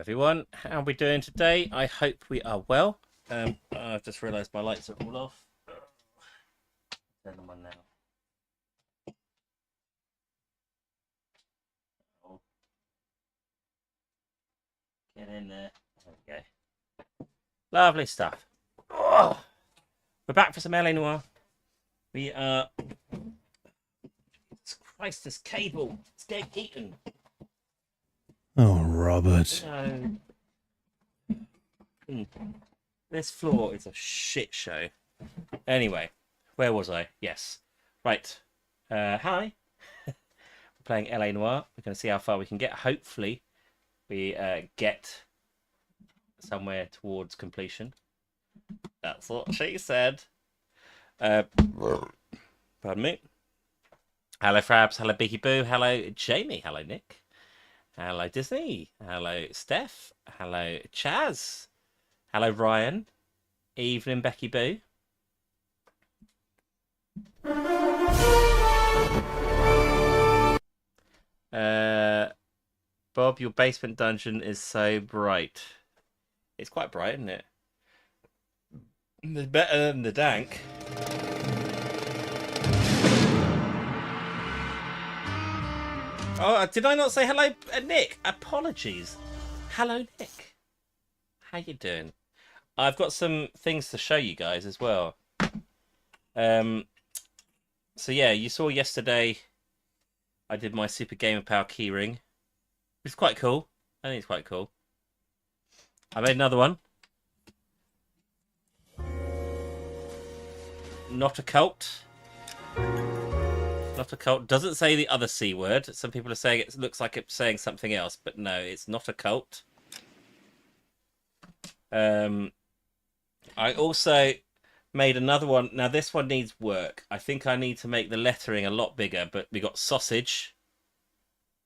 Everyone, how are we doing today? I hope we are well. I've just realised my lights are all off. Turn them on now. Oh, get in there. There we go. Lovely stuff. Oh, we're back for some LA Noir. We are. Jesus Christ, this cable! It's getting eaten. Oh, Robert. No. This floor is a shit show. Anyway, where was I? Yes. Right. Hi. We're playing LA Noir. We're going to see how far we can get. Hopefully, we get somewhere towards completion. That's what she said. Pardon me. Hello, Frabs. Hello, Biggie Boo. Hello, Jamie. Hello, Nick. Hello, Disney. Hello, Steph. Hello, Chaz. Hello, Ryan. Evening, Becky Boo. Bob, your basement dungeon is so bright. It's quite bright, isn't it? It's better than the dank. Oh, did I not say hello, Nick? Apologies. Hello, Nick. How you doing? I've got some things to show you guys as well. So yeah, you saw yesterday I did my Supergamerpals keyring. It's quite cool. I think it's quite cool. I made another one. Not a cult. Not a cult. Doesn't say the other C word. Some people are saying it looks like it's saying something else, but no, it's not a cult. I also made another one. Now this one needs work. I think I need to make the lettering a lot bigger, but we got sausage.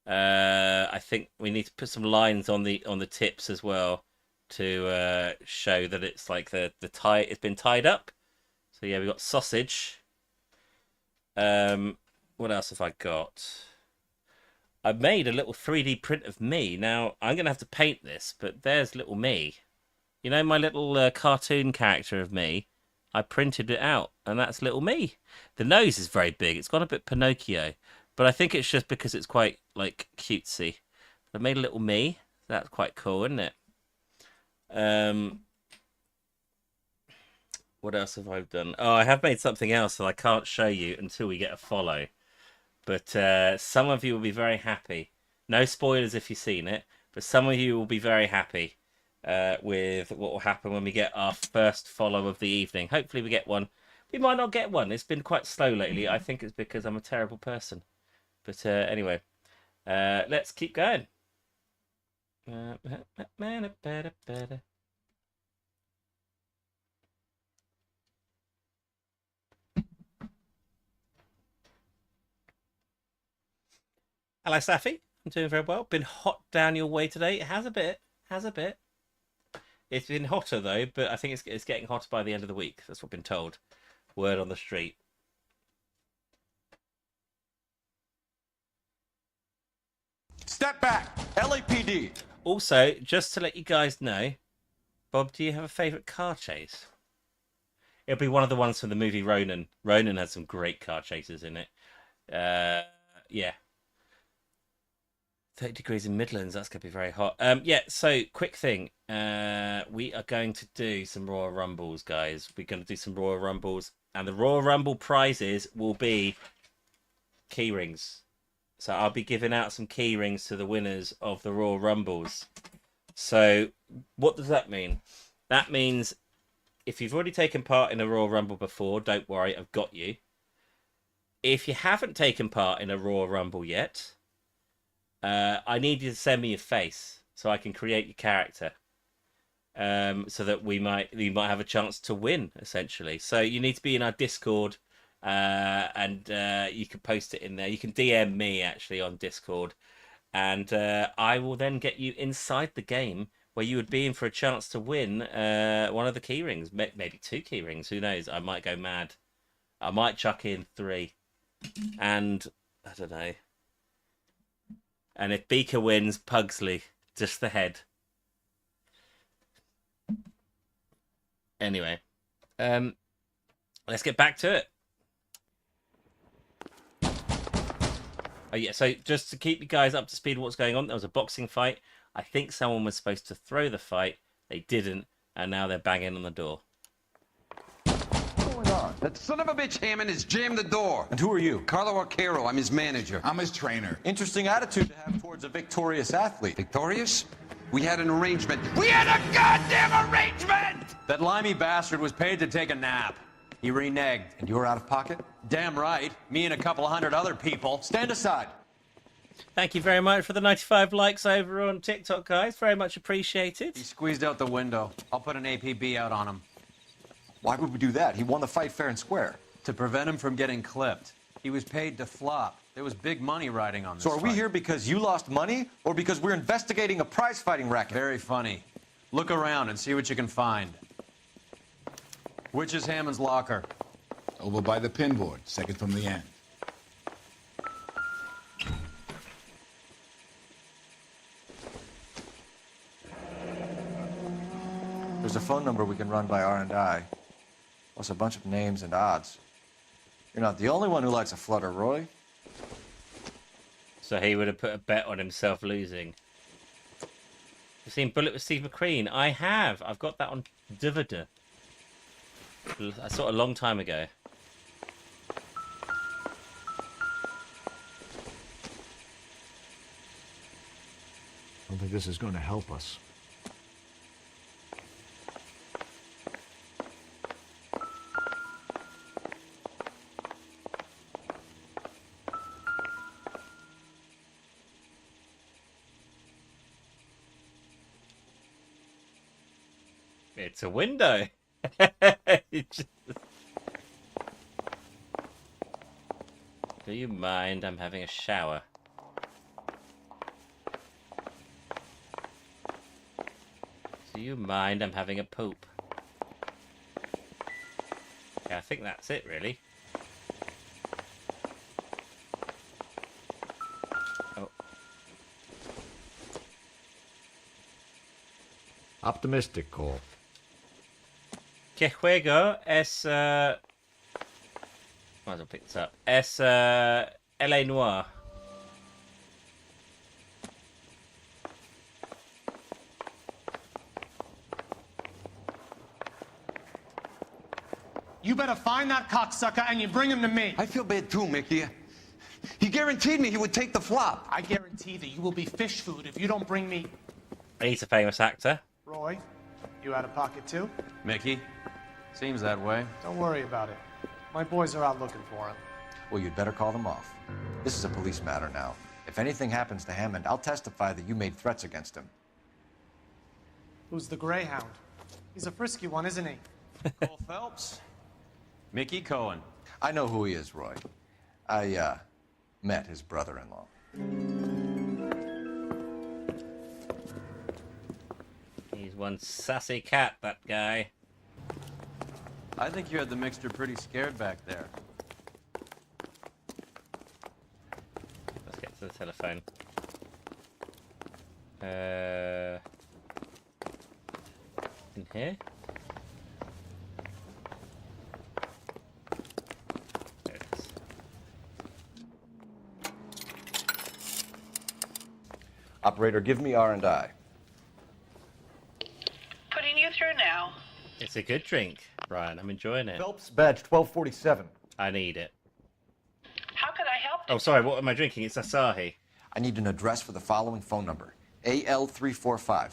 I think we need to put some lines on the tips as well to show that it's like the tie. It's been tied up. So yeah, we got sausage. What else have I got? I made a little 3D print of me. Now I'm gonna have to paint this, but there's little me. You know my little cartoon character of me. I printed it out, and that's little me. The nose is very big. It's got a bit Pinocchio, but I think it's just because it's quite like cutesy. I made a little me. That's quite cool, isn't it? What else have I done? Oh, I have made something else that I can't show you until we get a follow. But some of you will be very happy. No spoilers if you've seen it, but some of you will be very happy with what will happen when we get our first follow of the evening. Hopefully we get one. We might not get one. It's been quite slow lately. I think it's because I'm a terrible person. But anyway, let's keep going. Hello, Safi. I'm doing very well. Been hot down your way today. It has a bit. Has a bit. It's been hotter though, but I think it's getting hotter by the end of the week. That's what I've been told. Word on the street. Step back, LAPD. Also, just to let you guys know, Bob, do you have a favourite car chase? It'll be one of the ones from the movie Ronin. Ronin has some great car chases in it. Yeah. 30 degrees in Midlands, that's going to be very hot. Yeah, so quick thing. We are going to do some Royal Rumbles, guys. We're going to do some Royal Rumbles. And the Royal Rumble prizes will be key rings. So I'll be giving out some key rings to the winners of the Royal Rumbles. So what does that mean? That means if you've already taken part in a Royal Rumble before, don't worry, I've got you. If you haven't taken part in a Royal Rumble yet, I need you to send me your face so I can create your character. So that you might have a chance to win, essentially. So you need to be in our Discord, and you can post it in there. You can DM me actually on Discord, and I will then get you inside the game where you would be in for a chance to win one of the key rings, maybe 2 key rings. Who knows? I might go mad. I might chuck in 3, and I don't know. And if Beaker wins, Pugsley, just the head. Anyway, let's get back to it. Oh yeah, so just to keep you guys up to speed on what's going on, there was a boxing fight. I think someone was supposed to throw the fight. They didn't, and now they're banging on the door. What's going on? That son of a bitch Hammond has jammed the door. And who are you? Carlo Arcaro, I'm his manager. I'm his trainer. Interesting attitude to have towards a victorious athlete. Victorious? We had an arrangement. We had a goddamn arrangement! That limey bastard was paid to take a nap. He reneged. And you were out of pocket? Damn right. Me and a couple hundred other people. Stand aside. Thank you very much for the 95 likes over on TikTok, guys. Very much appreciated. He squeezed out the window. I'll put an APB out on him. Why would we do that? He won the fight fair and square. To prevent him from getting clipped. He was paid to flop. There was big money riding on this So are we fight. here because you lost money or because we're investigating a prize fighting racket? Very funny. Look around and see what you can find. Which is Hammond's locker? Over by the pinboard, second from the end. There's a phone number we can run by R&I, plus a bunch of names and odds. You're not the only one who likes a flutter, Roy. So he would have put a bet on himself losing. You've seen Bullet with Steve McQueen? I have. I've got that on DVD. I saw it a long time ago. I don't think this is going to help us. It's a window. Do you mind? I'm having a shower. Do you mind? I'm having a poop. Yeah, I think that's it, really. Oh. Optimistic, Cole. ¿Qué juego es... Might as well pick this up. Es L.A. Noire. You better find that cocksucker and you bring him to me. I feel bad too, Mickey. He guaranteed me he would take the flop. I guarantee that you will be fish food if you don't bring me... He's a famous actor. Roy, you out of pocket too? Mickey? Seems that way. Don't worry about it. My boys are out looking for him. Well, you'd better call them off. This is a police matter now. If anything happens to Hammond, I'll testify that you made threats against him. Who's the Greyhound? He's a frisky one, isn't he? Cole Phelps? Mickey Cohen. I know who he is, Roy. I, met his brother-in-law. He's one sassy cat, that guy. I think you had the mixture pretty scared back there. Let's get to the telephone. In here? There it is. Operator, give me R&I. Putting you through now. It's a good drink, Brian. I'm enjoying it. Phelps, badge 1247. I need it. How could I help? Oh, sorry. What am I drinking? It's Asahi. I need an address for the following phone number. AL345.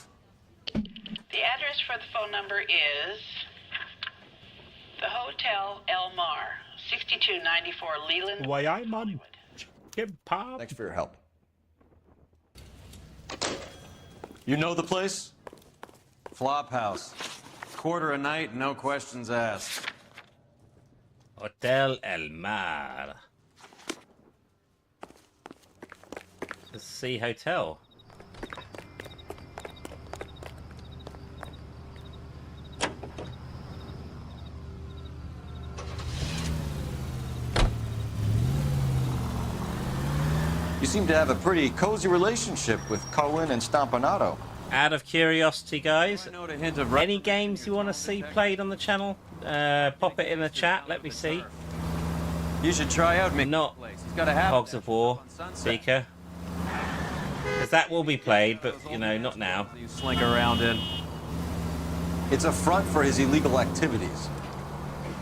The address for the phone number is the Hotel El Mar, 6294 Leland. Why, I'm on Hollywood. Chicken Pop. Thanks for your help. You know the place? Flophouse. Quarter a night, no questions asked. Hotel El Mar. The Sea Hotel. You seem to have a pretty cozy relationship with Cohen and Stompanato. Out of curiosity, guys, I note a hint of any games you want to see played on the channel? Pop it in the chat. Let me see. You should try out Not place. He's got a habit Hogs of War, Beaker. Because that will be played, but, you know, not now. You slink around in. It's a front for his illegal activities.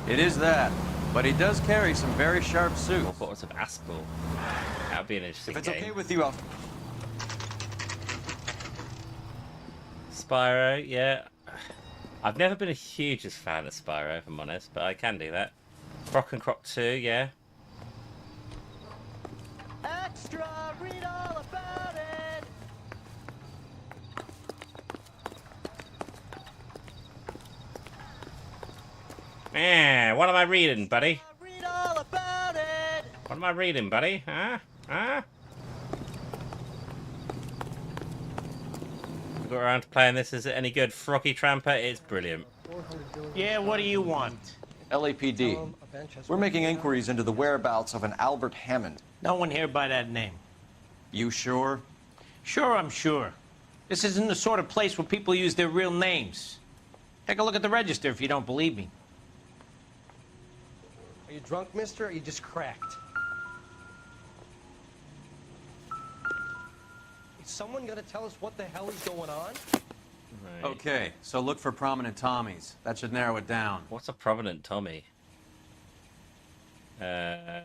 It is that, but he does carry some very sharp suits. Or bottles of Aspel. That would be an interesting If it's game. okay with you, I'll... Spyro, yeah. I've never been a hugest fan of Spyro, if I'm honest, but I can do that. Croc and Croc 2, yeah. Extra, read all about it. Yeah, what am I reading, buddy? Read all about it. What am I reading, buddy? Huh? Huh? Got around to playing this. Is it any good? Froggy Tramper, it's brilliant. Yeah, what do you want? LAPD. We're making inquiries into the whereabouts of an Albert Hammond. No one here by that name. You sure? Sure, I'm sure. This isn't the sort of place where people use their real names. Take a look at the register if you don't believe me. Are you drunk, mister, or are you just cracked? Is someone gonna tell us what the hell is going on? Right. Okay, so look for prominent Tommies. That should narrow it down. What's a prominent Tommy? I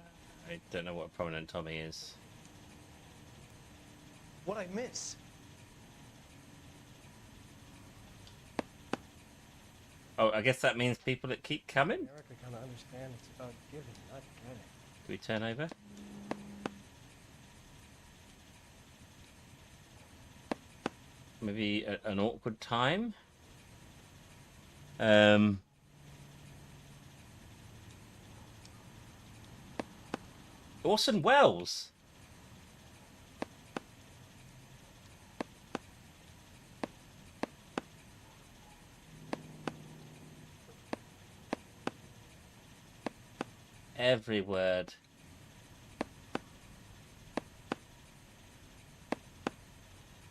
don't know what a prominent Tommy is. What'd I miss? Oh, I guess that means people that keep coming? America kinda understand it's about giving, not getting. Do we turn over? Maybe an awkward time? Orson Welles. Every word.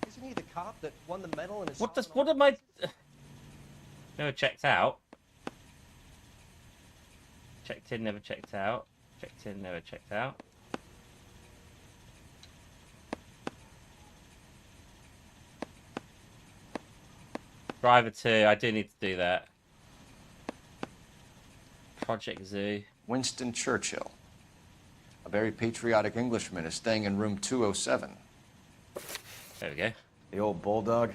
Isn't he the cop that won the medal in his... What am I... Never checked out. Checked in, never checked out. Checked in, never checked out. Driver 2, I do need to do that. Project Zoo. Winston Churchill. A very patriotic Englishman is staying in room 207. There we go. The old bulldog.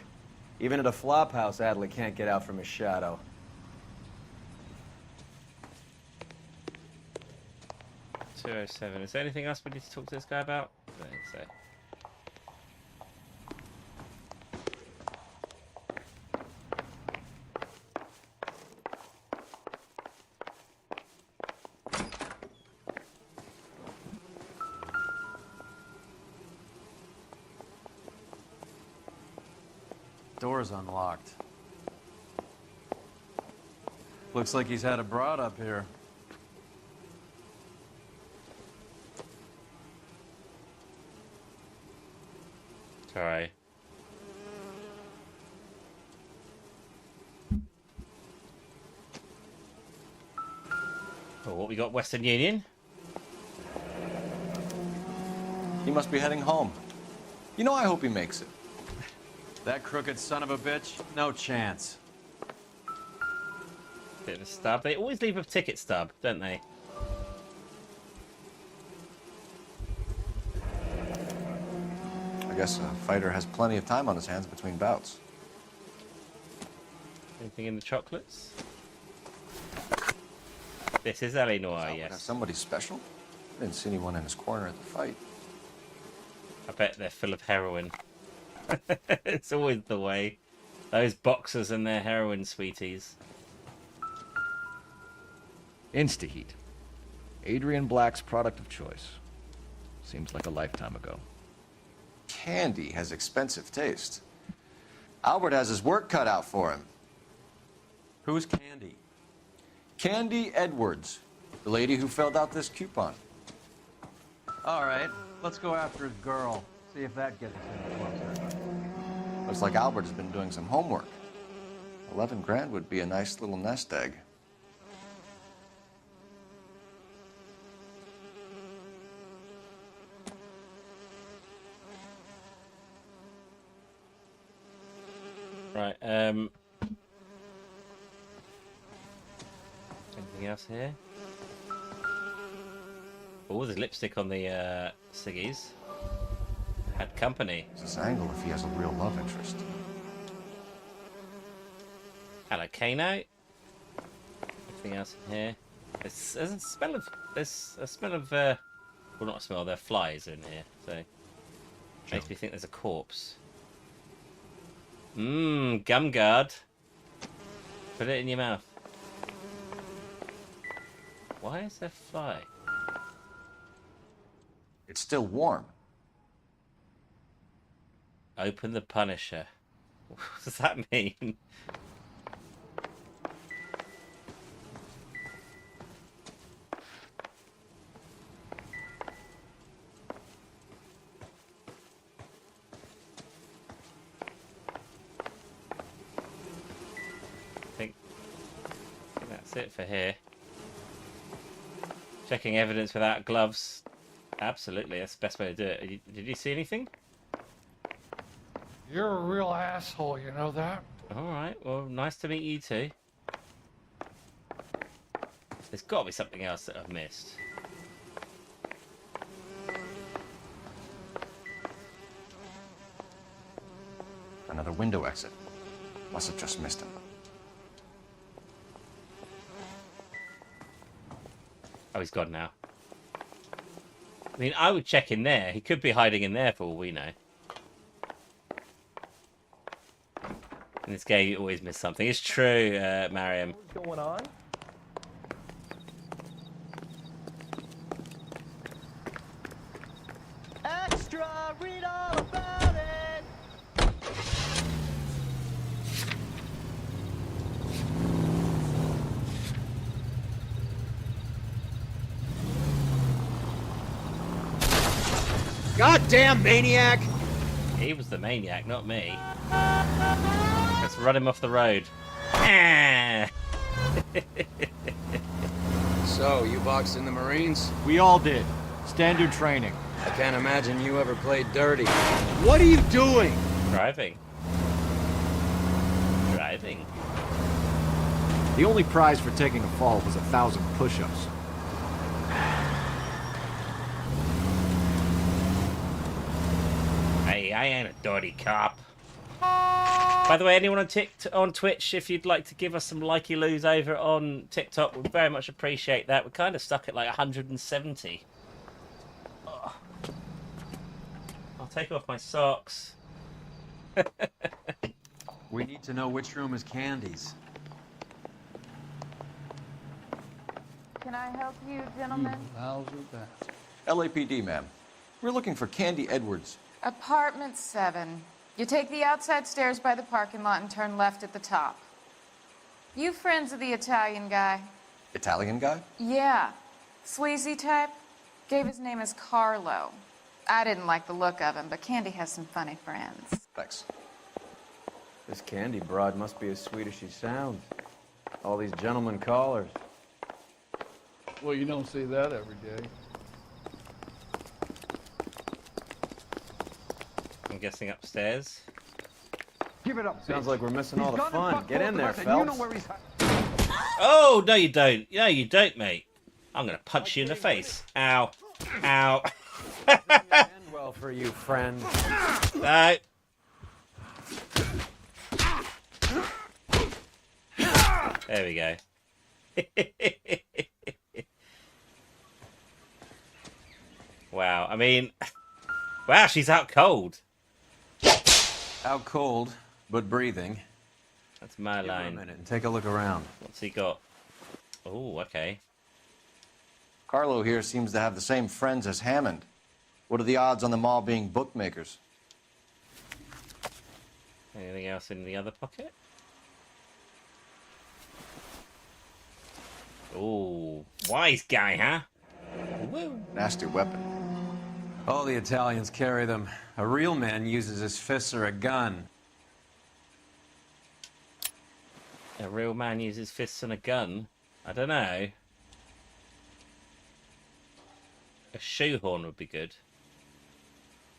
Even at a flop house, Adley can't get out from his shadow. 207. Is there anything else we need to talk to this guy about? I don't think so. Door's unlocked. Looks like he's had a broad up here. Sorry. Oh, what we got? Western Union? He must be heading home. You know, I hope he makes it. That crooked son of a bitch? No chance. Bit of a stub. They always leave a ticket stub, don't they? I guess a fighter has plenty of time on his hands between bouts. Anything in the chocolates? This is Eleanor, yes. Somebody special? I didn't see anyone in his corner at the fight. I bet they're full of heroin. It's always the way. Those boxers and their heroin sweeties. Instaheat. Adrian Black's product of choice. Seems like a lifetime ago. Candy has expensive taste. Albert has his work cut out for him. Who's Candy? Candy Edwards, the lady who filled out this coupon. All right, let's go after his girl. See if that gets us any closer. Looks like Albert has been doing some homework. 11 grand would be a nice little nest egg. Right, anything else here? Oh, there's lipstick on the ciggies. Had company. This angle if he has a real love interest. Hello, Kano. Anything else in here? There's a smell of well, not a smell. There are flies in here, so makes me think there's a corpse. Gum guard. Put it in your mouth. Why is there fly? It's still warm. Open the Punisher. What does that mean? I think that's it for here. Checking evidence without gloves. Absolutely, that's the best way to do it. Did you see anything? You're a real asshole, you know that? Alright, well, nice to meet you too. There's got to be something else that I've missed. Another window exit. Must have just missed him. Oh, he's gone now. I mean, I would check in there. He could be hiding in there for all we know. In this game, you always miss something. It's true, Mariam. What's going on? Extra! Read all about it! Goddamn maniac! He was the maniac, not me. Let's run him off the road. Ah! So, you boxed in the Marines? We all did. Standard training. I can't imagine you ever played dirty. What are you doing? Driving. Driving. The only prize for taking a fall was 1,000 push-ups. Hey, I ain't a dirty cop. By the way, anyone on Twitch, if you'd like to give us some likey-loos over on TikTok, we'd very much appreciate that. We're kind of stuck at like 170. Ugh. I'll take off my socks. We need to know which room is Candy's. Can I help you, gentlemen? LAPD, ma'am. We're looking for Candy Edwards. Apartment 7. You take the outside stairs by the parking lot and turn left at the top. You friends of the Italian guy? Italian guy? Yeah. Sleazy type? Gave his name as Carlo. I didn't like the look of him, but Candy has some funny friends. Thanks. This Candy broad must be as sweet as she sounds. All these gentlemen callers. Well, you don't see that every day. I'm guessing upstairs. Give it up. Sounds like we're missing all the fun. Get in there, You Phelps. know where he's... Oh, no you don't. No, you don't, mate. I'm going to punch you in the face. Ow. Ow. End well for you, friend. No. There we go. Wow, I mean... Wow, she's out cold. Out cold, but breathing. That's my Give her a line. minute and take a look around. What's he got? Oh, okay. Carlo here seems to have the same friends as Hammond. What are the odds on them all being bookmakers? Anything else in the other pocket? Oh, wise guy, huh? Woo. Nasty weapon. All the Italians carry them. A real man uses his fists or a gun. A real man uses fists and a gun. I don't know. A shoehorn would be good.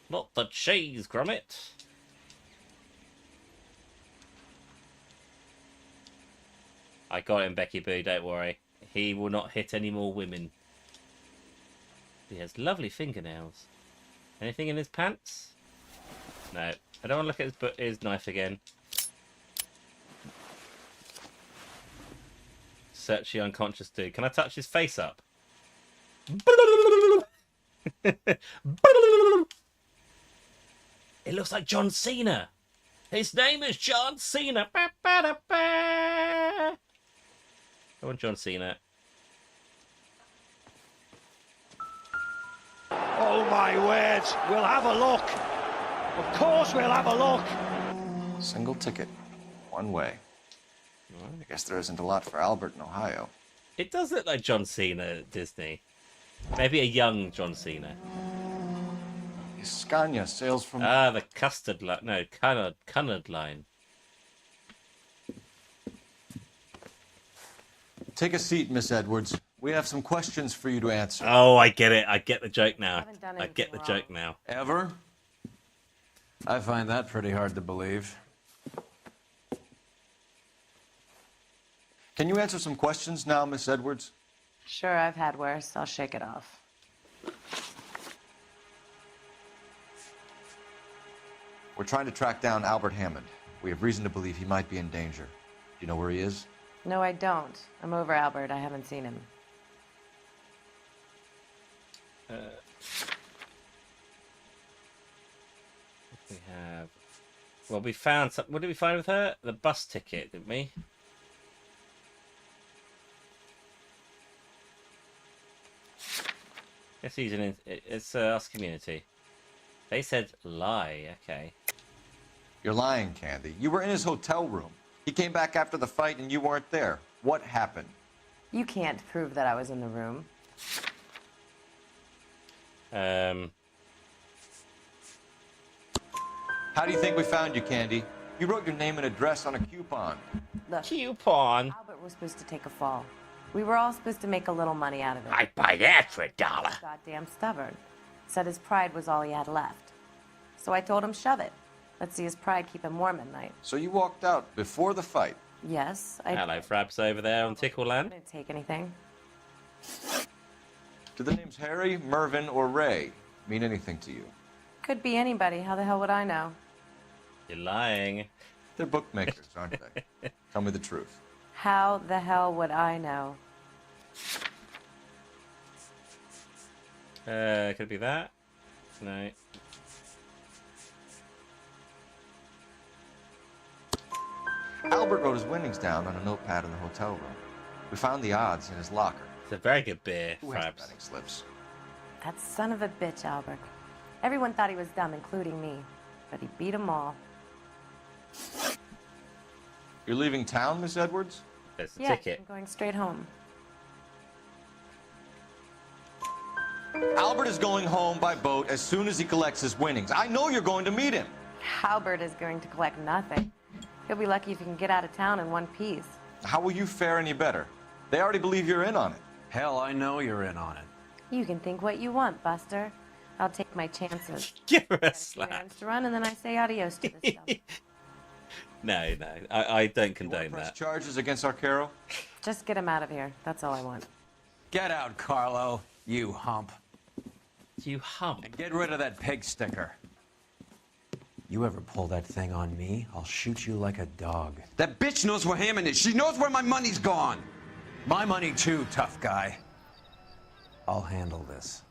Not the cheese, Gromit. I got him, Becky Boo, don't worry. He will not hit any more women. He has lovely fingernails. Anything in his pants? No. I don't want to look at his knife again. Search the unconscious dude. Can I touch his face up? It looks like John Cena. His name is John Cena. I want John Cena. Oh my word, we'll have a look. Of course we'll have a look. Single ticket, one way. I guess there isn't a lot for Albert in Ohio. It does look like John Cena at Disney. Maybe a young John Cena. Scania sails from... Ah, the custard line. No, Cunard line. Take a seat, Miss Edwards. We have some questions for you to answer. Oh, I get it. I get the joke now. I get the joke now. Ever? I find that pretty hard to believe. Can you answer some questions now, Miss Edwards? Sure, I've had worse. I'll shake it off. We're trying to track down Albert Hammond. We have reason to believe he might be in danger. Do you know where he is? No, I don't. I'm over Albert. I haven't seen him. We have... Well, we found something. What did we find with her? The bus ticket, didn't we? Guess he's in. It's us community. They said lie. Okay. You're lying, Candy. You were in his hotel room. He came back after the fight and you weren't there. What happened? You can't prove that I was in the room. How do you think we found you, Candy? You wrote your name and address on a coupon. Look, coupon? Albert was supposed to take a fall. We were all supposed to make a little money out of it. I'd buy that for $1. Goddamn stubborn. Said his pride was all he had left. So I told him shove it. Let's see his pride keep him warm at night. So you walked out before the fight? Yes, I... Hello, Frabs over there on Tickle Land. didn't take anything. Do the names Harry, Mervyn, or Ray mean anything to you? Could be anybody. How the hell would I know? You're lying. They're bookmakers, aren't they? Tell me the truth. How the hell would I know? Could it be that? No. Albert wrote his winnings down on a notepad in the hotel room. We found the odds in his locker. It's a very good beer, Who has the Frabs. betting slips? That son of a bitch, Albert. Everyone thought he was dumb, including me. But he beat them all. You're leaving town, Miss Edwards? There's the Yeah, ticket. I'm going straight home. Albert is going home by boat as soon as he collects his winnings. I know you're going to meet him. Albert is going to collect nothing. He'll be lucky if he can get out of town in one piece. How will you fare any better? They already believe you're in on it. Hell, I know you're in on it. You can think what you want, Buster. I'll take my chances. Give her a slap. Rounds to run, and then I say adios to this stuff. No, I don't condone Press that. charges against Arcaro? Just get him out of here. That's all I want. Get out, Carlo, you hump. You hump. And get rid of that pig sticker. You ever pull that thing on me, I'll shoot you like a dog. That bitch knows where Hammond is. She knows where my money's gone. My money too, tough guy. I'll handle this.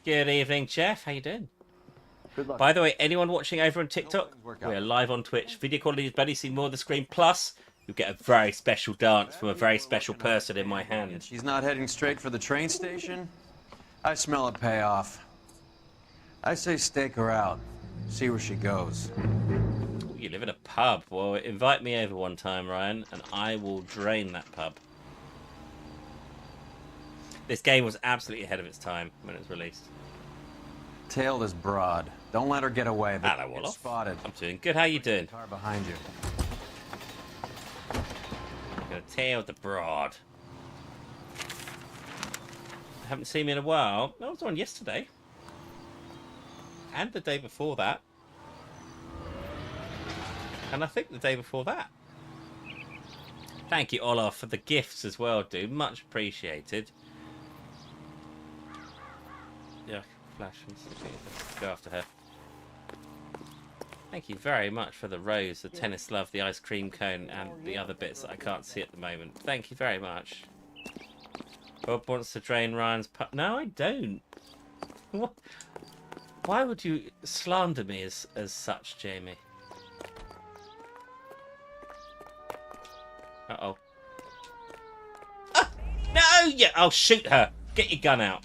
Good evening, Jeff. How you doing? Good luck. By the way, anyone watching over on TikTok, work out. we are live on Twitch. Video quality is better. You see more of the screen. Plus, you'll get a very special dance from a very special person in my hand. She's not heading straight for the train station? I smell a payoff. I say stake her out. See where she goes. Ooh, you live in a pub. Well, invite me over one time, Ryan, and I will drain that pub. This game was absolutely ahead of its time when it was released. Tail this broad. Don't let her get away. But Hello, get Wolof. spotted. I'm doing good. How you doing? Car behind you. Kill the broad. Haven't seen me in a while. I was on yesterday. And the day before that. And I think the day before that. Thank you, Olaf, for the gifts as well, dude. Much appreciated. Yeah, flash and let's go after her. Thank you very much for the rose, the tennis glove, the ice cream cone, and the other bits that I can't see at the moment. Thank you very much. Bob wants to drain Ryan's No, I don't. What? Why would you slander me as such, Jamie? Uh-oh. Ah! No! Yeah, I'll shoot her. Get your gun out.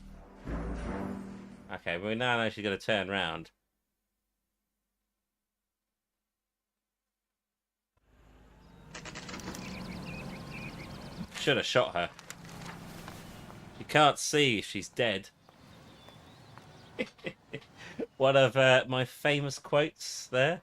Okay, well, we now know she's going to turn round. Should have shot her. You can't see if she's dead. One of my famous quotes there.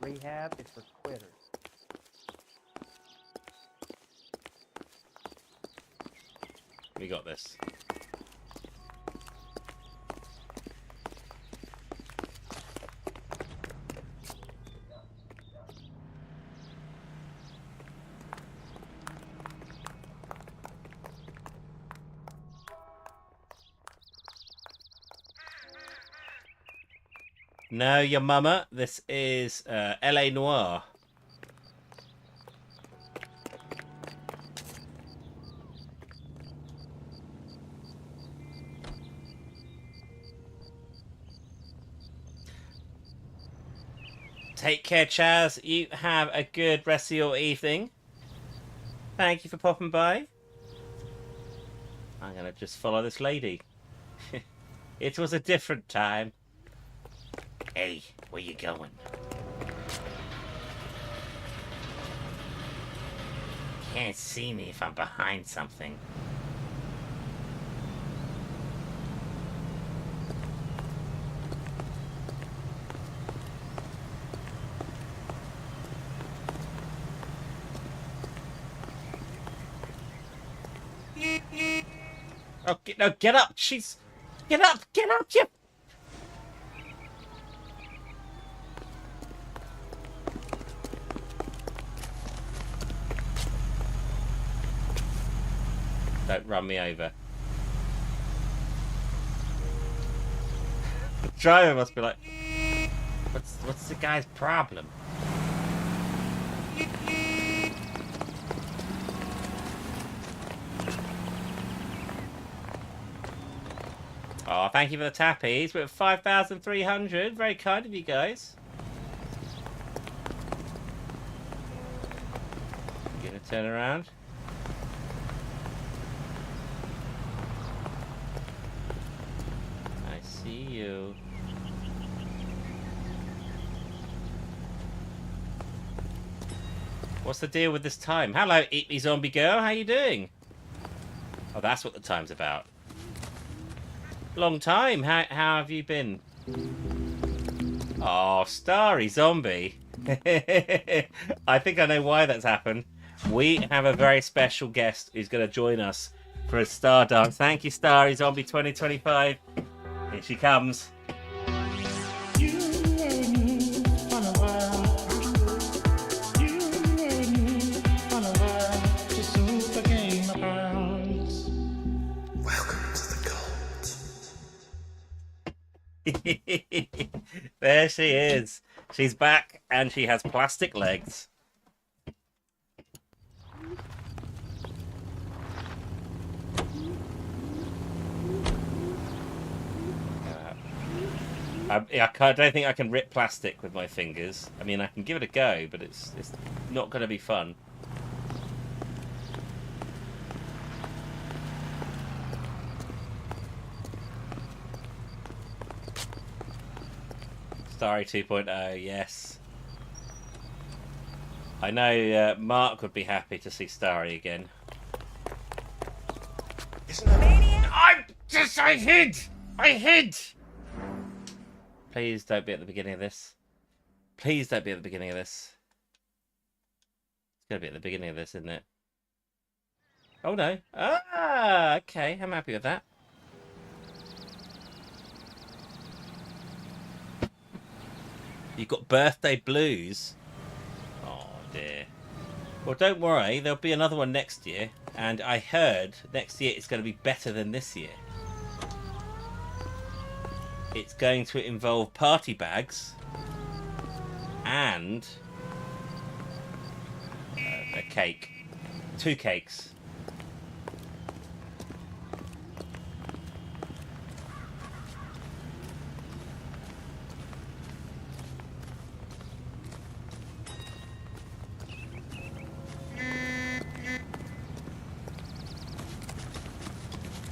Rehab is for quitters. We got this. No, your mama. This is LA Noire. Take care, Chaz. You have a good rest of your evening. Thank you for popping by. I'm going to just follow this lady. It was a different time. Hey, where you going? Can't see me if I'm behind something. Oh, no, get up! She's... Get up! Get up! You... Don't run me over. The driver must be like, what's the guy's problem? Oh, thank you for the tappies. We're at 5,300. Very kind of you guys. You gonna turn around? I see you. What's the deal with this time? Hello, Eat Me Zombie Girl. How you doing? Oh, that's what the time's about. Long time. How have you been? Oh, Starry Zombie. I think I know why that's happened. We have a very special guest who's going to join us for a star dance. Thank you, Starry Zombie 2025. Here she comes. There she is. She's back and she has plastic legs. I don't think I can rip plastic with my fingers. I mean, I can give it a go, but it's not going to be fun. Starry 2.0, yes. I know Mark would be happy to see Starry again. I'm just I hid! I hid! Please don't be at the beginning of this. Please don't be at the beginning of this. It's going to be at the beginning of this, isn't it? Oh, no. Ah, okay. I'm happy with that. You've got birthday blues. Oh, dear. Well, don't worry. There'll be another one next year. And I heard next year it's going to be better than this year. It's going to involve party bags and a cake. 2 cakes.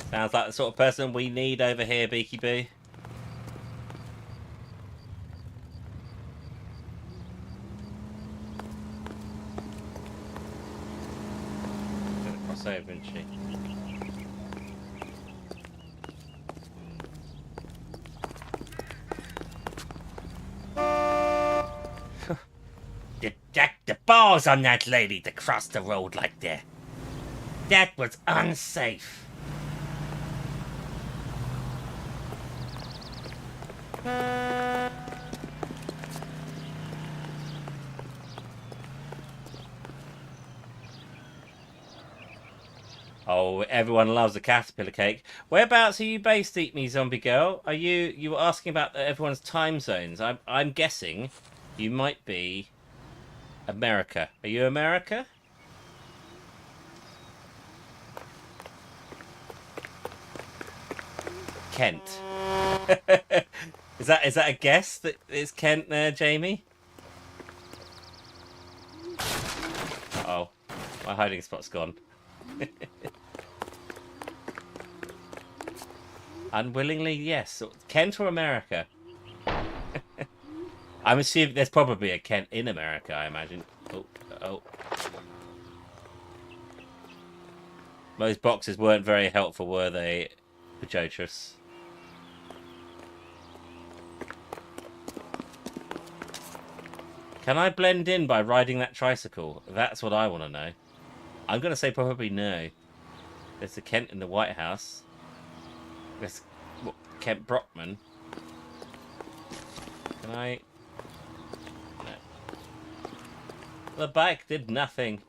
Sounds like the sort of person we need over here, Beaky Boo. Gonna cross over, isn't she? You jacked the balls on that lady to cross the road like that. That was unsafe. Oh, everyone loves a caterpillar cake. Whereabouts are you based, Eat Me Zombie Girl? Are you were asking about everyone's time zones. I'm guessing you might be America. Are you America? Kent. Is that a guess that it's Kent there, Jamie? Uh-oh. My hiding spot's gone. Unwillingly, yes. Kent or America? I'm assuming there's probably a Kent in America, I imagine. Oh. Those boxes weren't very helpful, were they, Pajotrus? Can I blend in by riding that tricycle? That's what I want to know. I'm going to say probably no. There's a Kent in the White House. There's Kent Brockman. Can I... No. The bike did nothing.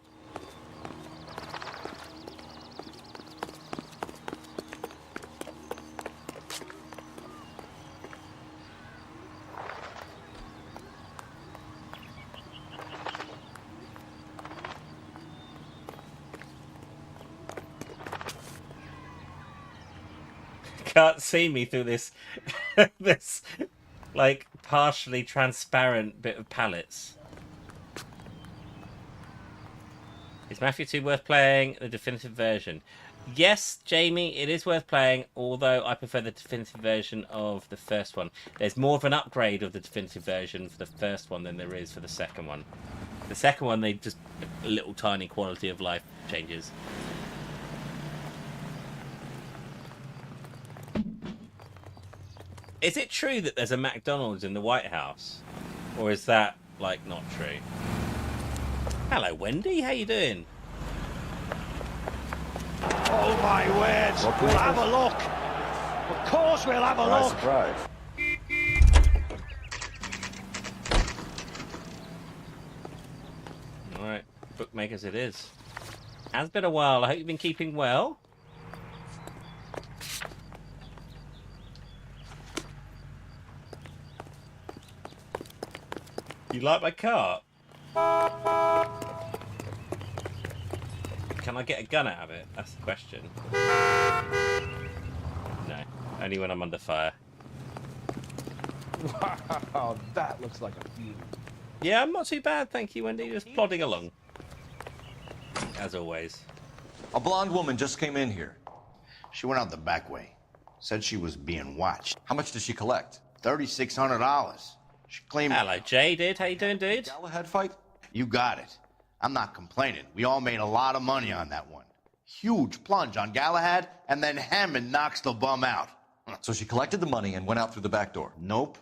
Can't see me through this this like partially transparent bit of pallets. Is Mafia 2 worth playing? The definitive version? Yes, Jamie, it is worth playing, although I prefer the definitive version of the first one. There's more of an upgrade of the definitive version for the first one than there is for the second one. The second one, they just little tiny quality of life changes. Is it true that there's a McDonald's in the White House? Or is that, like, not true? Hello, Wendy. How you doing? Oh, my words. We'll have a look. Of course we'll have a look. Surprise. Alright, bookmakers it is. Has been a while. I hope you've been keeping well. You like my car? Can I get a gun out of it? That's the question. No, only when I'm under fire. Wow, that looks like a beauty. Yeah, I'm not too bad, thank you, Wendy. Just plodding along. As always. A blonde woman just came in here. She went out the back way. Said she was being watched. How much did she collect? $3,600. She claimed... Hello, Jay, dude. How you doing, dude? Galahad fight? You got it. I'm not complaining. We all made a lot of money on that one. Huge plunge on Galahad, and then Hammond knocks the bum out. So she collected the money and went out through the back door? Nope.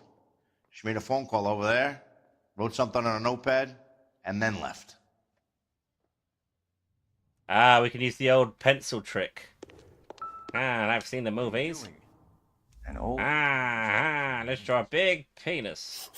She made a phone call over there, wrote something on a notepad, and then left. Ah, we can use the old pencil trick. Ah, I've seen the movies. An old... Let's draw a big penis.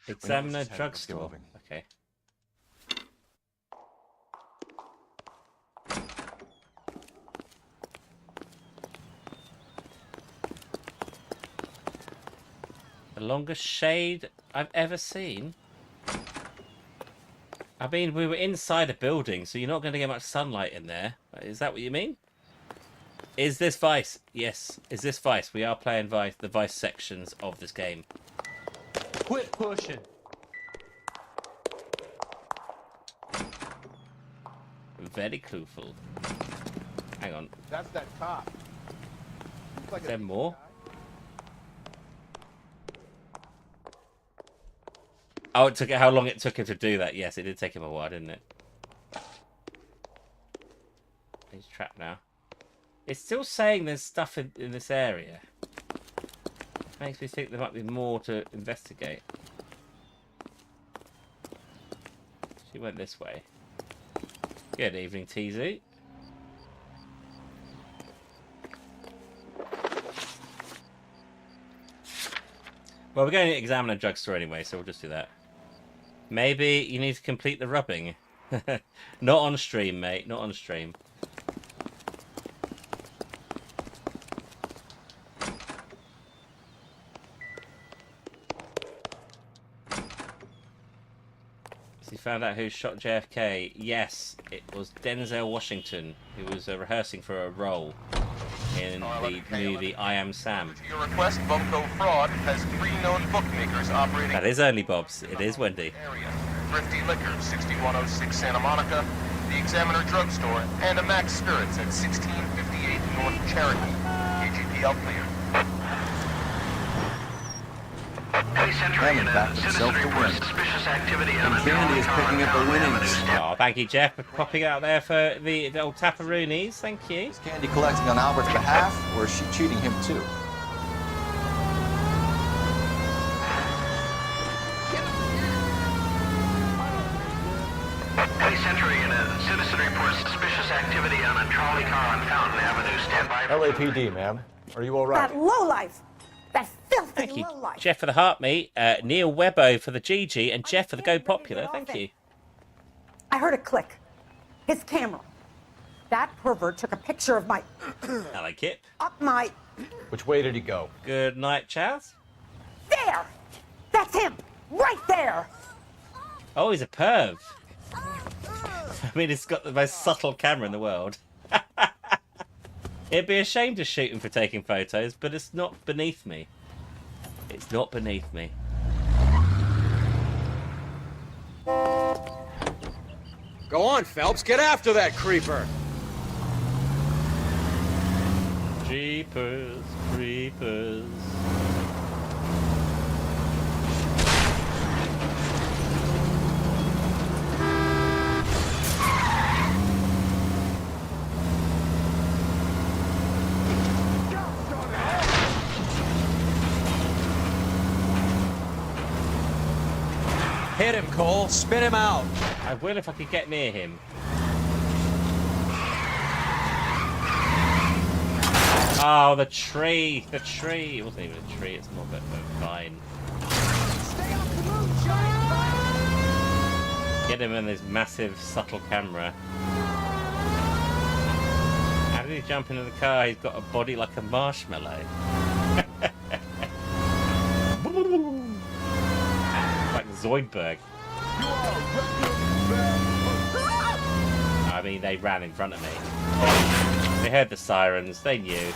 Examiner drugstore. Okay. The longest shade I've ever seen. I mean, we were inside a building, so you're not going to get much sunlight in there. Is that what you mean? Is this Vice? Yes. Is this Vice? We are playing Vice, the Vice sections of this game. Quit pushing. Very clueful. Hang on. That's that cop. Is there more? Oh, it took how long it took him to do that. Yes, it did take him a while, didn't it? He's trapped now. It's still saying there's stuff in this area. Makes me think there might be more to investigate. She went this way. Good evening, TZ. Well, we're going to examine a drugstore anyway, so we'll just do that. Maybe you need to complete the rubbing. Not on stream, mate. Not on stream. Found out who shot JFK. Yes, it was Denzel Washington, who was rehearsing for a role in the movie I Am Sam. Your request, Bumco Fraud has 3 known bookmakers operating. That is only Bob's. It is Wendy. Area. Thrifty Liquor, 6106 Santa Monica, the Examiner Drugstore, and a Max Spirits at 1658 North Cherokee. KGPL cleared. Hammond back himself to win. And Candy is picking up the winnings. Oh, thank you, Jeff, for popping out there for the old Tapparoonies. Thank you. Is Candy collecting on Albert's behalf, or is she cheating him too? Police entry in a citizen reports suspicious activity on a trolley car on Fountain Avenue. Stand by. LAPD, ma'am. Are you all right? That lowlife! That filthy Thank you, lowlife! Jeff, for the heart meet, Neil Webbo for the GG, and Jeff for the Go Popular. Thank you. I heard a click. His camera. That pervert took a picture of my... Hello, Kip. Up my... Which way did he go? Good night, Chaz. There! That's him! Right there! Oh, he's a perv. I mean, it's got the most subtle camera in the world. It'd be a shame to shoot him for taking photos, but it's not beneath me. It's not beneath me. Go on, Phelps. Get after that creeper. Jeepers, creepers. Hit him, Cole. Spit him out. I will if I could get near him. Oh, the tree. The tree. It wasn't even a tree. It's more of a vine. Get him in this massive, subtle camera. How did he jump into the car? He's got a body like a marshmallow. Like Zoidberg. I mean, they ran in front of me. They heard the sirens. They knew.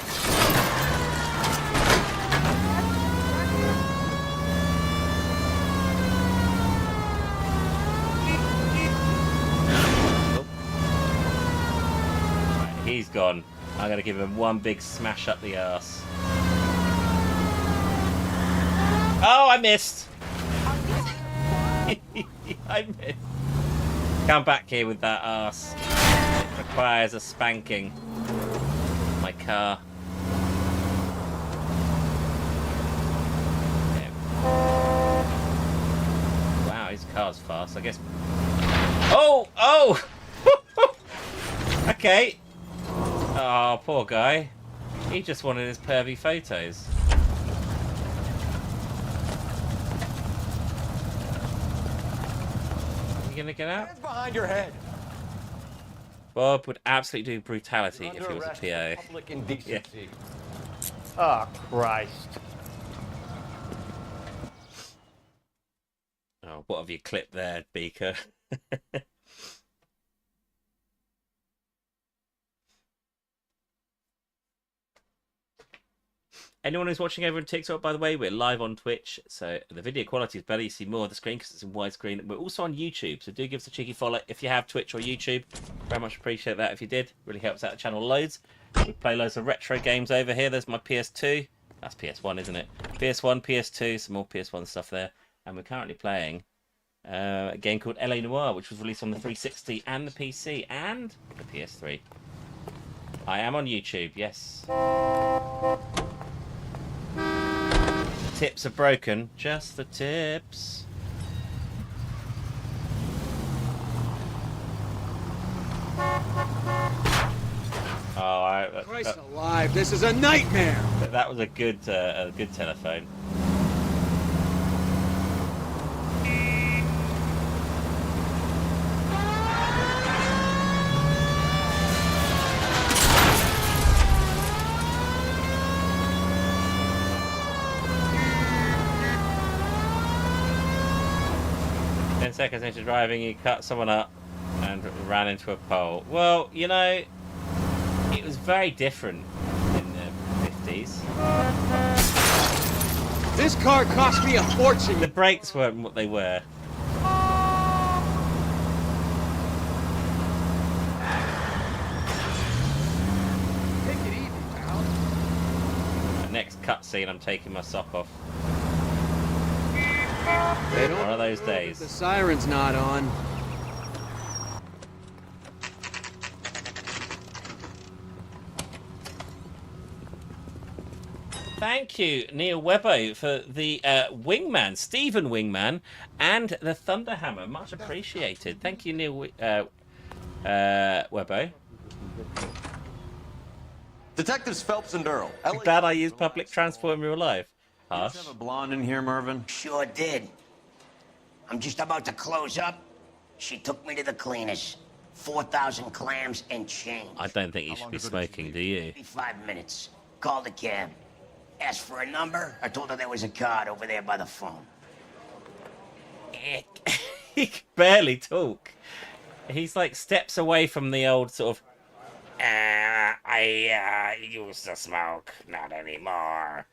He's gone. I'm gonna give him one big smash up the arse. Oh, I missed. I missed. Come back here with that arse. It requires a spanking. My car. Wow, his car's fast. I guess. Oh! Oh! Okay. Oh, poor guy. He just wanted his pervy photos. You gonna get out? Hands behind your head. Bob would absolutely do brutality if he was a PO. Public indecency. Oh, Christ. Oh, what have you clipped there, Beaker? Anyone who's watching over on TikTok, by the way, we're live on Twitch, so the video quality is better. You see more of the screen because it's in widescreen. We're also on YouTube, so do give us a cheeky follow if you have Twitch or YouTube. Very much appreciate that if you did. Really helps out the channel loads. We play loads of retro games over here. There's my PS2. That's PS1, isn't it? PS1, PS2, some more PS1 stuff there. And we're currently playing a game called LA Noire, which was released on the 360 and the PC and the PS3. I am on YouTube, yes. Tips are broken, just the tips. Oh, Christ alive, this is a nightmare! That was a good telephone. Seconds into driving, he cut someone up and ran into a pole. Well, you know, it was very different in the 50s. This car cost me a fortune. The brakes weren't what they were. Take it easy, pal. The next cutscene, I'm taking my sock off. One of those days. The siren's not on. Thank you, Neil Webbo, for the Wingman, Stephen Wingman, and the Thunderhammer. Much appreciated. Thank you, Neil Webbo. Detectives Phelps and Earl. Glad I used public transport in real life. Harsh. Have a blonde in here, Mervyn? Sure did. I'm just about to close up. She took me to the cleaners. 4,000 clams and change. I don't think you should be smoking, do you? 5 minutes. Called a cab. Asked for a number. I told her there was a card over there by the phone. He can barely talk. He's like steps away from the old sort of, I used to smoke, not anymore.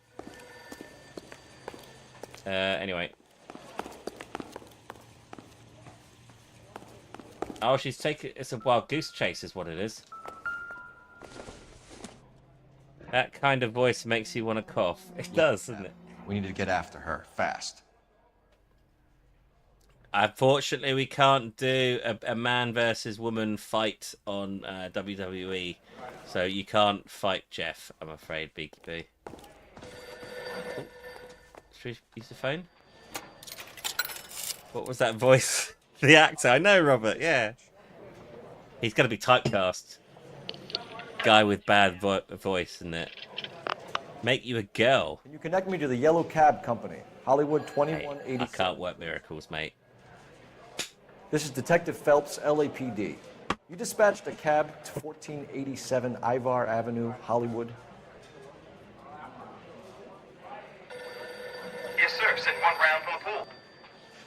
Anyway. Oh, she's taking... It's a wild goose chase is what it is. That kind of voice makes you want to cough. It does, doesn't it? We need to get after her, fast. Unfortunately, we can't do a man versus woman fight on WWE. So you can't fight Jeff, I'm afraid, Beaky B. Oh. Should we use the phone? What was that voice? The actor. I know, Robert, yeah. He's going to be typecast. Guy with bad voice, isn't it? Make you a girl. Can you connect me to the Yellow Cab Company, Hollywood 2180? Hey, I can't work miracles, mate. This is Detective Phelps, LAPD. You dispatched a cab to 1487 Ivar Avenue, Hollywood. Yes, sir. Sent one round from the pool.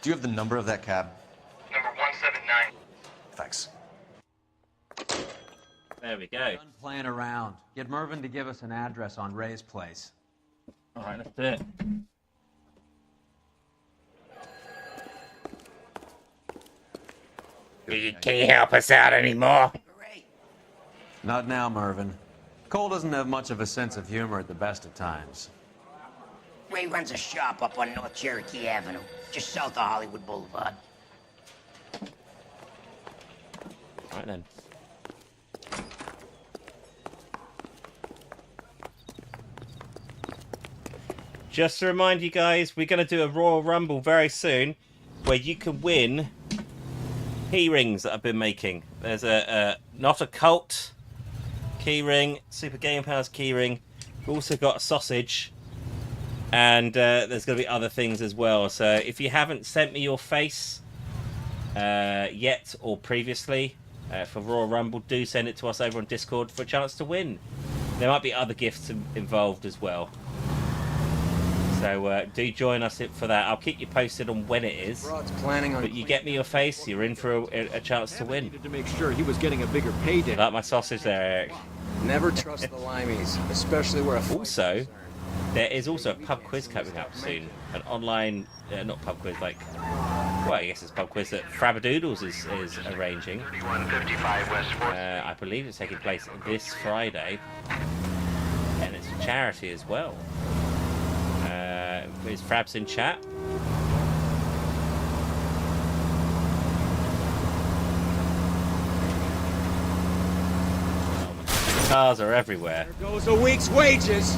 Do you have the number of that cab? Number 179. Thanks. There we go. Done playing around. Get Mervyn to give us an address on Ray's place. All right, let's do it. Can you help us out anymore? Not now, Mervyn. Cole doesn't have much of a sense of humor at the best of times. Ray runs a shop up on North Cherokee Avenue, just south of Hollywood Boulevard. Right then. Just to remind you guys, we're going to do a Royal Rumble very soon where you can win key rings that I've been making. There's a not a cult key ring, Supergamerpals key ring. We've also got a sausage, and there's going to be other things as well. So if you haven't sent me your face yet or previously for Royal Rumble, do send it to us over on Discord for a chance to win. There might be other gifts involved as well. So do join us for that. I'll keep you posted on when it is. But you get me your face, you're in for a chance to win. To make sure he was getting a bigger payday. Like my sausage there, Eric. Never trust the limeys, especially where a Also, there is also a pub quiz coming up soon. An online, not pub quiz, like, well, I guess it's pub quiz that Frabadoodles is arranging. I believe it's taking place this Friday. And it's a charity as well. Is Frabs in chat? Cars are everywhere. There goes a week's wages.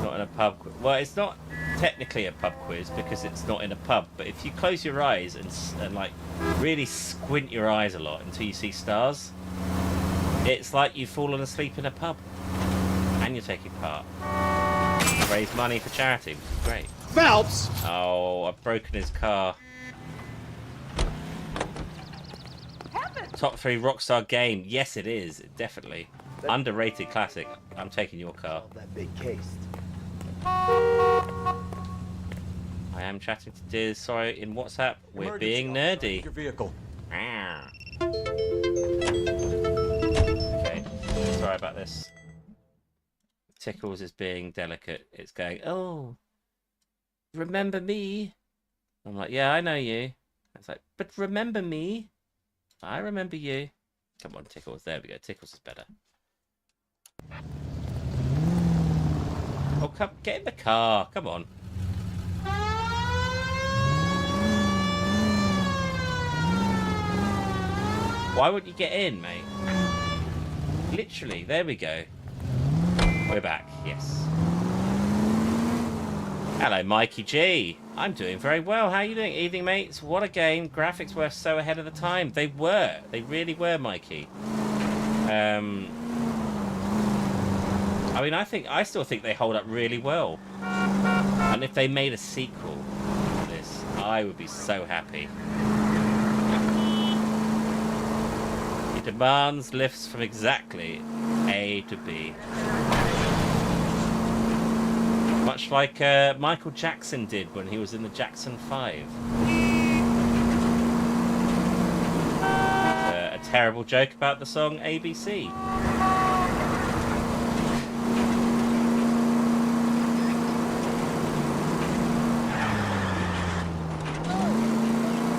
Not in a pub. Well, it's not technically a pub quiz because it's not in a pub. But if you close your eyes and like really squint your eyes a lot until you see stars, it's like you've fallen asleep in a pub and you're taking part. Raise money for charity, which is great. Phelps! Oh, I've broken his car. Top 3 Rockstar game. Yes, it is. Definitely. Underrated classic. I'm taking your car. That big case. I am chatting to Diz. Sorry, in WhatsApp. We're being nerdy. Your vehicle. Okay. Sorry about this. Tickles is being delicate. It's going, oh, remember me? I'm like, yeah, I know you. It's like, but remember me? I remember you. Come on, Tickles. There we go. Tickles is better. Oh, come, get in the car. Come on. Why wouldn't you get in, mate? Literally. There we go. We're back, yes. Hello, Mikey G. I'm doing very well. How are you doing? Evening, mates. What a game. Graphics were so ahead of the time. They were. They really were, Mikey. I mean, I still think they hold up really well. And if they made a sequel to this, I would be so happy. It demands lifts from exactly A to B. Much like Michael Jackson did when he was in the Jackson 5. A terrible joke about the song ABC.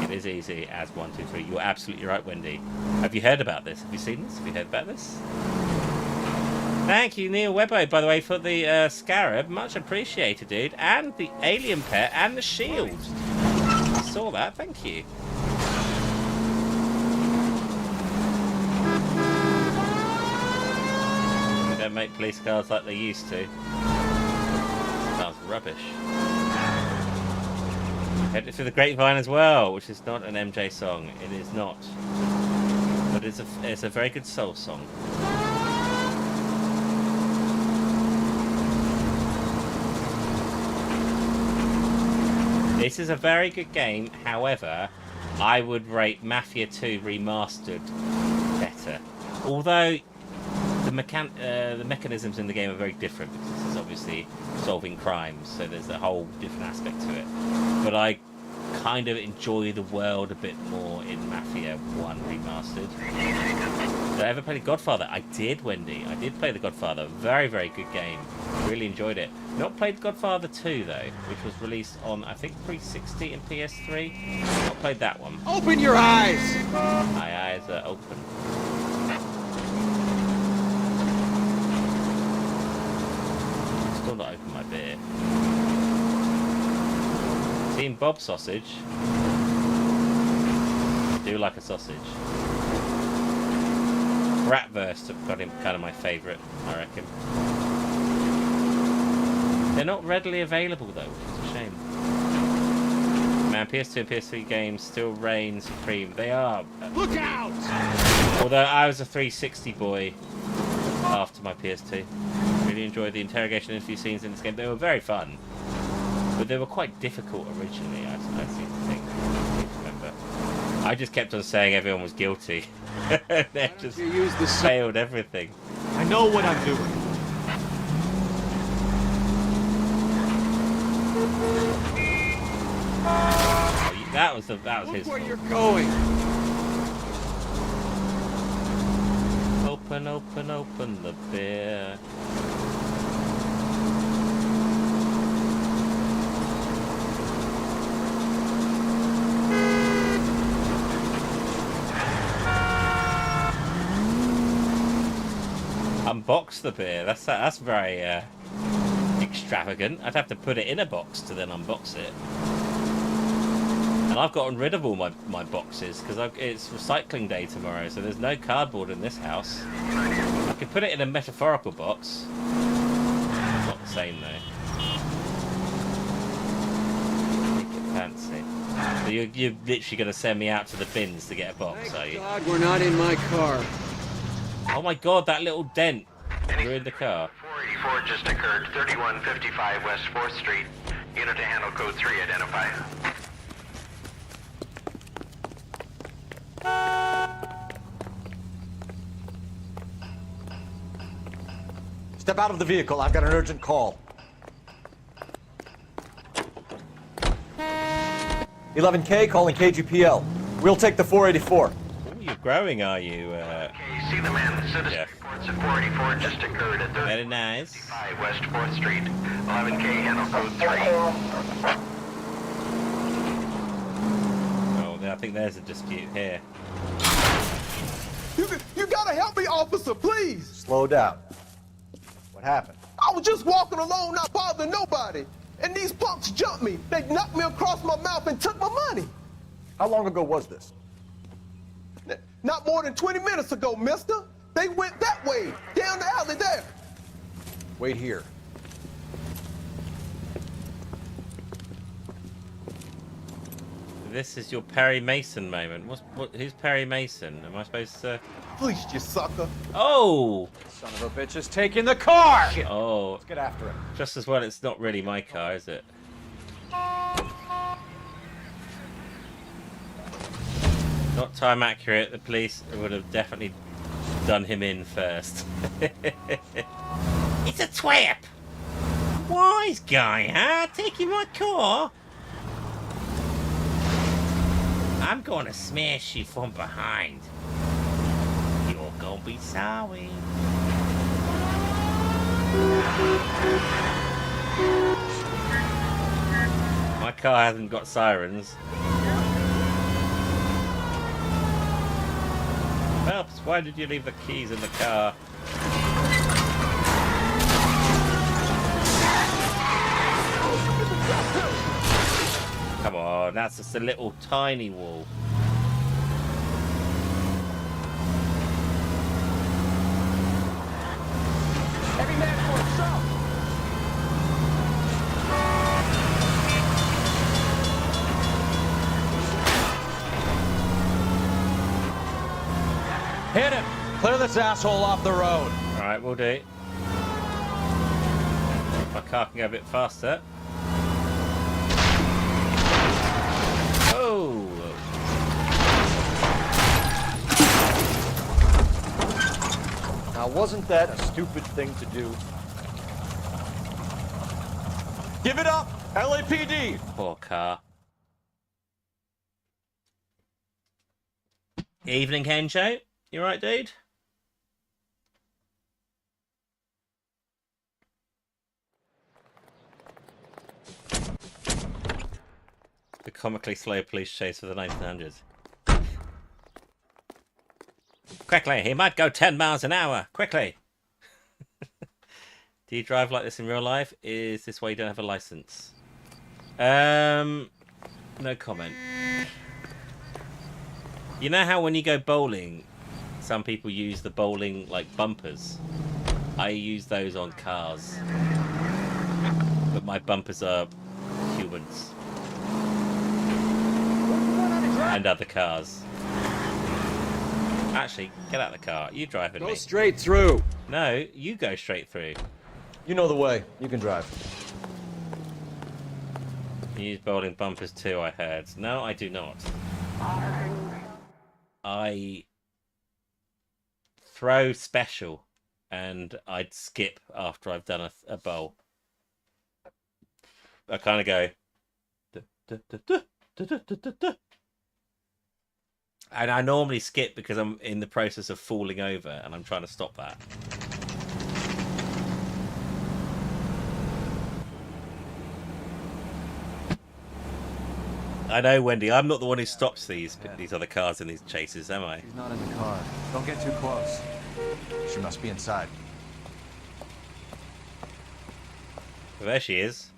It is easy as 1, 2, 3. You're absolutely right, Wendy. Have you heard about this? Have you seen this? Have you heard about this? Thank you, Neil Webbo, by the way, for the scarab. Much appreciated, dude. And the alien pet and the shield. I saw that. Thank you. They don't make police cars like they used to. Sounds rubbish. Headed through the grapevine as well, which is not an MJ song. It is not. But it's a very good soul song. This is a very good game, however, I would rate Mafia 2 Remastered better. Although the mechanisms in the game are very different, because this is obviously solving crimes, so there's a whole different aspect to it. But I kind of enjoy the world a bit more in Mafia 1 Remastered. Did I ever play The Godfather? I did, Wendy. I did play The Godfather. Very, very good game. Really enjoyed it. Not played Godfather 2, though, which was released on, I think, 360 and PS3. Not played that one. Open your eyes! My eyes are open. Team Bob sausage. I do like a sausage. Bratwurst have got him kind of my favourite, I reckon. They're not readily available though, which is a shame. Man, PS2 and PS3 games still reign supreme. They are. Look out! Although I was a 360 boy after my PS2. Really enjoyed the interrogation interview scenes in this game. They were very fun. But they were quite difficult originally, I seem to think. I remember. I just kept on saying everyone was guilty. They just failed everything. I know what I'm doing. That was his Where fault. you're going? Open, open, open the beer. Unbox the beer. That's very extravagant. I'd have to put it in a box to then unbox it. And I've gotten rid of all my boxes because it's recycling day tomorrow, so there's no cardboard in this house. I could put it in a metaphorical box. It's not the same though. Make it fancy. So you're literally going to send me out to the bins to get a box, are you? God, we're not in my car. Oh my god, that little dent ruined the car. 484 just occurred, 3155 West 4th Street. Unit to handle code 3, identify. Step out of the vehicle. I've got an urgent call. 11K calling KGPL. We'll take the 484. Ooh, you're growing, are you? See the man. Citizen Yeah. reports at 484 just occurred at Very nice. 35 West 4th Street. 11K handle code 3. Oh, I think there's a dispute here. You gotta help me, officer, please. Slow down. What happened? I was just walking along, not bothering nobody. And these punks jumped me. They knocked me across my mouth and took my money. How long ago was this? Not more than 20 minutes ago, mister. They went that way, down the alley there. Wait here. This is your Perry Mason moment. Who's Perry Mason? Am I supposed to... Fleeced you, sucker. Oh! Son of a bitch is taking the car! Oh. Let's get after him. Just as well it's not really my car, is it? Not time accurate. The police would have definitely done him in first. It's a twip! Wise guy, huh? Taking my car? I'm gonna smash you from behind. You're gonna be sorry. My car hasn't got sirens. Phelps, why did you leave the keys in the car? Come on, that's just a little tiny wall. Every man for himself. Hit him! Clear this asshole off the road. Alright, we'll do. My car can go a bit faster. Oh! Now, wasn't that a stupid thing to do? Give it up, LAPD! Poor car. Evening, Kenjo. You alright, dude? The comically slow police chase for the 1900s. Quickly, he might go 10 miles an hour. Quickly. Do you drive like this in real life? Is this why you don't have a license? No comment. You know how when you go bowling, some people use the bowling like bumpers? I use those on cars. But my bumpers are humans. And other cars. Actually, get out of the car. You drive with me. Go straight through. No, you go straight through. You know the way. You can drive. You use bowling bumpers too, I heard. No, I do not. I throw special, and I'd skip after I've done a bowl. I kind of go... And I normally skip because I'm in the process of falling over, and I'm trying to stop that. I know, Wendy. I'm not the one who stops these other cars in these chases, am I? She's not in the car. Don't get too close. She must be inside. Well, there she is.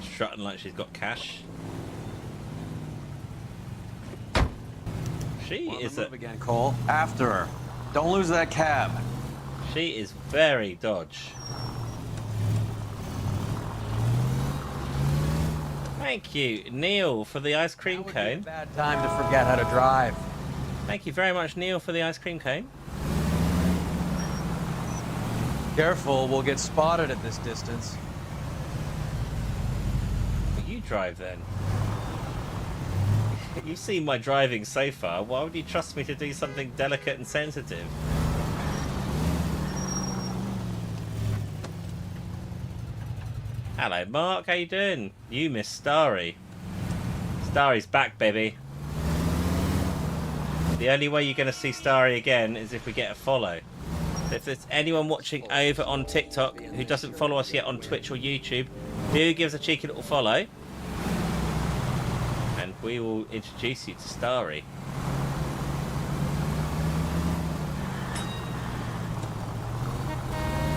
Strutting like she's got cash. She is move again, Cole. After her. Don't lose that cab. She is very dodge. Thank you, Neil, for the ice cream cone. Bad time to forget how to drive. Thank you very much, Neil, for the ice cream cone. Careful, we'll get spotted at this distance. Well, you drive then. You've seen my driving so far. Why would you trust me to do something delicate and sensitive? Hello, Mark. How you doing? You miss Starry. Starry's back, baby. The only way you're going to see Starry again is if we get a follow. If there's anyone watching over on TikTok who doesn't follow us yet on Twitch or YouTube, do give us a cheeky little follow. And we will introduce you to Starry.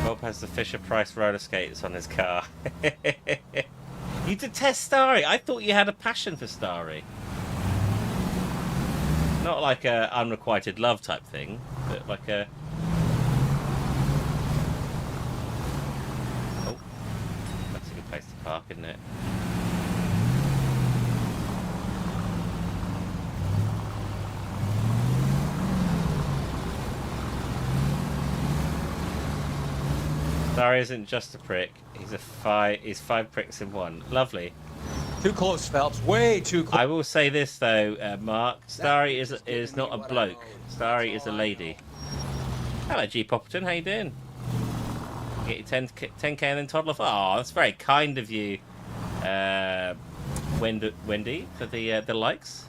Bob has the Fisher-Price roller skates on his car. You detest Starry? I thought you had a passion for Starry. Not like a unrequited love type thing, but like a... Oh, that's a good place to park, isn't it? Starry isn't just a prick. He's five pricks in one. Lovely. Too close, Phelps. Way too close. I will say this though, Mark. Starry is not a bloke. Starry is a lady. Hello, G Popperton. How you doing? Get your 10k and then toddle off. Oh, that's very kind of you, Wendy, for the likes.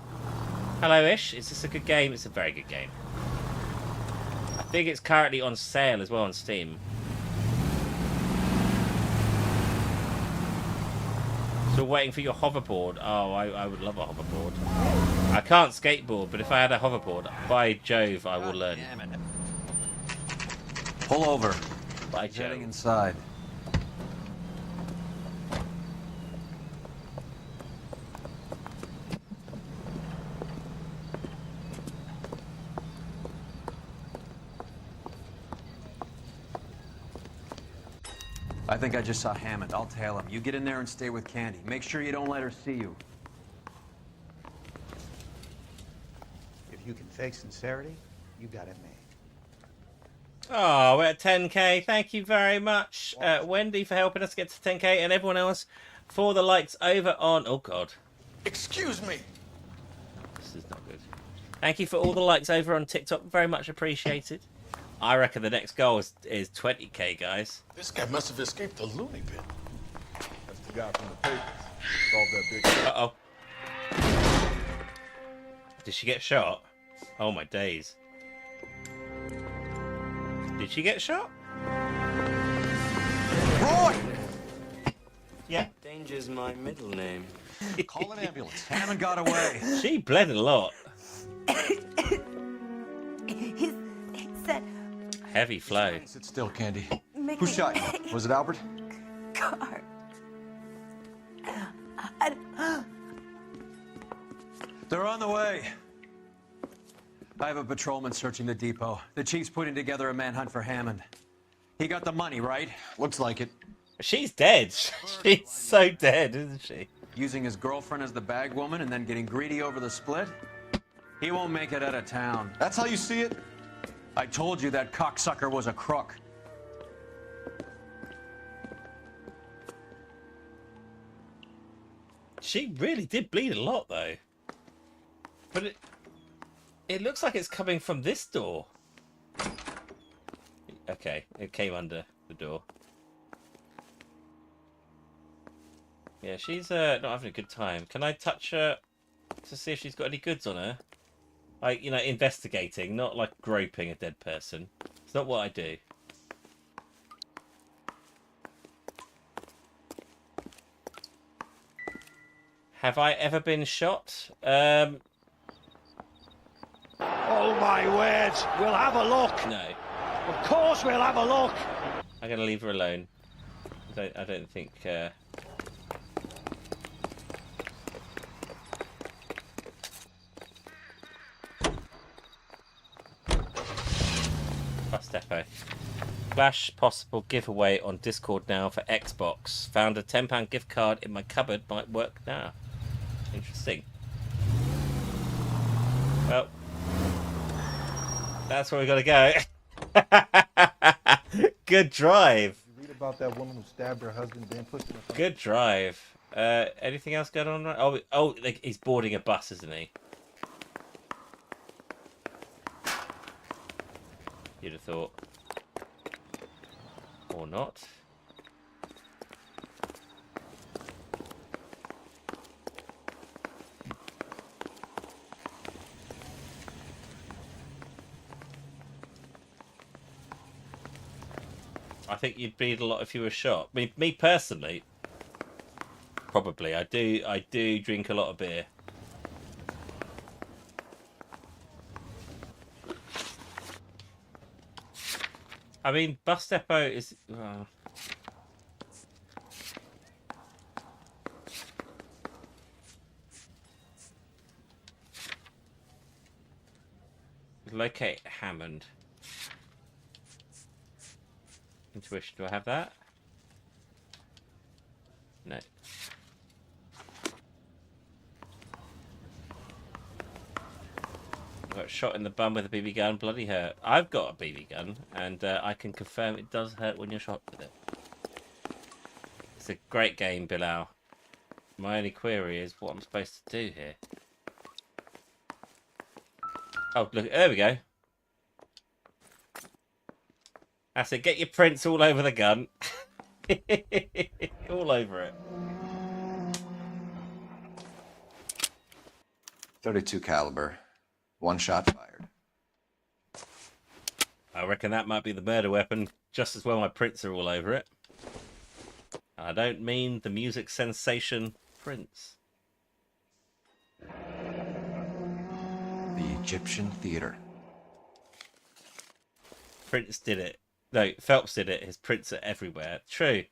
Hello, Ish. Is this a good game? It's a very good game. I think it's currently on sale as well on Steam. Still waiting for your hoverboard. Oh, I would love a hoverboard. I can't skateboard, but if I had a hoverboard, by Jove, I will learn. Pull over. By Jove. Getting inside. I think I just saw Hammond. I'll tail him. You get in there and stay with Candy. Make sure you don't let her see you. If you can fake sincerity, you got it made. Oh, we're at 10k. Thank you very much, Wendy, for helping us get to 10k, and everyone else for the likes over on... Oh, God. Excuse me. This is not good. Thank you for all the likes over on TikTok. Very much appreciated. I reckon the next goal is 20k, guys. This guy must have escaped the loony bin. That's the guy from the papers. Solved that big... Uh-oh. Did she get shot? Oh, my days. Did she get shot? Roy! Yeah. Danger's my middle name. Call an ambulance. Hammond got away. She bled a lot. He said... Heavy flow. Sit still, Candy. Make Who me- shot you? Was it Albert? Car. They're on the way. I have a patrolman searching the depot. The chief's putting together a manhunt for Hammond. He got the money, right? Looks like it. She's dead. She's so dead, isn't she? Using his girlfriend as the bag woman and then getting greedy over the split? He won't make it out of town. That's how you see it? I told you that cocksucker was a crook. She really did bleed a lot, though. But it looks like it's coming from this door. Okay, it came under the door. Yeah, she's not having a good time. Can I touch her to see if she's got any goods on her? Like, you know, investigating, not like groping a dead person. It's not what I do. Have I ever been shot? Oh my word! We'll have a look. No. Of course we'll have a look. I'm gonna leave her alone. I don't think. Bus depot. Flash possible giveaway on Discord now for Xbox. Found a £10 gift card in my cupboard. Might work now. Interesting. Well, that's where we gotta go. Good drive. You read about that woman who stabbed her husband, then pushed him. Good drive. Anything else going on? Oh, he's boarding a bus, isn't he? You'd have thought. Or not. I think you'd bleed a lot if you were shot. Me personally, probably. I do drink a lot of beer. I mean, bus depot is. Locate Hammond. Intuition. Do I have that? No. I got shot in the bum with a BB gun. Bloody hurt. I've got a BB gun, and I can confirm it does hurt when you're shot with it. It's a great game, Bilal. My only query is what I'm supposed to do here. Oh, look, there we go. That's it. Get your prints all over the gun. All over it. .32 caliber. One shot fired. I reckon that might be the murder weapon. Just as well my prints are all over it. I don't mean the music sensation Prince. The Egyptian Theater. Prince did it. No, Phelps did it. His prints are everywhere. True.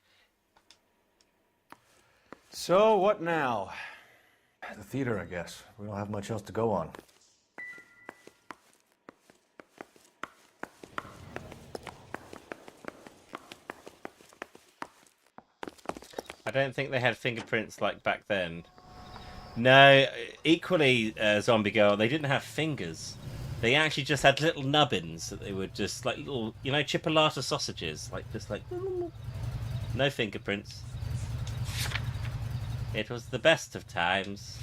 So, what now? The theater, I guess. We don't have much else to go on. I don't think they had fingerprints like back then. No, equally, Zombie Girl, they didn't have fingers. They actually just had little nubbins that they would just, like little, you know, chipolata sausages. Like, just like, no fingerprints. It was the best of times.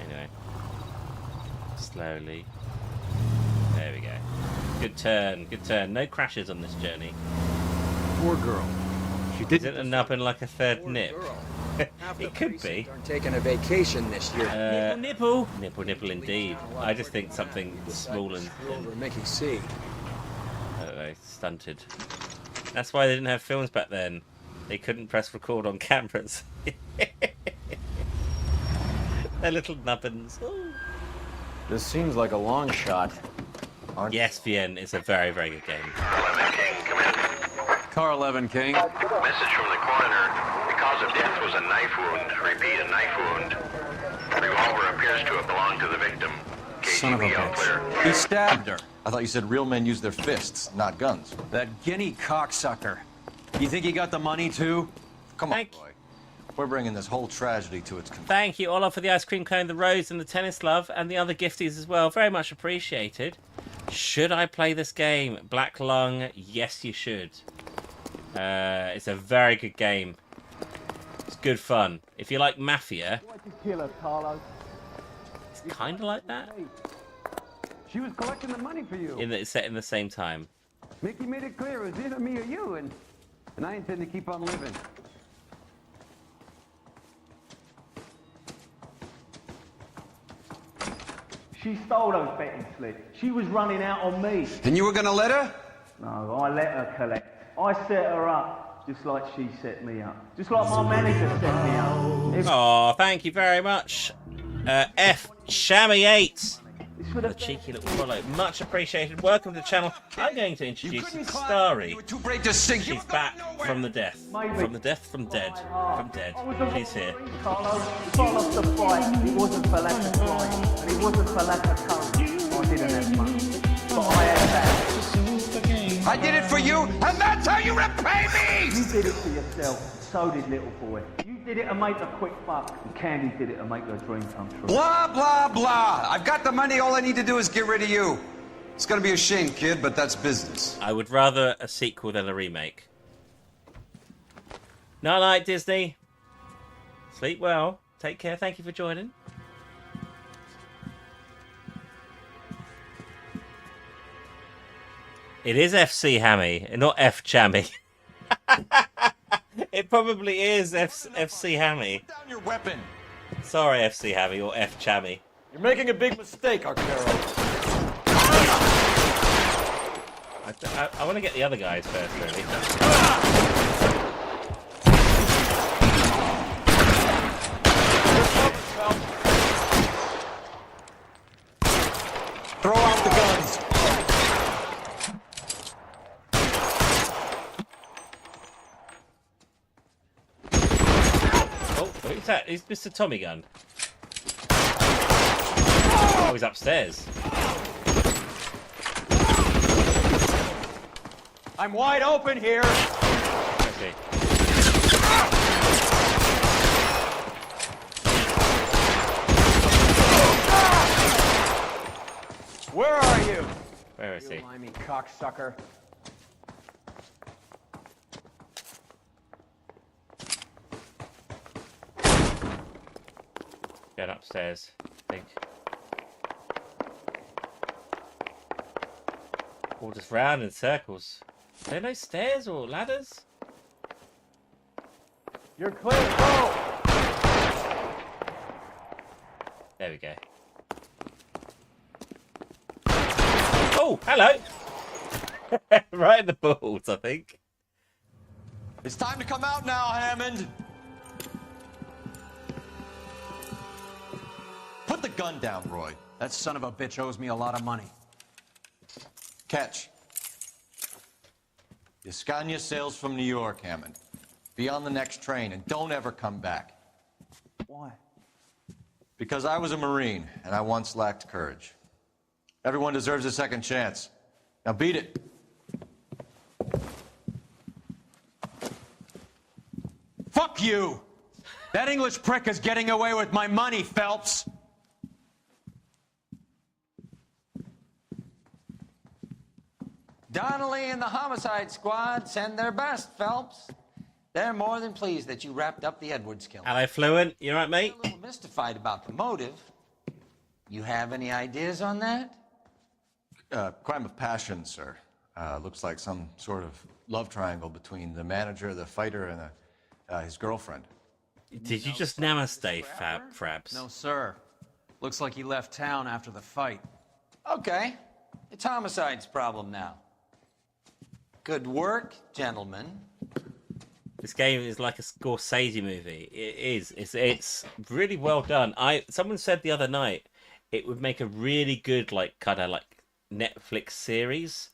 Anyway. Slowly. There we go. Good turn, good turn. No crashes on this journey. Poor girl. She didn't end up in like a third nip. It could be. Taking a vacation this year. Nipple, nipple, indeed. I just think something small and Mickey C. I don't know, stunted. That's why they didn't have films back then. They couldn't press record on cameras. Their little nubbins. Ooh. This seems like a long shot. Yes, VN is a very, very good game. Car 11 King. Message from the coroner. The cause of death was a knife wound. Repeat, a knife wound. The revolver appears to have belonged to the victim. Son of a KGB all clear. bitch. He stabbed her. I thought you said real men use their fists, not guns. That guinea cocksucker. You think he got the money, too? Come on, Roy. We're bringing this whole tragedy to its conclusion. Thank you, Olaf, for the ice cream cone, the rose, and the tennis glove, and the other gifties as well. Very much appreciated. Should I play this game? Black Lung, yes, you should. It's a very good game. It's good fun. If you like Mafia, it's kind of like that. She was collecting the money for you. It's set in the same time. Mickey made it clear it was either me or you, and I intend to keep on living. She stole those betting slips. She was running out on me. And you were gonna let her? No, I let her collect. I set her up, just like she set me up. Just like my manager set me up. Oh, thank you very much. F Shammy 8 for the cheeky little follow. Much appreciated. Welcome to the channel. I'm going to introduce Starry. She's back from the death. From the death, from dead. From dead. She's here. Carlo, if I lost the fight, it wasn't for lack of trying, and it wasn't for lack of courage. I didn't have much, but I had that. I did it for you, and that's how you repay me! You did it for yourself, so did little boy. You did it to make a quick buck, and Candy did it to make her dream come true. Blah, blah, blah. I've got the money. All I need to do is get rid of you. It's gonna be a shame, kid, but that's business. I would rather a sequel than a remake. Night night, Disney. Sleep well. Take care. Thank you for joining. It is FC Hammy, not F Chammy. It probably is FC Hammy. Down your weapon. Sorry, FC Hammy or F Chammy. You're making a big mistake, Arcaro. I want to get the other guys first, really. Throw out the guns. Oh, who's that? It's Mr. Tommy Gun. Oh, he's upstairs. I'm wide open here. Okay. Where are you? Where is he? You limey cocksucker. Going upstairs, I think. All just round in circles. Are there no stairs or ladders? You're clear, go! There we go. Oh, hello! Right in the balls, I think. It's time to come out now, Hammond. Put the gun down, Roy. That son of a bitch owes me a lot of money. Catch. Yascania sails from New York, Hammond. Be on the next train and don't ever come back. Why? Because I was a Marine and I once lacked courage. Everyone deserves a second chance. Now beat it. Fuck you! That English prick is getting away with my money, Phelps! Donnelly and the homicide squad send their best, Phelps. They're more than pleased that you wrapped up the Edwards killing. Hello, Fluent. You alright, mate? A little mystified about the motive. You have any ideas on that? Crime of passion, sir. Looks like some sort of love triangle between the manager, the fighter, and his girlfriend. Did you just namaste, Frabs? No, sir. Looks like he left town after the fight. Okay. It's homicide's problem now. Good work, gentlemen. This game is like a Scorsese movie. It is. It's really well done. Someone said the other night it would make a really good kind of Netflix series.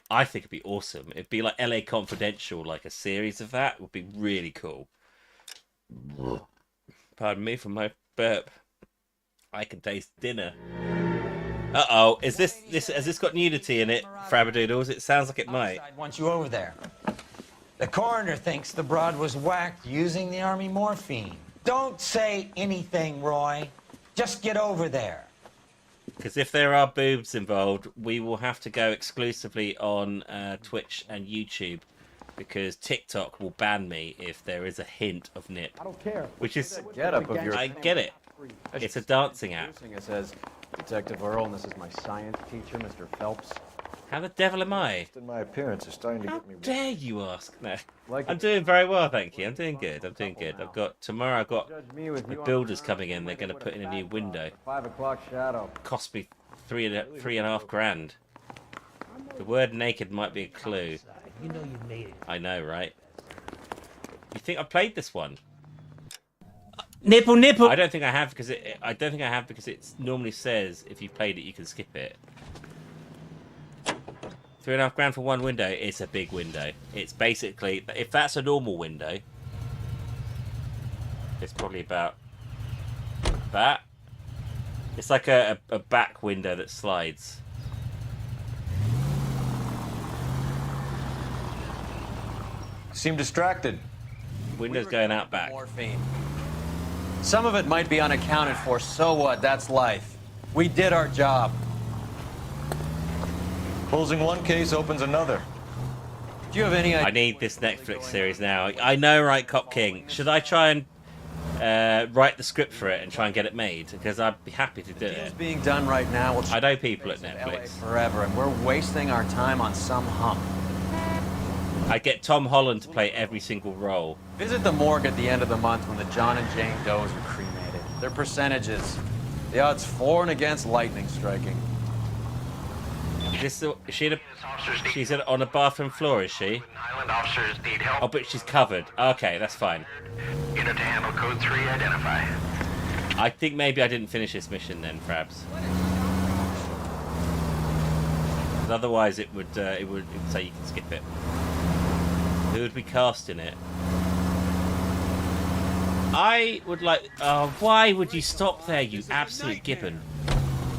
I think it'd be awesome. It'd be like LA Confidential, like a series of that would be really cool. Pardon me for my burp. I can taste dinner. Uh-oh, has this got nudity in it, Frabbadoodles? It sounds like it might. I want you over there. The coroner thinks the broad was whacked using the army morphine. Don't say anything, Roy. Just get over there. Because if there are boobs involved, we will have to go exclusively on Twitch and YouTube. Because TikTok will ban me if there is a hint of nip. I don't care. Which is... Get up of your... I get it. It's a dancing app. It says, Detective Earl, and this is my science teacher, Mr. Phelps. How the devil am I? In my appearance is starting to How get me... dare you ask? No. Like I'm doing very well, thank you. I'm doing good. I'm doing good. Tomorrow I've got the builders coming in. They're going to put in a new window. 5 o'clock shadow. Cost me three and a half grand. The word naked might be a clue. You know you made it. I know, right? You think I played this one? Nipple, nipple. I don't think I have because it normally says if you played it you can skip it. 3.5 grand for one window. It's a big window. It's basically, if that's a normal window, it's probably about that. It's like a back window that slides. Seem distracted. Windows going out back. Morphine. Some of it might be unaccounted for. So what? That's life. We did our job. Closing one case opens another. Do you have any idea? I need this Netflix series now. I know, right, Cop King? Should I try and write the script for it and try and get it made? Because I'd be happy to do it. It's being done right now. I know people at Netflix. Forever, and we're wasting our time on some hump. I get Tom Holland to play every single role. Visit the morgue at the end of the month when the John and Jane Does are cremated. Their percentages. The odds for and against lightning striking. She's on a bathroom floor, is she? Highland officers need help. Oh, but she's covered. Okay, that's fine. Unit to handle code 3, identify. I think maybe I didn't finish this mission then, Frabs. 'Cause otherwise it would say you can skip it. Who would be casting it? I would like... why would you stop there, you absolute gibbon?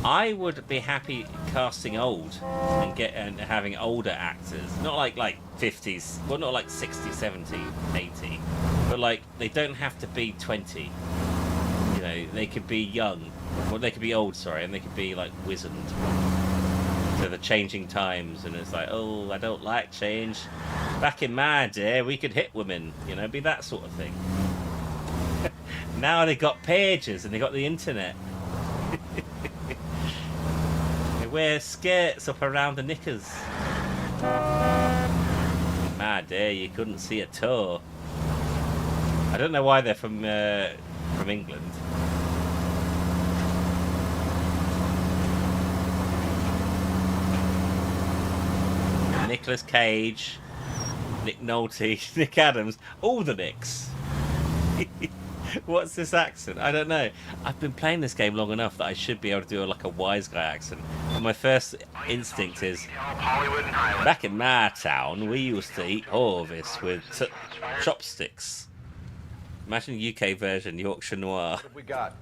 I would be happy casting old and having older actors. Not like 50s, well, not like 60, 70, 80. But like, they don't have to be 20. You know, they could be young. Well, they could be old, sorry, and they could be like wizened. To the changing times, and it's like, oh, I don't like change. Back in my day, we could hit women, you know, be that sort of thing. Now they got pages and they got the internet. They wear skirts up around the knickers. In my day, you couldn't see a toe. I don't know why they're from England. Nicolas Cage, Nick Nolte, Nick Adams, all the Nicks. What's this accent? I don't know. I've been playing this game long enough that I should be able to do like a wise guy accent. And my first instinct is, back in my town, we used to eat Horvis with chopsticks. Imagine UK version, Yorkshire Noir. What we got?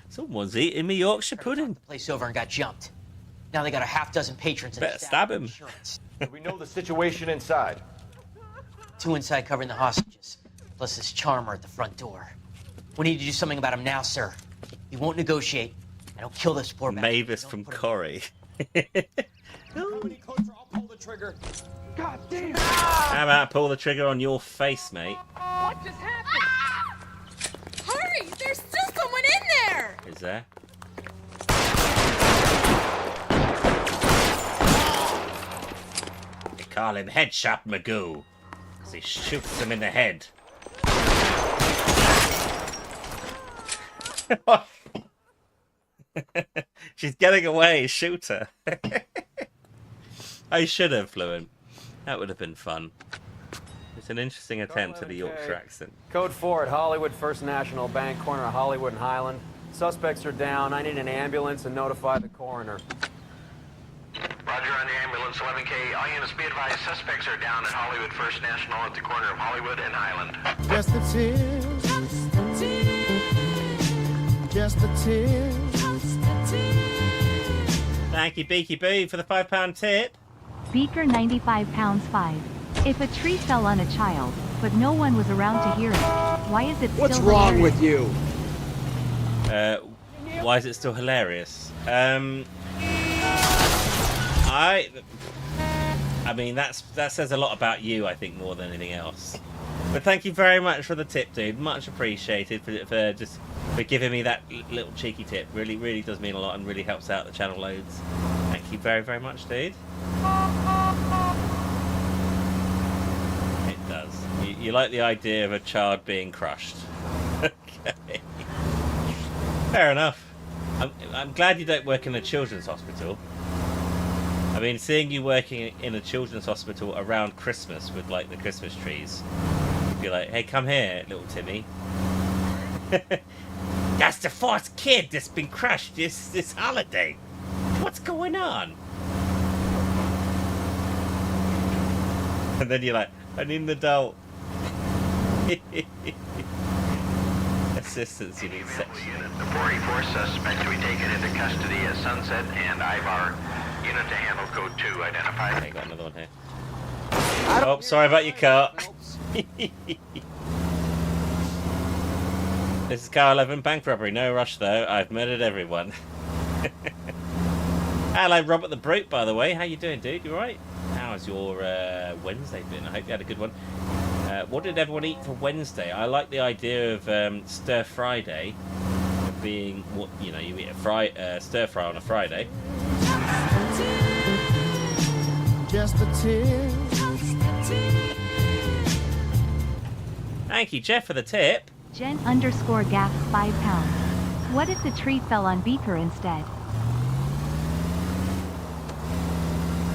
Someone's eating me Yorkshire pudding. The place over and got jumped. Now they got a half dozen patrons. Better stab him. Do we know the situation inside? 2 inside covering the hostages, plus this charmer at the front door. We need to do something about him now, sir. He won't negotiate. I don't kill this poor bastard. Mavis from Corrie. I'll pull the trigger. God damn! How about I pull the trigger on your face, mate? What just happened? Ah! Hurry! There's still someone in there! Is there? They call him Headshot Magoo, because he shoots them in the head. She's getting away, shoot her. I should have, Fluent. That would have been fun. It's an interesting attempt at the Yorkshire accent. Code 4 at Hollywood First National Bank, corner of Hollywood and Highland. Suspects are down. I need an ambulance and notify the coroner. Roger on the ambulance, 11K. All units be advised, suspects are down at Hollywood First National at the corner of Hollywood and Highland. Just the tears Just a tear. Thank you, Beaky Boo, for the £5 tip. Beaker 95 pounds 5. If a tree fell on a child, but no one was around to hear it, why is it What's still wrong hilarious? with you? Why is it still hilarious? I mean, that says a lot about you, I think, more than anything else. But thank you very much for the tip, dude. Much appreciated for giving me that little cheeky tip. Really, really does mean a lot and really helps out the channel loads. Thank you very, very much, dude. It does. You like the idea of a child being crushed. Okay. Fair enough. I'm glad you don't work in a children's hospital. I mean, seeing you working in a children's hospital around Christmas with, like, the Christmas trees, you'd be like, hey, come here, little Timmy. That's the fourth kid that's been crushed this holiday. What's going on? And then you're like, I need an adult. Assistance, you need section. The 44 suspect to be taken into custody as Sunset and Ivar. Unit to handle code 2 identified. Okay, got another one here. Oh, sorry about your car. This is car 11, bank robbery. No rush though. I've murdered everyone. Hello, Robert the Brute, by the way. How you doing, dude? You alright? How's your Wednesday been? I hope you had a good one. What did everyone eat for Wednesday? I like the idea of Stir Friday being what you eat a stir fry on a Friday. Just a tear. Thank you, Jeff, for the tip. Jen_Gaff 5 pounds. What if the tree fell on Beaker instead?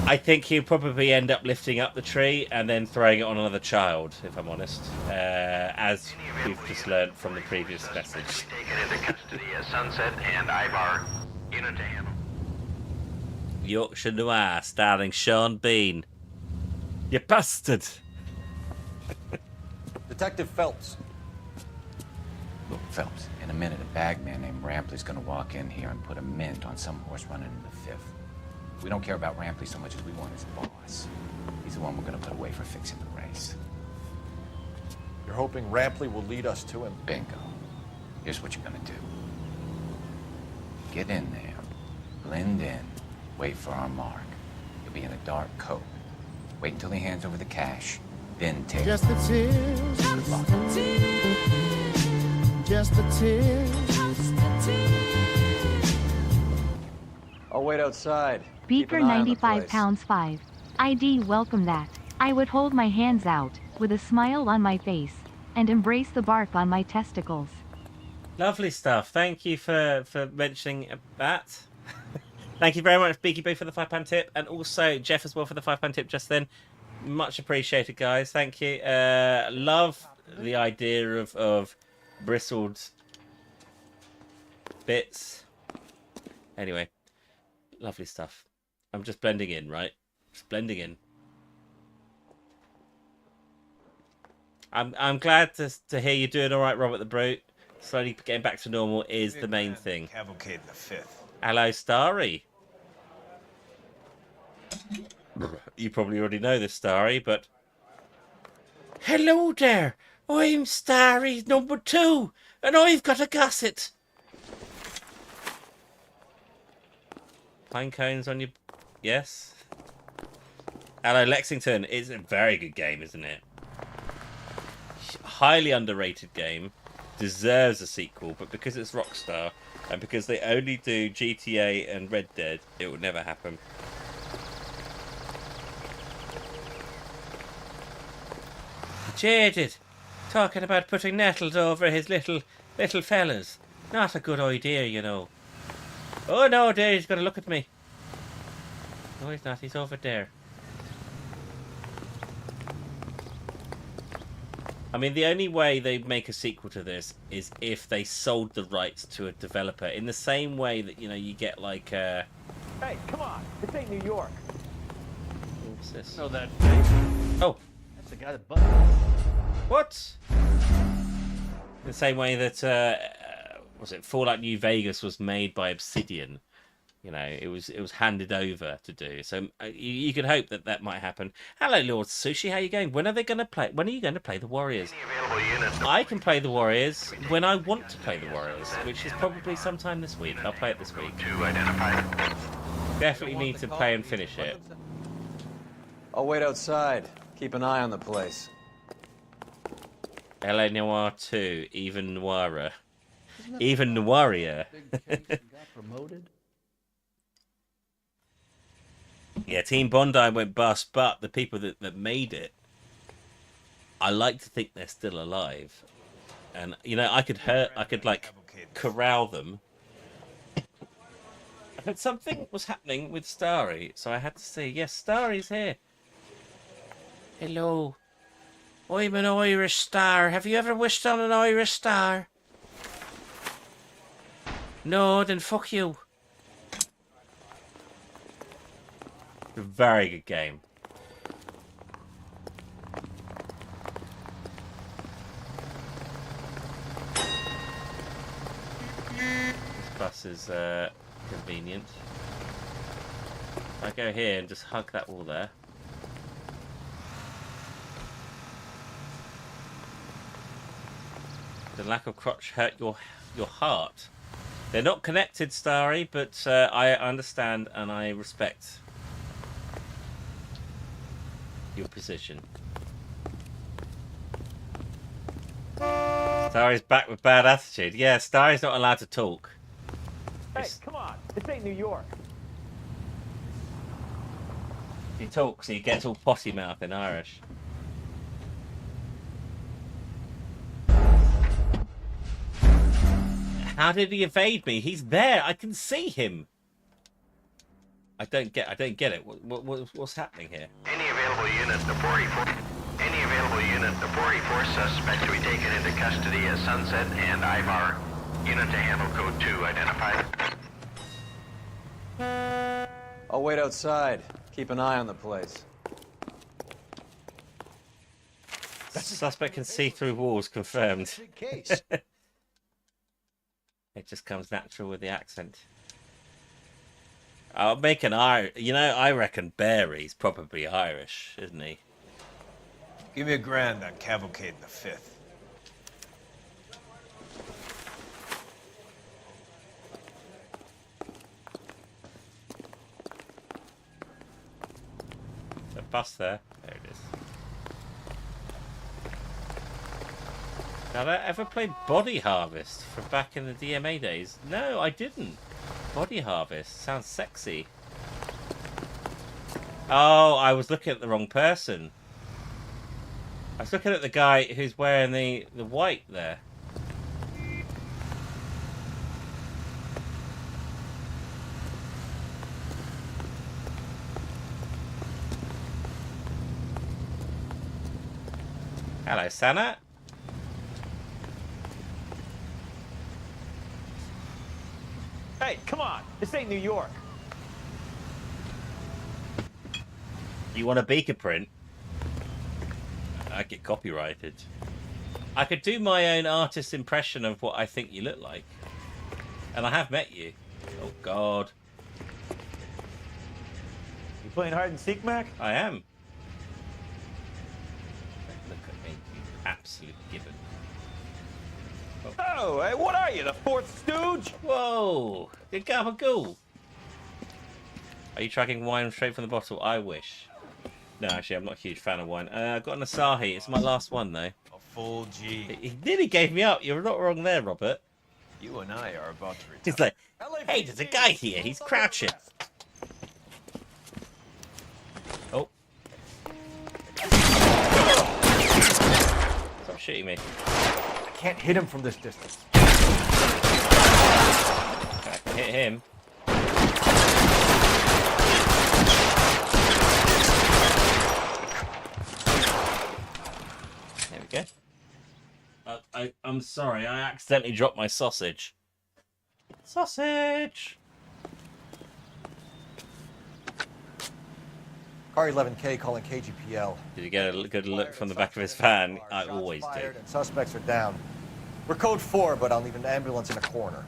I think he'll probably end up lifting up the tree and then throwing it on another child, if I'm honest. As we've just learned from the previous message. Taken into custody as Sunset and Ivar. Unit to handle. Yorkshire Noir, starring Sean Bean. You bastard! Detective Phelps. Look, Phelps, in a minute, a bagman named Rampley's gonna walk in here and put a mint on some horse running in the 5th. We don't care about Rampley so much as we want his boss. He's the one we're gonna put away for fixing the race. You're hoping Rampley will lead us to him? Bingo. Here's what you're gonna do. Get in there, blend in, wait for our mark. You'll be in a dark coat. Wait until he hands over the cash, then take Just a tear. Good luck. Just a tear. I'll wait outside. Beaker 95 pounds 5. ID welcome that. I would hold my hands out, with a smile on my face, and embrace the bark on my testicles. Lovely stuff. Thank you for mentioning that. Thank you very much, Beaky Boo, for the £5 tip, and also Jeff as well for the £5 tip just then. Much appreciated, guys. Thank you. Love the idea of bristled bits. Anyway, lovely stuff. I'm just blending in, right? Just blending in. I'm glad to hear you're doing all right, Robert the Brute. Slowly getting back to normal is the main thing. Cavalcade the 5th. Hello, Starry. You probably already know this, Starry, but... Hello there. I'm Starry number 2, and I've got a gusset. Pine cones on your... Yes? Hello, Lexington. It's a very good game, isn't it? Highly underrated game. Deserves a sequel, but because it's Rockstar, and because they only do GTA and Red Dead, it will never happen. Jaded. Talking about putting nettles over his little fellas. Not a good idea, you know. Oh no, there, he's going to look at me. No, he's not. He's over there. I mean, the only way they make a sequel to this is if they sold the rights to a developer. In the same way that, you know, you get like... Hey, come on. This ain't New York. What's this? Know that face? Oh. That's the guy that buzzed. What? In the same way that was it Fallout New Vegas was made by Obsidian. You know, it was handed over to do. So you could hope that that might happen. Hello, Lord Sushi. How you going? When are they going to play? When are you going to play the Warriors? I can play the Warriors when I want to play the Warriors, which is probably sometime this week. I'll play it this week. Definitely need to play and finish it. I'll wait outside. Keep an eye on the place. LA Noir 2, even noirer. Even noirier. Promoted? Yeah, Team Bondi went bust, but the people that made it, I like to think they're still alive. And, you know, I could like corral them. But something was happening with Starry, so I had to see. Yes, Starry's here. Hello. I'm an Irish star. Have you ever wished on an Irish star? No, then fuck you. A very good game. This bus is convenient. I go here and just hug that wall there. The lack of crotch hurt your heart. They're not connected, Starry, but I understand and I respect your position. Starry's back with bad attitude. Yeah, Starry's not allowed to talk. Hey, come on. This ain't New York. He talks, he gets all potty mouth in Irish. How did he evade me? He's there. I can see him. I don't get it. What's happening here? Any available unit, the 44. Any available unit, the 44 suspect to be taken into custody as Sunset and Ivar. Unit to handle code 2 identified. I'll wait outside. Keep an eye on the place. Suspect can see through walls, confirmed. It just comes natural with the accent. I'll make an Irish. You know, I reckon Barry's probably Irish, isn't he? Give me $1,000 on Cavalcade the 5th. A bus there. There it is. Did I ever play Body Harvest from back in the DMA days? No, I didn't. Body Harvest sounds sexy. Oh, I was looking at the wrong person. I was looking at the guy who's wearing the white there. Hello, Sana. Hey, come on. This ain't New York. You want a beaker print? I get copyrighted. I could do my own artist impression of what I think you look like. And I have met you. Oh, God. You playing hide and seek, Mac? I am. Look at me, you absolute gibbon. Oh, hey, what are you, the fourth stooge? Whoa, you gabagool. Are you tracking wine straight from the bottle? I wish. No, actually, I'm not a huge fan of wine. I've got an Asahi. It's my last one, though. A full G. He nearly gave me up. You're not wrong there, Robert. You and I are about to retire. He's like, hey, there's a guy here. He's crouching. Oh. Stop shooting me. I can't hit him from this distance. I can hit him. There we go. I'm sorry, I accidentally dropped my sausage. Sausage! Car 11K calling KGPL. Did you get a good look from the back of his van? I always do. Suspects are down. We're code 4, but I'll need an ambulance in a corner.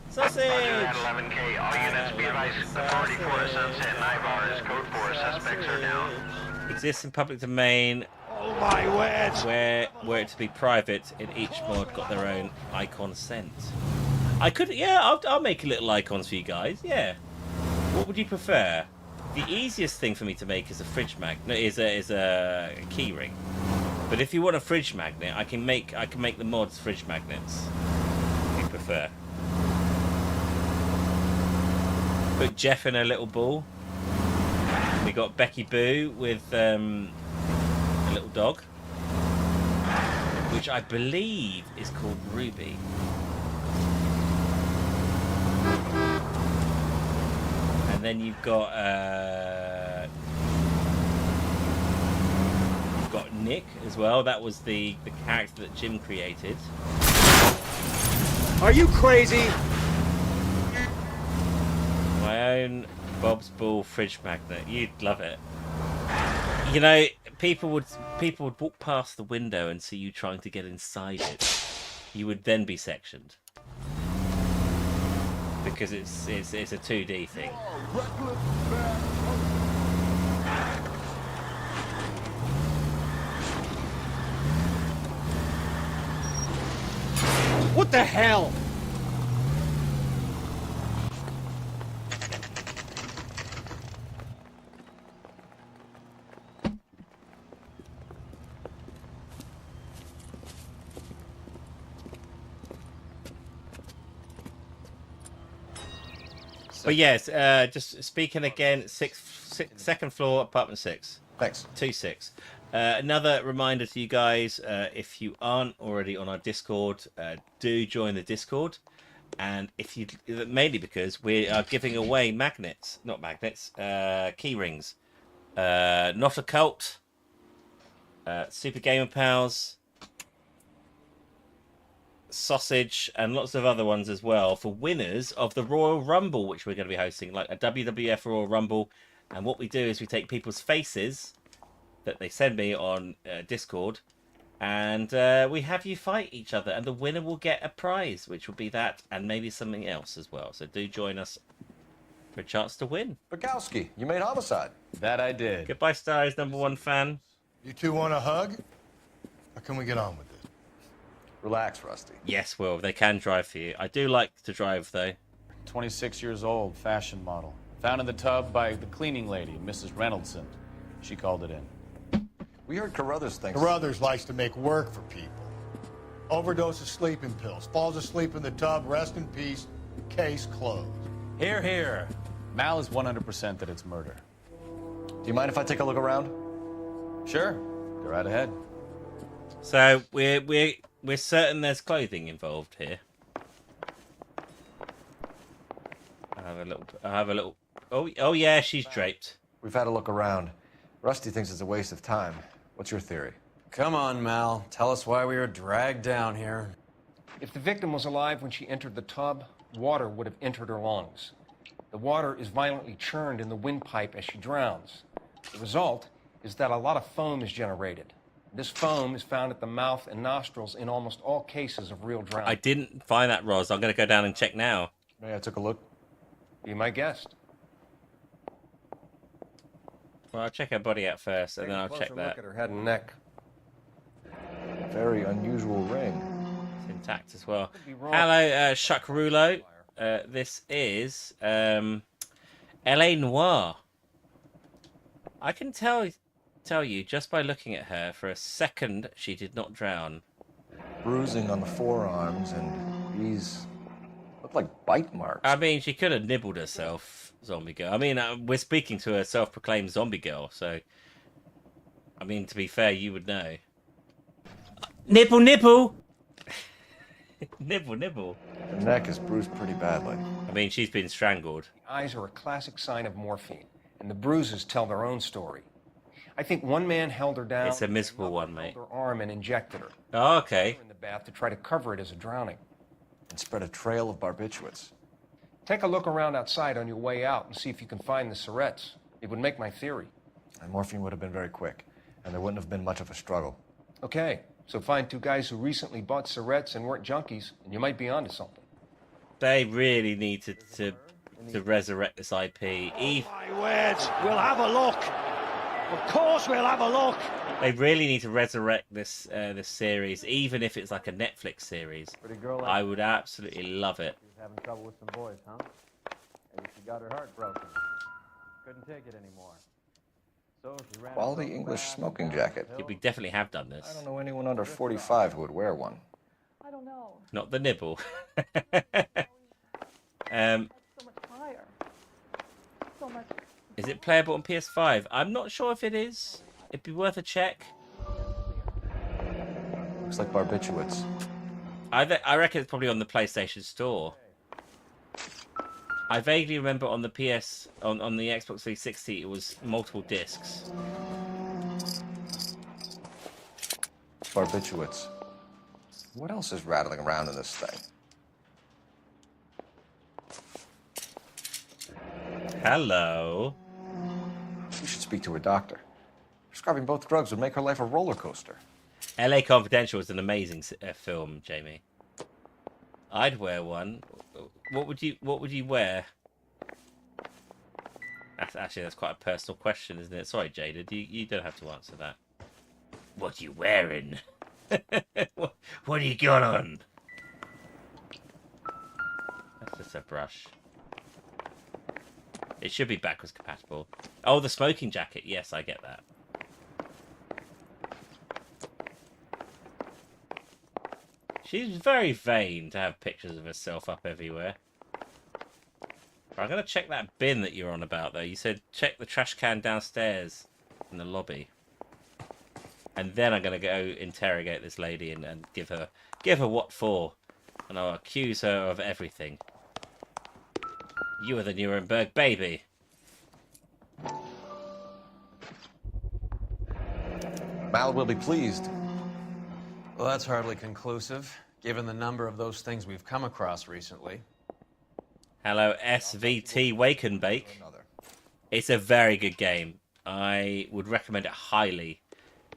Sausage! Roger that, 11K. All units be advised, the 44 Sunset and Ivar is code 4. Suspects are down. Exists in public domain. Oh my word! Were it to be private, in each mod got their own icon sent. I could, yeah, I'll make a little icons for you guys. Yeah. What would you prefer? The easiest thing for me to make is a fridge magnet. Is a key ring. But if you want a fridge magnet, I can make the mods fridge magnets. If you prefer. Put Jeff in a little ball. We got Becky Boo with a little dog, which I believe is called Ruby. And then you've got Nick as well. That was the character that Jim created. Are you crazy? My own Bob's Ball fridge magnet. You'd love it. You know, people would walk past the window and see you trying to get inside it. You would then be sectioned because it's a 2D thing. What the hell? But yes, just speaking again, second floor, apartment 6. Thanks. 2-6. Another reminder to you guys, if you aren't already on our Discord, do join the Discord. And if you, mainly because we are giving away magnets, not magnets, key rings. Not a Cult, Supergamerpals, Sausage, and lots of other ones as well for winners of the Royal Rumble, which we're going to be hosting, like a WWF Royal Rumble. And what we do is we take people's faces that they send me on Discord, and we have you fight each other, and the winner will get a prize, which will be that and maybe something else as well. So do join us for a chance to win. Bukowski, you made Homicide. That I did. Goodbye, Stars, #1 fan. You two want a hug? Or can we get on with it? Relax, Rusty. Yes, Will, they can drive for you. I do like to drive, though. 26 years old, fashion model. Found in the tub by the cleaning lady, Mrs. Reynoldson. She called it in. We heard Carruthers thinks... Carruthers likes to make work for people. Overdose of sleeping pills. Falls asleep in the tub. Rest in peace. Case closed. Here, here. Mal is 100% that it's murder. Do you mind if I take a look around? Sure. Go right ahead. So we're certain there's clothing involved here. I have a little. Oh yeah, she's draped. We've had a look around. Rusty thinks it's a waste of time. What's your theory? Come on, Mal. Tell us why we were dragged down here. If the victim was alive when she entered the tub, water would have entered her lungs. The water is violently churned in the windpipe as she drowns. The result is that a lot of foam is generated. This foam is found at the mouth and nostrils in almost all cases of real drowning. I didn't find that, Roz. I'm going to go down and check now. Yeah, I took a look. Be my guest. Well, I'll check her body out first, and then I'll check Look that. at her head and neck. Very unusual ring. It's intact as well. Hello, Chuck Rouleau. This is L.A. Noire. I can tell you just by looking at her, for a second, she did not drown. Bruising on the forearms, and these look like bite marks. I mean, she could have nibbled herself, zombie girl. I mean, we're speaking to a self-proclaimed zombie girl, so... I mean, to be fair, you would know. Nibble, nibble! Nibble, nibble. The neck is bruised pretty badly. I mean, she's been strangled. The eyes are a classic sign of morphine, and the bruises tell their own story. I think one man held her down. It's a miserable one, mate. Held her arm and injected her. Oh, okay. In the bath to try to cover it as a drowning. And spread a trail of barbiturates. Take a look around outside on your way out and see if you can find the syrettes. It would make my theory. And morphine would have been very quick, and there wouldn't have been much of a struggle. Okay, So find two guys who recently bought cigarettes and weren't junkies, and you might be onto something. They really need to resurrect this IP. My words, we'll have a look. Of course we'll have a look. They really need to resurrect this this series, even if it's like a Netflix series. Pretty girl. I would absolutely love it. She's having trouble with some boys, huh? Maybe she got her heart broken. Couldn't take it anymore. So she ran. Quality English smoking jacket. Yeah, we definitely have done this. I don't know anyone under 45 who would wear one. I don't know. Not the nibble. So much higher. So much. Is it playable on PS5? I'm not sure if it is. It'd be worth a check. Looks like barbiturates. I reckon it's probably on the PlayStation Store. I vaguely remember on the on the Xbox 360 it was multiple discs. Barbiturates. What else is rattling around in this thing? Hello. You should speak to her doctor. Prescribing both drugs would make her life a roller coaster. LA Confidential is an amazing film, Jamie. I'd wear one. What would you wear? That's quite a personal question, isn't it? Sorry, Jada. You don't have to answer that. What are you wearing? what do you got on? That's just a brush. It should be backwards compatible. Oh, the smoking jacket. Yes, I get that. She's very vain to have pictures of herself up everywhere. I'm going to check that bin that you're on about, though. You said check the trash can downstairs in the lobby. And then I'm going to go interrogate this lady and give her what for. And I'll accuse her of everything. You are the Nuremberg baby. Mal will be pleased. Well, that's hardly conclusive, given the number of those things we've come across recently. Hello, SVT Wake and Bake. It's a very good game. I would recommend it highly.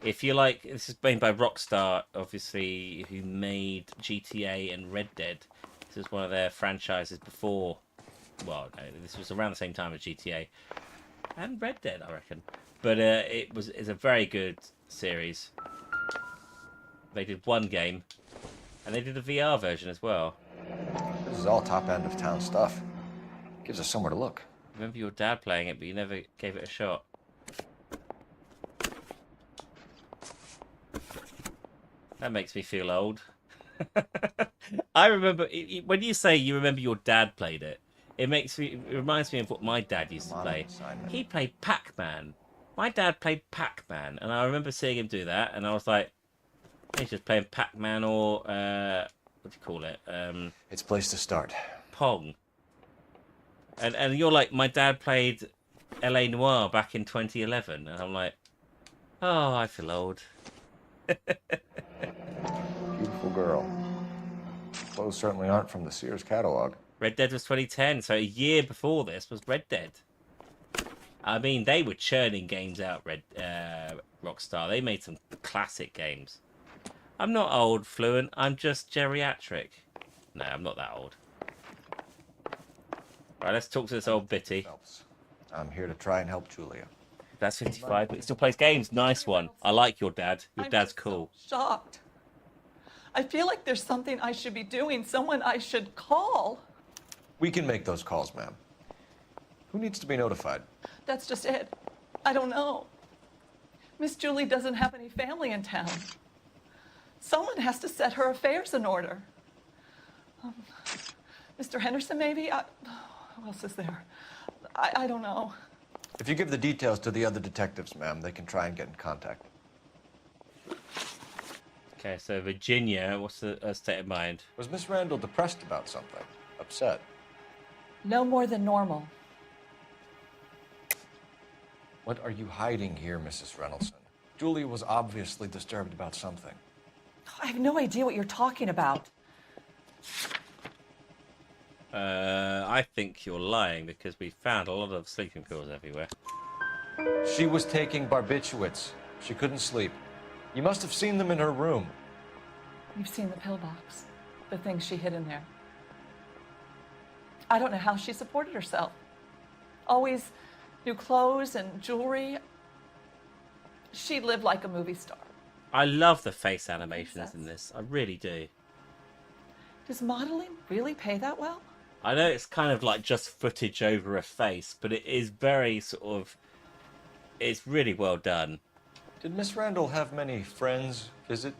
If you like, this is made by Rockstar, obviously, who made GTA and Red Dead. This is one of their franchises before. Well, no, this was around the same time as GTA and Red Dead, I reckon. But it's a very good series. They did one game, and they did a VR version as well. This is all top end of town stuff. Gives us somewhere to look. Remember your dad playing it, but you never gave it a shot. That makes me feel old. I remember when you say you remember your dad played it. It reminds me of what my dad used to play. He played Pac-Man. My dad played Pac-Man, and I remember seeing him do that, and I was like, he's just playing Pac-Man or what do you call it? It's a place to start. Pong. And you're like, my dad played LA Noire back in 2011, and I'm like, oh, I feel old. Beautiful girl. Clothes certainly aren't from the Sears catalog. Red Dead was 2010, so a year before this was Red Dead. I mean, they were churning games out, Rockstar. They made some classic games. I'm not old, Fluent. I'm just geriatric. No, I'm not that old. Right, let's talk to this old bitty. I'm here to try and help Julia. That's 55, but he still plays games. Nice one. I like your dad. Your dad's cool. Shocked. I feel like there's something I should be doing, someone I should call. We can make those calls, ma'am. Who needs to be notified? That's just it. I don't know. Miss Julie doesn't have any family in town. Someone has to set her affairs in order. Mr. Henderson, maybe? Who else is there? I don't know. If you give the details to the other detectives, ma'am, they can try and get in contact. Okay, so Virginia, what's the state of mind? Was Miss Randall depressed about something? Upset? No more than normal. What are you hiding here, Mrs. Reynolds? Julia was obviously disturbed about something. I have no idea what you're talking about. I think you're lying because we found a lot of sleeping pills everywhere. She was taking barbiturates. She couldn't sleep. You must have seen them in her room. You've seen the pillbox, the things she hid in there. I don't know how she supported herself. Always new clothes and jewelry. She lived like a movie star. I love the face animations in this. I really do. Does modeling really pay that well? I know it's kind of like just footage over a face, but it is very sort of... It's really well done. Did Miss Randall have many friends visit?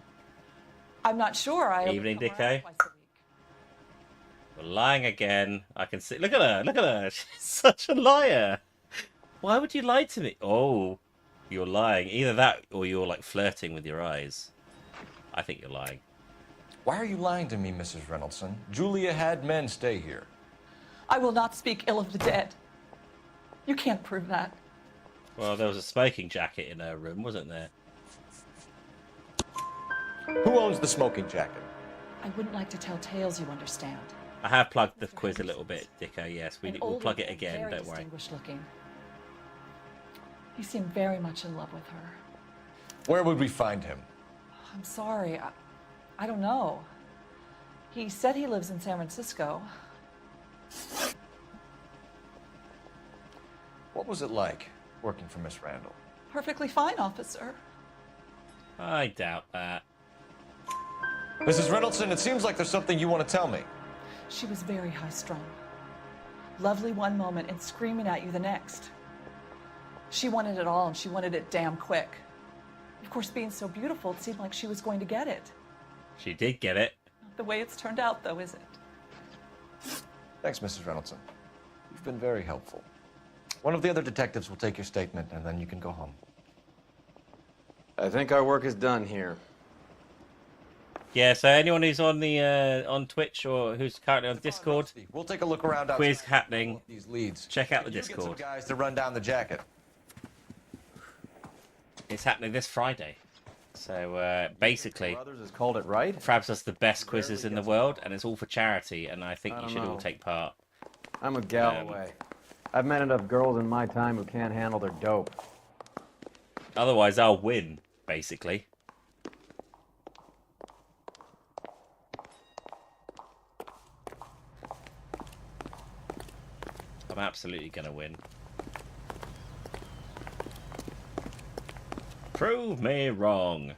I'm not sure. Evening, Dicko. We're lying again. I can see... Look at her. Look at her. She's such a liar. Why would you lie to me? Oh, you're lying. Either that or you're like flirting with your eyes. I think you're lying. Why are you lying to me, Mrs. Reynoldson? Julia had men stay here. I will not speak ill of the dead. You can't prove that. Well, there was a smoking jacket in her room, wasn't there? Who owns the smoking jacket? I wouldn't like to tell tales, you understand. I have plugged the quiz a little bit, Dicko. Yes, we'll plug it again. Very Don't worry. distinguished looking. He seemed very much in love with her. Where would we find him? I'm sorry. I don't know. He said he lives in San Francisco. What was it like working for Miss Randall? Perfectly fine, officer. I doubt that. Mrs. Reynoldson, it seems like there's something you want to tell me. She was very high-strung. Lovely one moment and screaming at you the next. She wanted it all, and she wanted it damn quick. Of course, being so beautiful, it seemed like she was going to get it. She did get it. Not the way it's turned out, though, is it? Thanks, Mrs. Reynoldson. You've been very helpful. One of the other detectives will take your statement, and then you can go home. I think our work is done here. Yeah, so anyone who's on the on Twitch or who's currently on Discord, we'll take a look around. Quiz happening. These leads. Check out the Get some Discord. guys to run down the jacket. It's happening this Friday. So basically, Brothers has called it right. Frabs does the best quizzes in the world, and it's all for charity. And I think you should all take part. I'm a Galloway. I've met enough girls in my time who can't handle their dope. Otherwise, I'll win. Basically. I'm absolutely going to win. Prove me wrong.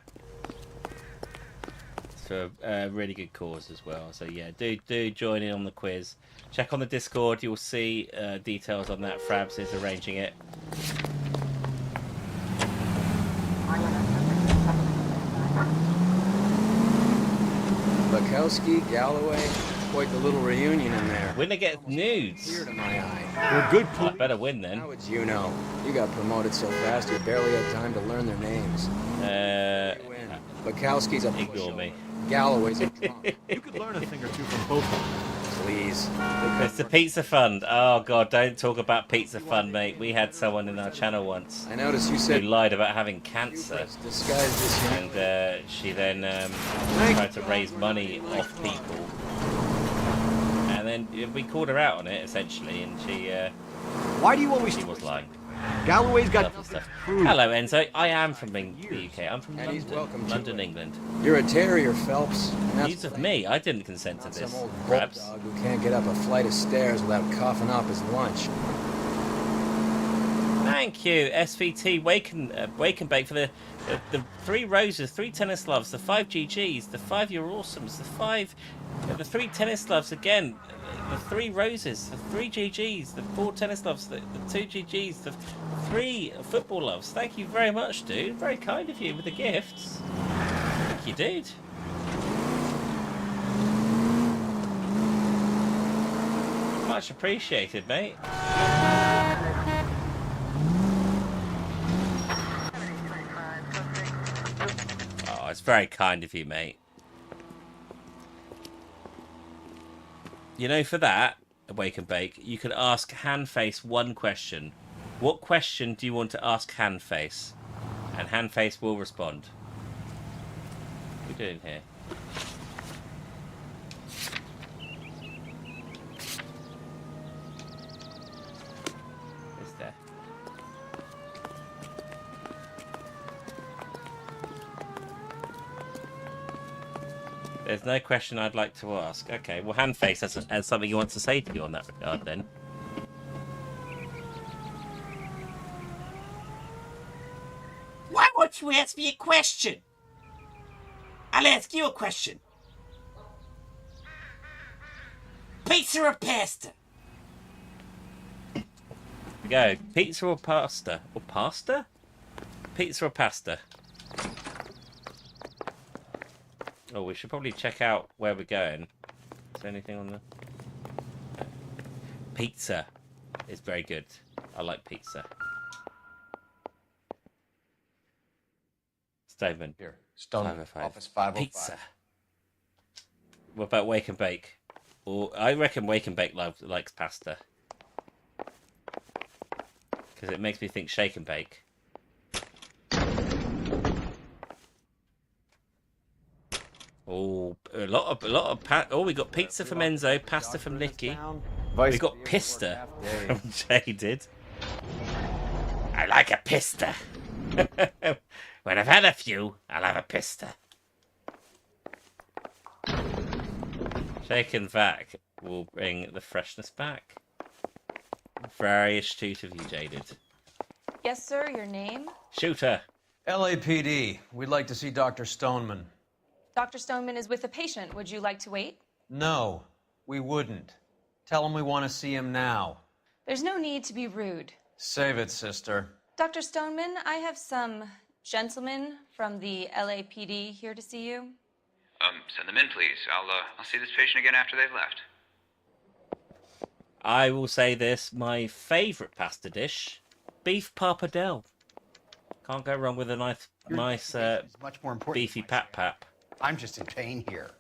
It's for a really good cause as well. So yeah, do join in on the quiz. Check on the Discord. You'll see details on that. Frabs is arranging it. Bukowski, Galloway, quite the little reunion in there. Winner gets nudes. Tear to my eye. We're good I better win then. How would you know? You got promoted so fast you barely had time to learn their names. Bukowski's a ignore me. Galloway's a drunk. You could learn a thing or two from both of them. Please. It's the Pizza Fund. Oh god, don't talk about Pizza Fund, mate. We had someone in our channel once. I noticed you said who lied about having cancer, and she then tried to raise money off people, and then we called her out on it essentially, and she why do you always she was lying. Galloway's got Lovely stuff. Hello, Enzo. I am from the UK. I'm from London, England. You're a terrier, Phelps. News of me. I didn't consent to this. Some old Perhaps. bulldog who can't get up a flight of stairs without coughing up his lunch. Thank you, SVT Wake and Bake for the 3 roses, 3 tennis loves, the 5 GGs, the 5 You're Awesomes, the 3 tennis loves again, the 3 roses, the 3 GGs, the 4 tennis loves, the 2 GGs, the 3 football loves. Thank you very much, dude. Very kind of you with the gifts. Thank you, dude. Much appreciated, mate. Oh, it's very kind of you, mate. You know, for that, Wake and Bake, you can ask Handface one question. What question do you want to ask Handface? And Handface will respond. What are we doing here? Is there? There's no question I'd like to ask. Okay, well, Handface has something he wants to say to you on that regard, then. Why won't you ask me a question? I'll ask you a question. Pizza or pasta? We go. Pizza or pasta? Or pasta? Pizza or pasta? Oh, we should probably check out where we're going. Is there anything on the... Pizza is very good. I like pizza. Stoneman. Here. Stoneman. 505. Office 505. Pizza. What about Wake and Bake? Or I reckon Wake and Bake likes pasta. Because it makes me think Shake and Bake. Oh, a lot of oh, we got pizza from Enzo, pasta from Nicky. We got pista from Jaded. I like a pista. When I've had a few, I'll have a pista. Shake and Vac will bring the freshness back. Very astute of you, Jaded. Yes, sir. Your name? Shooter. LAPD. We'd like to see Dr. Stoneman. Dr. Stoneman is with a patient. Would you like to wait? No, we wouldn't. Tell him we want to see him now. There's no need to be rude. Save it, sister. Dr. Stoneman, I have some gentlemen from the LAPD here to see you. Send them in, please. I'll see this patient again after they've left. I will say this, my favourite pasta dish, beef pappardelle. Can't go wrong with a nice much more important beefy pap. I'm just in pain here.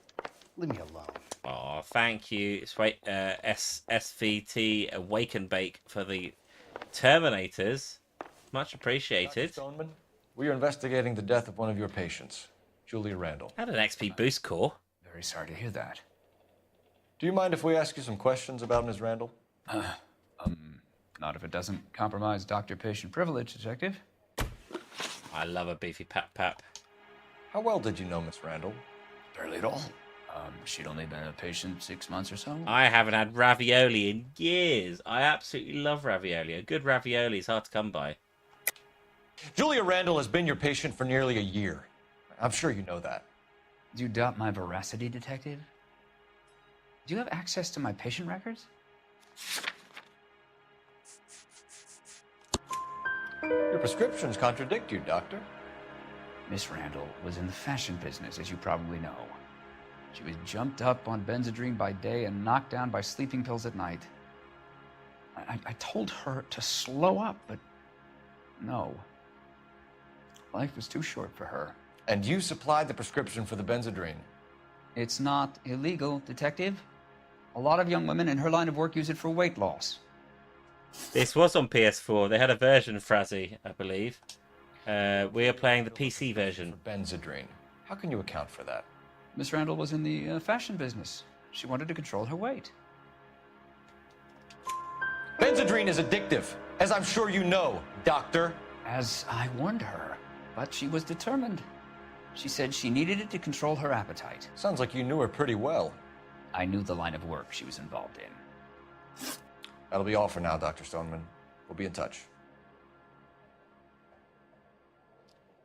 Leave me alone. Oh, thank you. It's right, SVT Awake and Bake for the Terminators. Much appreciated. Dr. Stoneman, we are investigating the death of one of your patients, Julia Randall. Had an XP boost core. Very sorry to hear that. Do you mind if we ask you some questions about Ms. Randall? Not if it doesn't compromise doctor-patient privilege, Detective. I love a beefy pap. How well did you know Miss Randall? Barely at all. She'd only been a patient 6 months or so. I haven't had ravioli in years. I absolutely love ravioli. A good ravioli is hard to come by. Julia Randall has been your patient for nearly a year. I'm sure you know that. Do you doubt my veracity, Detective? Do you have access to my patient records? Your prescriptions contradict you, Doctor. Miss Randall was in the fashion business, as you probably know. She was jumped up on Benzedrine by day and knocked down by sleeping pills at night. I told her to slow up, but no. Life was too short for her. And you supplied the prescription for the Benzedrine? It's not illegal, Detective. A lot of young women in her line of work use it for weight loss. This was on PS4. They had a version, Frazzy, I believe. We are playing the PC version. For Benzedrine. How can you account for that? Miss Randall was in the fashion business. She wanted to control her weight. Benzedrine is addictive, as I'm sure you know, Doctor. As I warned her, but she was determined. She said she needed it to control her appetite. Sounds like you knew her pretty well. I knew the line of work she was involved in. That'll be all for now, Dr. Stoneman. We'll be in touch.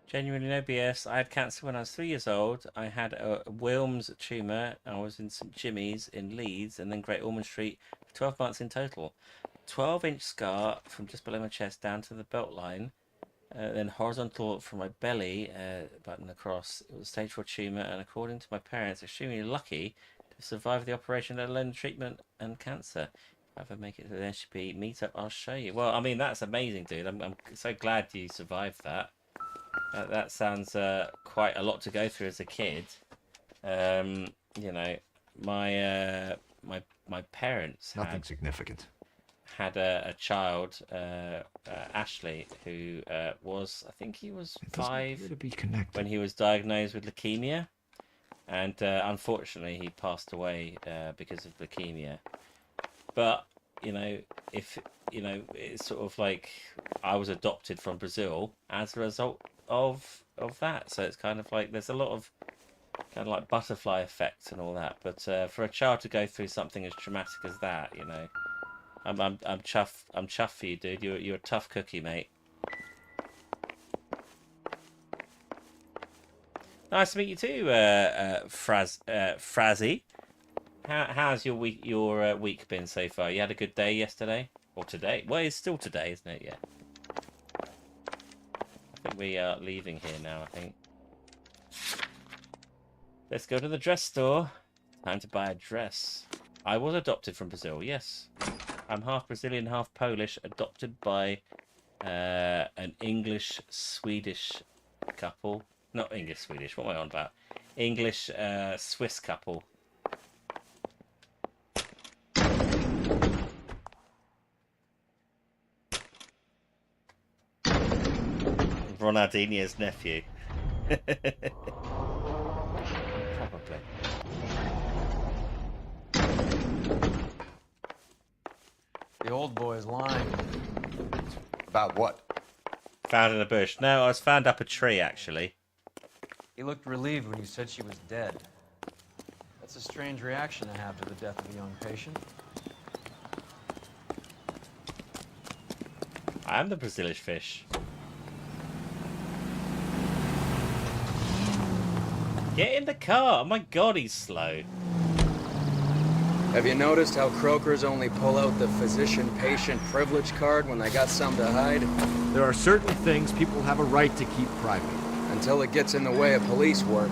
Genuinely no BS. I had cancer when I was 3 years old. I had a Wilms tumour. I was in St Jimmy's in Leeds and then Great Ormond Street for 12 months in total. 12-inch scar from just below my chest down to the belt line. Then horizontal from my belly button across. It was a stage 4 tumour, and according to my parents, extremely lucky to survive the operation, let alone treatment and cancer. If I ever make it to the NCP meetup, I'll show you. Well, I mean, that's amazing, dude. I'm so glad you survived that. That sounds quite a lot to go through as a kid. You know, my parents Nothing significant. Had a child, Ashley, who was, I think he was 5 when he was diagnosed with leukemia, and unfortunately he passed away because of leukemia. But you know, if you know, it's sort of like I was adopted from Brazil as a result of that. So it's kind of like there's a lot of kind of like butterfly effect and all that. But for a child to go through something as traumatic as that, you know, I'm chuffed for you, dude. You're a tough cookie, mate. Nice to meet you too, Frazzy. How's your week been so far? You had a good day yesterday or today? Well, it's still today, isn't it? Yeah. I think we are leaving here now. I think. Let's go to the dress store. Time to buy a dress. I was adopted from Brazil. Yes, I'm half Brazilian, half Polish. Adopted by an English-Swedish couple. Not English-Swedish. What am I on about? English-Swiss couple. Ronaldinho's nephew. Probably. The old boy's lying. About what? Found in a bush. No, I was found up a tree, actually. He looked relieved when you said she was dead. That's a strange reaction to have to the death of a young patient. I am the Brazilian fish. Get in the car! Oh my god, he's slow. Have you noticed how croakers only pull out the physician-patient privilege card when they got something to hide? There are certain things people have a right to keep private. Until it gets in the way of police work.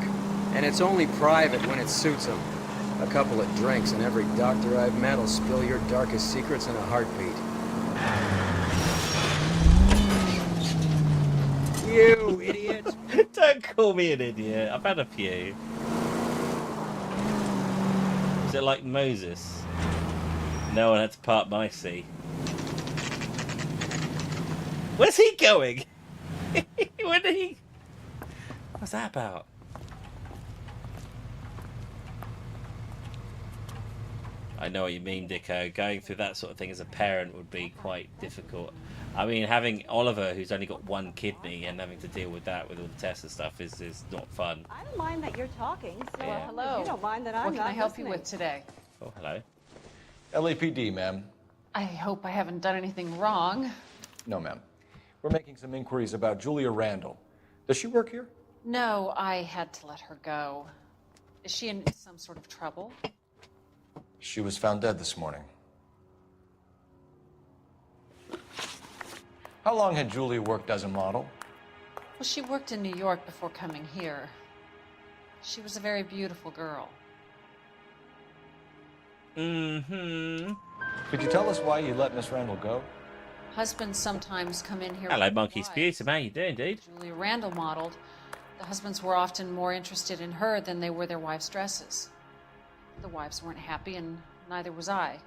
And it's only private when it suits them. A couple of drinks and every doctor I've met will spill your darkest secrets in a heartbeat. You idiot! Don't call me an idiot. I've had a few. Is it like Moses? No one had to part my sea. Where's he going? Where did he... What's that about? I know what you mean, Dicko. Going through that sort of thing as a parent would be quite difficult. I mean, having Oliver, who's only got one kidney, and having to deal with that, with all the tests and stuff, is not fun. I don't mind that you're talking, so Yeah. hello. You don't mind that I'm What can not I help you listening. with today? Oh, hello. LAPD, ma'am. I hope I haven't done anything wrong. No, ma'am. We're making some inquiries about Julia Randall. Does she work here? No, I had to let her go. Is she in some sort of trouble? She was found dead this morning. How long had Julia worked as a model? Well, she worked in New York before coming here. She was a very beautiful girl. Mm-hmm. Could you tell us why you let Miss Randall go? Husbands sometimes come in here. Hello, with Monkey wives. Sputum. How you doing, dude? Julia Randall modeled. The husbands were often more interested in her than they were their wives' dresses. The wives weren't happy, and neither was I.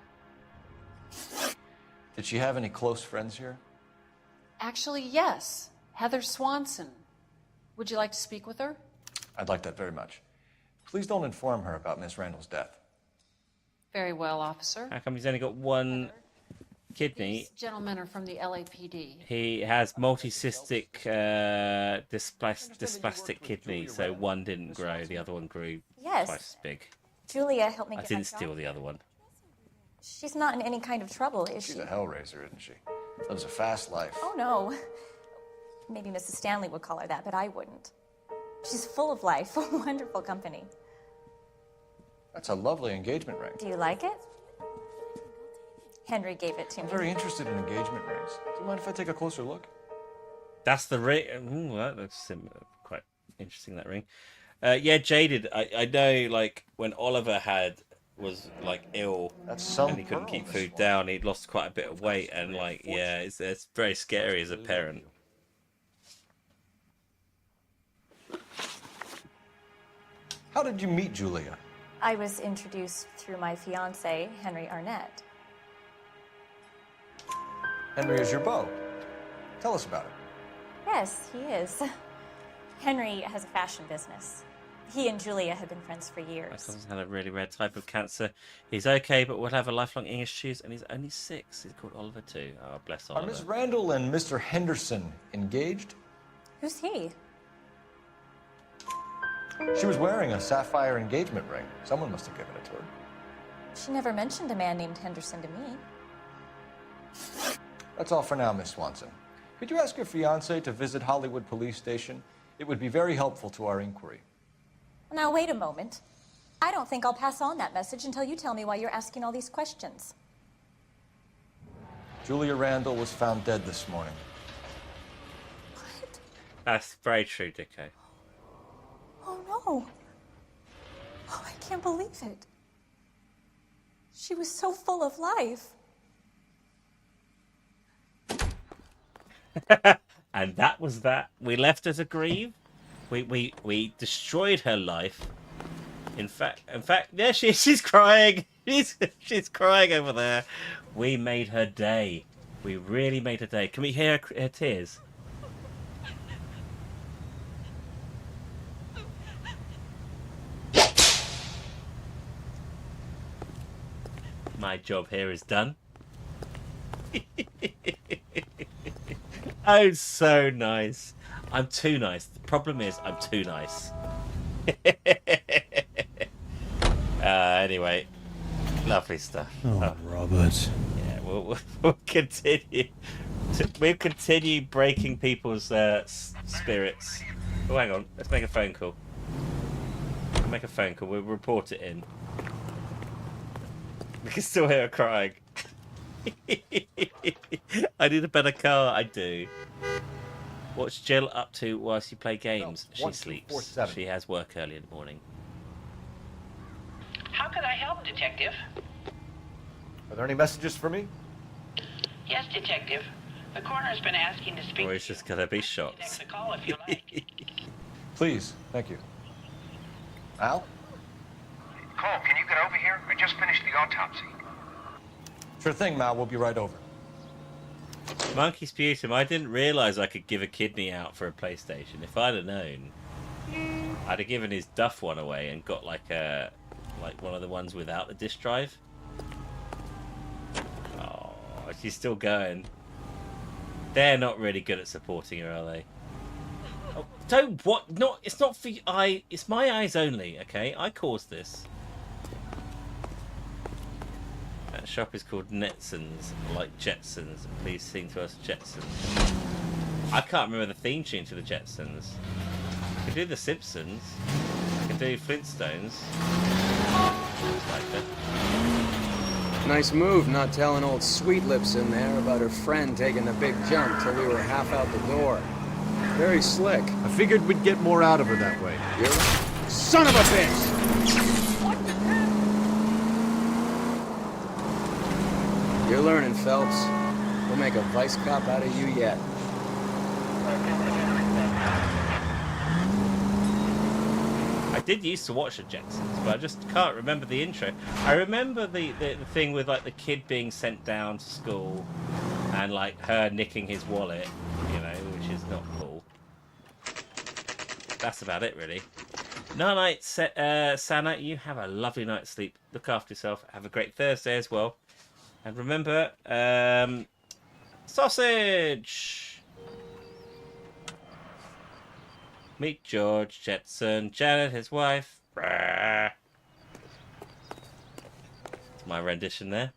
Did she have any close friends here? Actually, yes. Heather Swanson. Would you like to speak with her? I'd like that very much. Please don't inform her about Miss Randall's death. Very well, officer. How come he's only got one kidney? These gentlemen are from the LAPD. He has multicystic dysplastic kidney, so one didn't grow, the other one grew Yes. twice as big. Julia helped me I get didn't my job. steal the other one. She's not in any kind of trouble, is She's she? a hellraiser, isn't she? Lives a fast life. Oh, no. Maybe Mrs. Stanley would call her that, but I wouldn't. She's full of life, wonderful company. That's a lovely engagement ring. Do you like it? Henry gave it to I'm me. very interested in engagement rings. Do you mind if I take a closer look? That's the ring. Ooh, that looks quite interesting, that ring. Yeah, jaded. I know, like, when Oliver was like ill and he couldn't keep food down, he'd lost quite a bit of weight, and like, yeah, it's very scary as a parent. How did you meet Julia? I was introduced through my fiance, Henry Arnett. Henry is your beau. Tell us about it. Yes, he is. Henry has a fashion business. He and Julia have been friends for My years. son's had a really rare type of cancer. He's okay, but will have a lifelong issues, and he's only 6. He's called Oliver too. Oh, bless Are Oliver. Miss Randall and Mr. Henderson engaged? Who's he? She was wearing a sapphire engagement ring. Someone must have given it to her. She never mentioned a man named Henderson to me. That's all for now, Miss Swanson. Could you ask your fiancé to visit Hollywood Police Station? It would be very helpful to our inquiry. Now, wait a moment. I don't think I'll pass on that message until you tell me why you're asking all these questions. Julia Randall was found dead this morning. That's very true, Dicko. Oh, no. Oh, I can't believe it. She was so full of life. And that was that. We left her to grieve. We destroyed her life. In fact, there she is. She's crying. She's crying over there. We made her day. We really made her day. Can we hear her tears? My job here is done. Oh, so nice. I'm too nice. The problem is I'm too nice. Anyway, lovely stuff. Oh, Robert. Yeah, we'll continue. We'll continue breaking people's spirits. Oh, hang on. Let's make a phone call. We'll make a phone call. We'll report it in. We can still hear her crying. I need a better car. I do. What's Jill up to whilst you play games? No, she sleeps. 147. She has work early in the morning. How can I help, Detective? Are there any messages for me? Yes, Detective. The coroner's been asking to speak. Or it's just gonna be shots. Take the call if you like. Please, thank you. Al? Cole, can you get over here? I just finished the autopsy. Sure thing, Mal. We'll be right over. Monkey Sputum, I didn't realise I could give a kidney out for a PlayStation. If I'd have known, I'd have given his Duff one away and got like one of the ones without the disc drive. Oh, she's still going. They're not really good at supporting her, are they? Oh, don't what? Not. It's not for I. It's my eyes only. Okay, I caused this. That shop is called Netsons, like Jetsons. Please sing to us, Jetsons. I can't remember the theme tune to the Jetsons. I can do the Simpsons. I can do Flintstones. Like that. Nice move not telling old Sweet Lips in there about her friend taking the big jump till we were half out the door. Very slick. I figured we'd get more out of her that way. You son of a bitch! You're learning, Phelps. We'll make a vice cop out of you yet. I did used to watch the Jetsons, but I just can't remember the intro. I remember the thing with like the kid being sent down to school and like her nicking his wallet, you know, which is not cool. That's about it, really. Night, Sana. You have a lovely night's sleep. Look after yourself. Have a great Thursday as well. And remember, sausage! Meet George Jetson, Janet, his wife. It's my rendition there.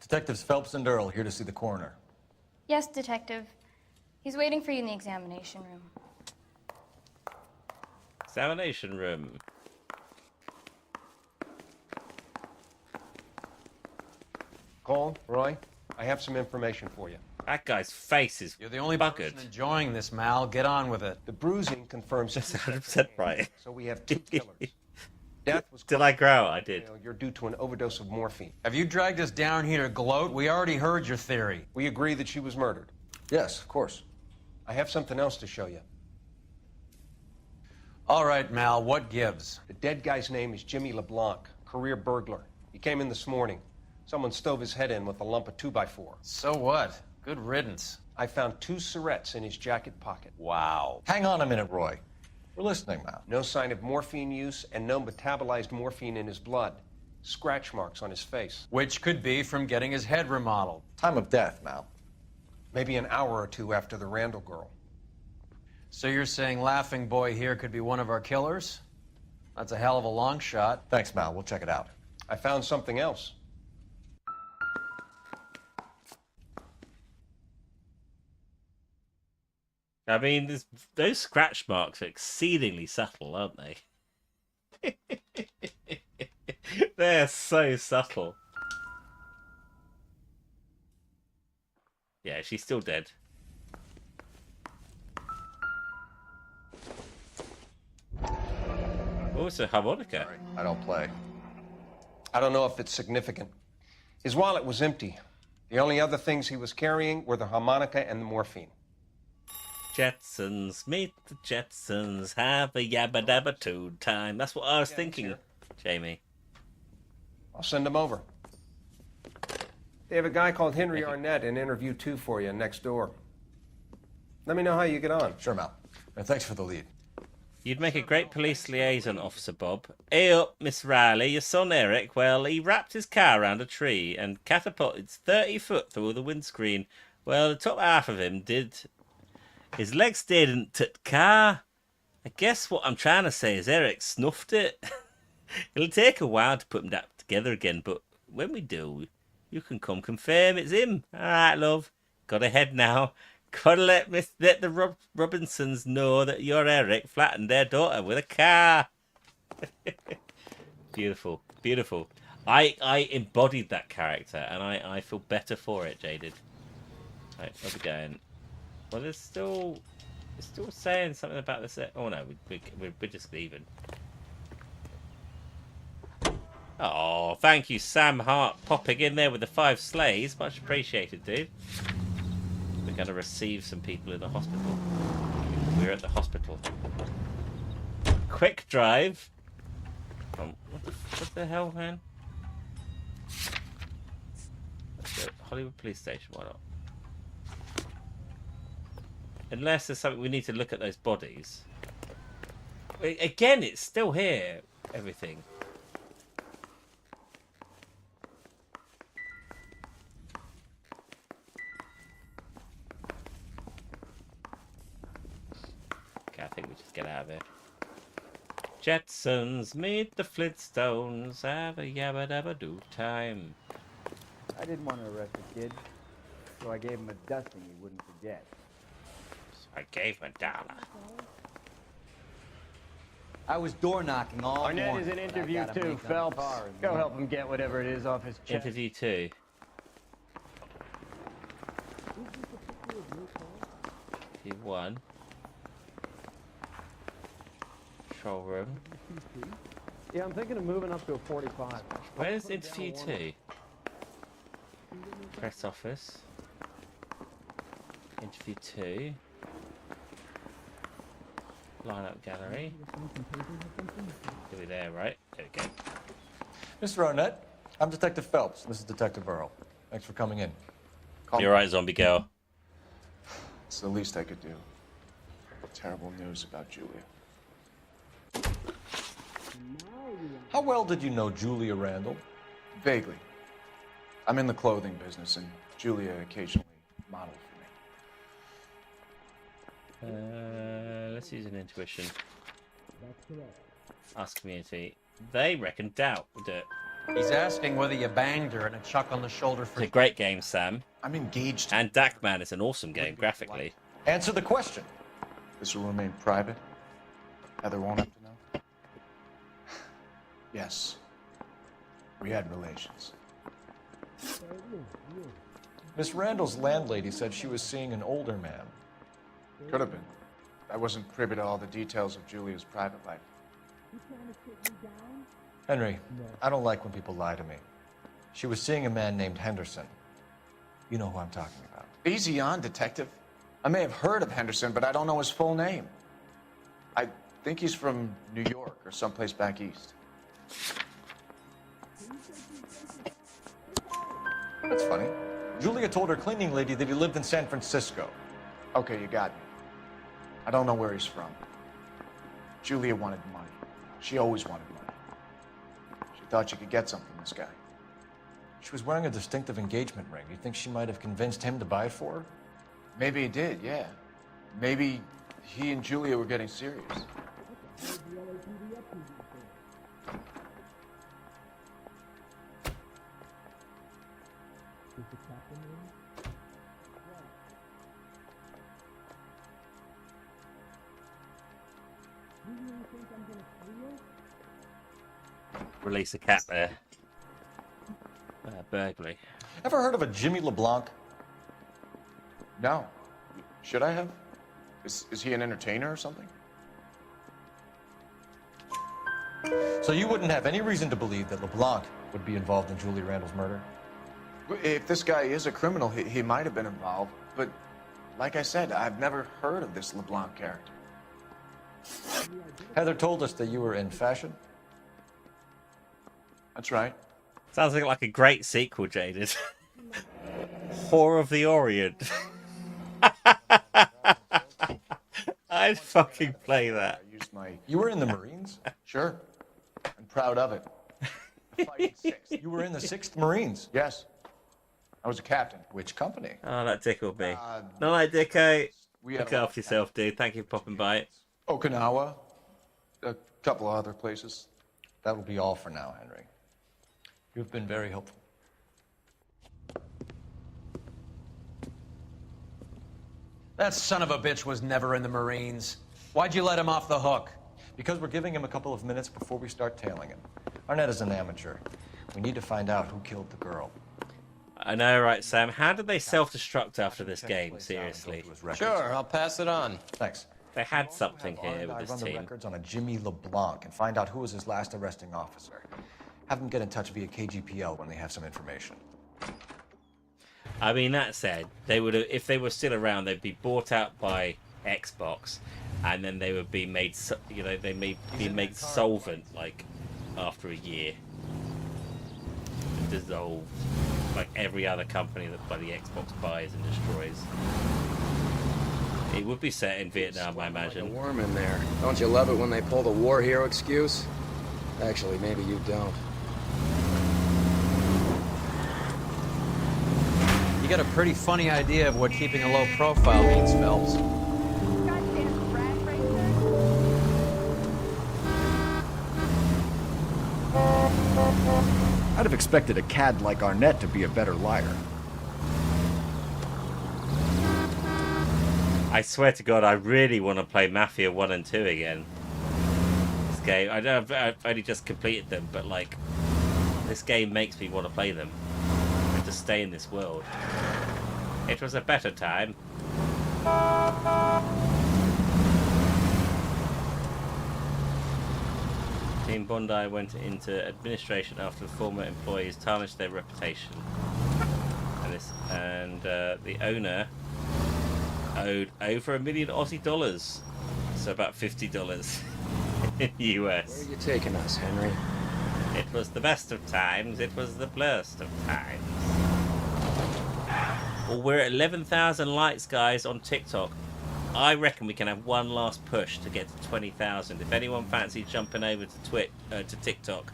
Detectives Phelps and Earl here to see the coroner. Yes, Detective. He's waiting for you in the examination room. Examination room. Cole, Roy, I have some information for you. That guy's face is You're the only buggered. person enjoying this, Mal. Get on with it. The bruising confirms That's 100% right. So we have two killers. Death was Did I growl? I did. You're due to an overdose of morphine. Have you dragged us down here to gloat? We already heard your theory. We agree that she was murdered. Yes, of course. I have something else to show you. All right, Mal, what gives? The dead guy's name is Jimmy LeBlanc, career burglar. He came in this morning. Someone stove his head in with a lump of 2x4. So what? Good riddance. I found 2 cigarettes in his jacket pocket. Wow. Hang on a minute, Roy. We're listening, Mal. No sign of morphine use and no metabolized morphine in his blood. Scratch marks on his face. Which could be from getting his head remodeled. Time of death, Mal. Maybe an hour or two after the Randall girl. So you're saying Laughing Boy here could be one of our killers? That's a hell of a long shot. Thanks, Mal. We'll check it out. I found something else. I mean, those scratch marks are exceedingly subtle, aren't they? They're so subtle. Yeah, she's still dead. Oh, it's a harmonica. Sorry, I don't play. I don't know if it's significant. His wallet was empty. The only other things he was carrying were the harmonica and the morphine. Jetsons, meet the Jetsons, have a yabba dabba too time. That's what I was thinking, Jamie. I'll send him over. They have a guy called Henry Arnett in interview 2 for you next door. Let me know how you get on. Sure, Mal. And thanks for the lead. You'd make a great police liaison officer, Bob. Hey up, Miss Riley. Your son Eric, well, he wrapped his car around a tree and catapulted 30 foot through the windscreen. Well, the top half of him did. His legs didn't t car. I guess what I'm trying to say is Eric snuffed it. It'll take a while to put them together again, but when we do, you can come confirm it's him. All right, love. Got to head now. Gotta let the Robinsons know that your Eric flattened their daughter with a car. Beautiful, beautiful. I embodied that character, and I feel better for it, Jaded. Right, where we going? Well, it's still saying something about this. Oh no, we're just leaving. Oh, thank you, Sam Hart, popping in there with the 5 sleighs. Much appreciated, dude. We're going to receive some people in the hospital. We're at the hospital. Quick drive. What the hell, man? Let's go Hollywood Police Station. Why not? Unless there's something we need to look at those bodies. Again, it's still here. Everything. Okay, I think we just get out of here. Jetsons meet the Flintstones. Have a yabba dabba do time. I didn't want to arrest the kid, so I gave him a dusting he wouldn't forget. I gave him $1. I was door knocking all Arnett morning. is in interview 2, Phelps. Go help him get whatever it is off his chest. Interview 2. Interview 1. Control room. Yeah, I'm thinking of moving up to a 45. Where's interview 2? Press office. Interview 2. Line-up gallery. Are we there, right? There we go. Mr. Arnett, I'm Detective Phelps. This is Detective Earl. Thanks for coming in. You're right, zombie girl. It's the least I could do. Terrible news about Julia. How well did you know Julia Randall? Vaguely. I'm in the clothing business, and Julia occasionally modeled for me. Let's use an intuition. Ask community. They reckon doubt. We'll do it. He's asking whether you banged her and a chuck on the shoulder for... It's a great game, Sam. I'm engaged. And Dakman is an awesome game, graphically. Answer the question. This will remain private. Heather won't have to know. Yes. We had relations. Miss Randall's landlady said she was seeing an older man. Could have been. I wasn't privy to all the details of Julia's private life. Henry, I don't like when people lie to me. She was seeing a man named Henderson. You know who I'm talking about. Easy on, Detective. I may have heard of Henderson, but I don't know his full name. I think he's from New York or someplace back east. That's funny. Julia told her cleaning lady that he lived in San Francisco. Okay, you got me. I don't know where he's from. Julia wanted money. She always wanted money. She thought she could get something from this guy. She was wearing a distinctive engagement ring. You think she might have convinced him to buy it for her? Maybe he did, yeah. Maybe he and Julia were getting serious. Release a cat there. Burglary. Ever heard of a Jimmy LeBlanc? No. Should I have? Is he an entertainer or something? So you wouldn't have any reason to believe that LeBlanc would be involved in Julie Randall's murder? If this guy is a criminal, he might have been involved. But like I said, I've never heard of this LeBlanc character. Heather told us that you were in fashion. That's right. Sounds like a great sequel, Jaded. Whore of the Orient. I'd fucking play that. You were in the Marines? Sure. I'm proud of it. The Fighting Sixth. You were in the 6th Marines? Yes. I was a captain. Which company? Oh, that tickled me. No, like Dicko. We Look had a lot after yourself, dude. Thank you for popping by. Okinawa. A couple of other places. That will be all for now, Henry. You've been very helpful. That son of a bitch was never in the Marines. Why'd you let him off the hook? Because we're giving him a couple of minutes before we start tailing him. Arnett is an amateur. We need to find out who killed the girl. I know, right, Sam? How did they self-destruct after this game? Seriously. Sure, I'll pass it on. Thanks. They had something here with I this run the team. records on a Jimmy LeBlanc and find out who was his last arresting officer. Have them get in touch via KGPL when they have some information. I mean, that said, they would have, if they were still around, they'd be bought out by Xbox, and then they would be made, you know, they may be made solvent like after a year, and dissolved, like every other company that bloody Xbox buys and destroys. It would be set in Vietnam, I imagine. Like a worm in there. Don't you love it when they pull the war hero excuse? Actually, maybe you don't. You got a pretty funny idea of what keeping a low profile means, Phelps. I'd have expected a cad like Arnett to be a better liar. I swear to God, I really want to play Mafia 1 and 2 again. This game, I've only just completed them, but like, this game makes me want to play them and to stay in this world. It was a better time. Team Bondi went into administration after the former employees tarnished their reputation, and the owner owed over $1 million Aussie dollars, so about $50 in US. Where are you taking us, Henry? It was the best of times. It was the blurst of times. Well, we're at 11,000 likes, guys, on TikTok. I reckon we can have one last push to get to 20,000. If anyone fancies jumping over to TikTok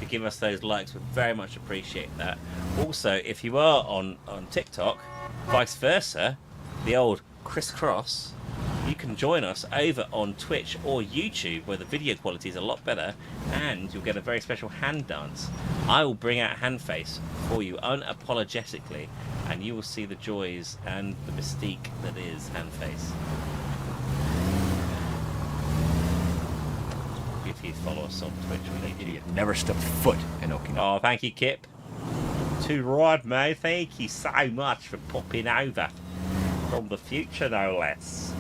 to give us those likes, we'd very much appreciate that. Also, if you are on TikTok, vice versa, the old crisscross, you can join us over on Twitch or YouTube, where the video quality is a lot better, and you'll get a very special hand dance. I will bring out Handface for you unapologetically, and you will see the joys and the mystique that is Handface. If you follow us on Twitch or YouTube. Idiot never stepped foot in Okinawa. Oh, thank you, Kip. Too right, mate. Thank you so much for popping over. From the future, no less.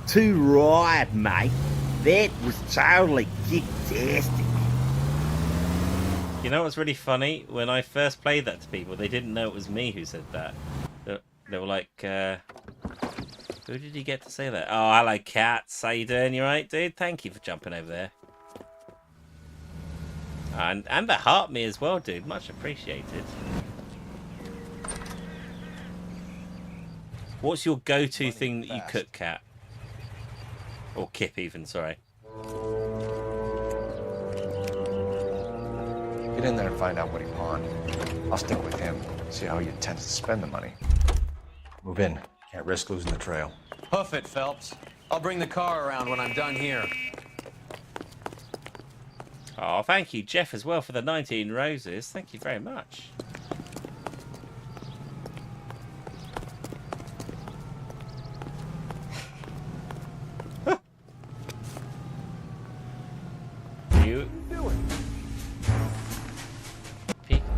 Too right, mate. That was totally kick-tastic. You know what's really funny? When I first played that to people, they didn't know it was me who said that. They were like, who did you get to say that? Oh, hello, Cats. How you doing? You right, dude? Thank you for jumping over there. And the heart me as well, dude. Much appreciated. What's your go-to thing that you cook, Cat? Or Kip, even, sorry. Get in there and find out what he pawned. I'll stick with him. See how you tend to spend the money. Move in. Can't risk losing the trail. Hoof it, Phelps. I'll bring the car around when I'm done here. Oh, thank you, Jeff, as well, for the 19 roses. Thank you very much. You.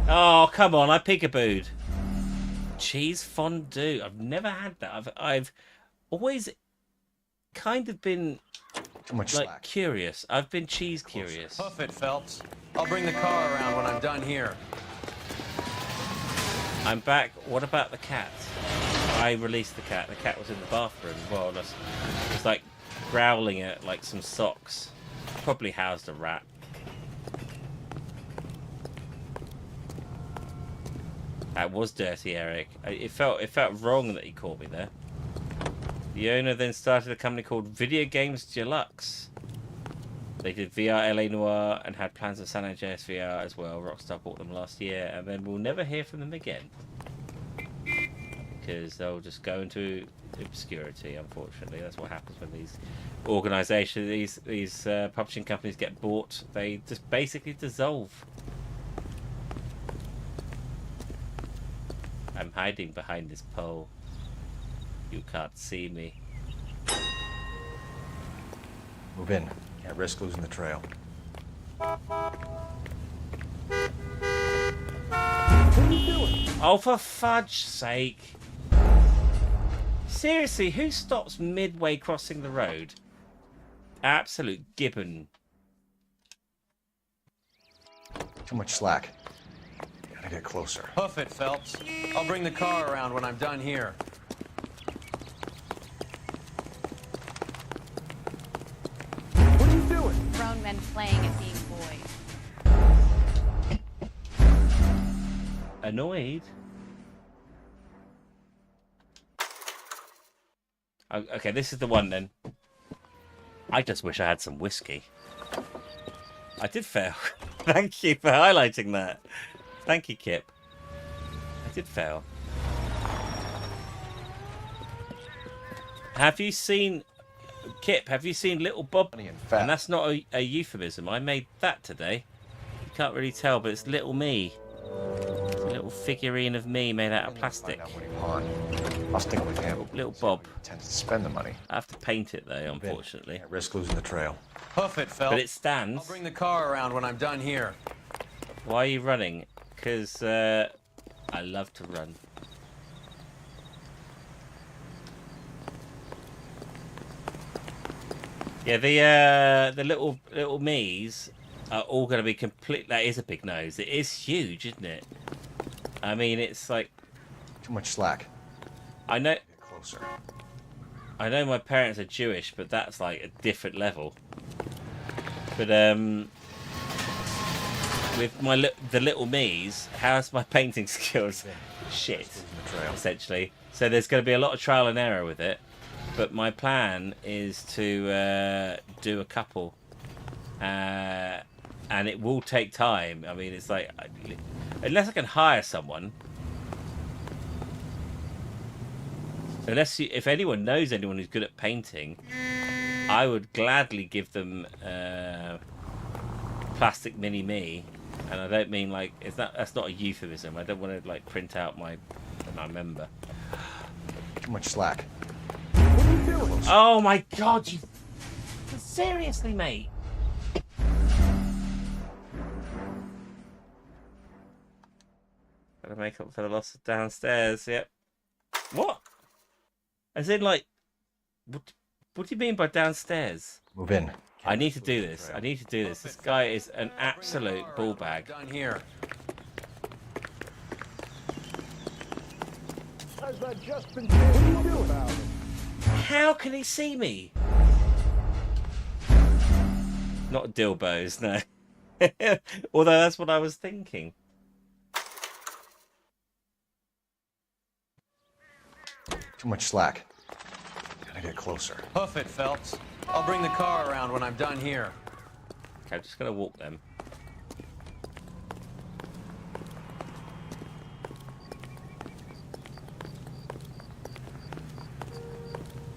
Oh, come on! I peekabooed. Cheese fondue. I've never had that. I've always kind of been too much like slack. Curious. I've been cheese curious. Hoof it, Phelps. I'll bring the car around when I'm done here. I'm back. What about the cat? I released the cat. The cat was in the bathroom. Well, it was like growling at like some socks. Probably housed a rat. That was dirty, Eric. It felt wrong that he caught me there. The owner then started a company called Video Games Deluxe. They did VR LA Noire and had plans of San Andreas VR as well. Rockstar bought them last year, and then we'll never hear from them again because they'll just go into obscurity. Unfortunately, that's what happens when these organisations, these publishing companies get bought. They just basically dissolve. I'm hiding behind this pole. You can't see me. Move in. Can't risk losing the trail. Oh, for fudge's sake. Seriously, who stops midway crossing the road? Absolute gibbon. Too much slack. Gotta get closer. Hoof it, Phelps. I'll bring the car around when I'm done here. What are you doing? Grown men playing at being boys. Annoyed? Okay, this is the one then. I just wish I had some whiskey. I did fail. Thank you for highlighting that. Thank you, Kip. I did fail. Have you seen... Kip, have you seen Little Bob? And that's not a euphemism. I made that today. You can't really tell, but it's Little Me. It's a little figurine of me made out of plastic. I'll stick with him. Little Bob. Tends to spend the money. I have to paint it, though, unfortunately. Can't risk losing the trail. Hoof it, Phelps. But it stands. I'll bring the car around when I'm done here. Why are you running? Because I love to run. Yeah, the little me's are all going to be complete. That is a big nose. It is huge, isn't it? I mean, it's like too much slack. I know. Get closer. I know my parents are Jewish, but that's like a different level. But with the little me's, how's my painting skills? Shit, essentially. So there's going to be a lot of trial and error with it. But my plan is to do a couple, and it will take time. I mean, it's like unless I can hire someone. If anyone knows anyone who's good at painting, I would gladly give them plastic mini me, and I don't mean like that's not a euphemism. I don't want to like print out my member. Too much slack. Oh my god! You seriously, mate? Gotta make up for the loss of downstairs. Yep. What? As in, like, what do you mean by downstairs? Move in. I need to do this. I need to do this. This guy is an absolute ball bag. Done here. Has that just been said? What do you do about it? How can he see me? Not dilbos, no. Although that's what I was thinking. Too much slack. Gotta get closer. Hoof it, Phelps. I'll bring the car around when I'm done here. Okay, I'm just gonna walk them.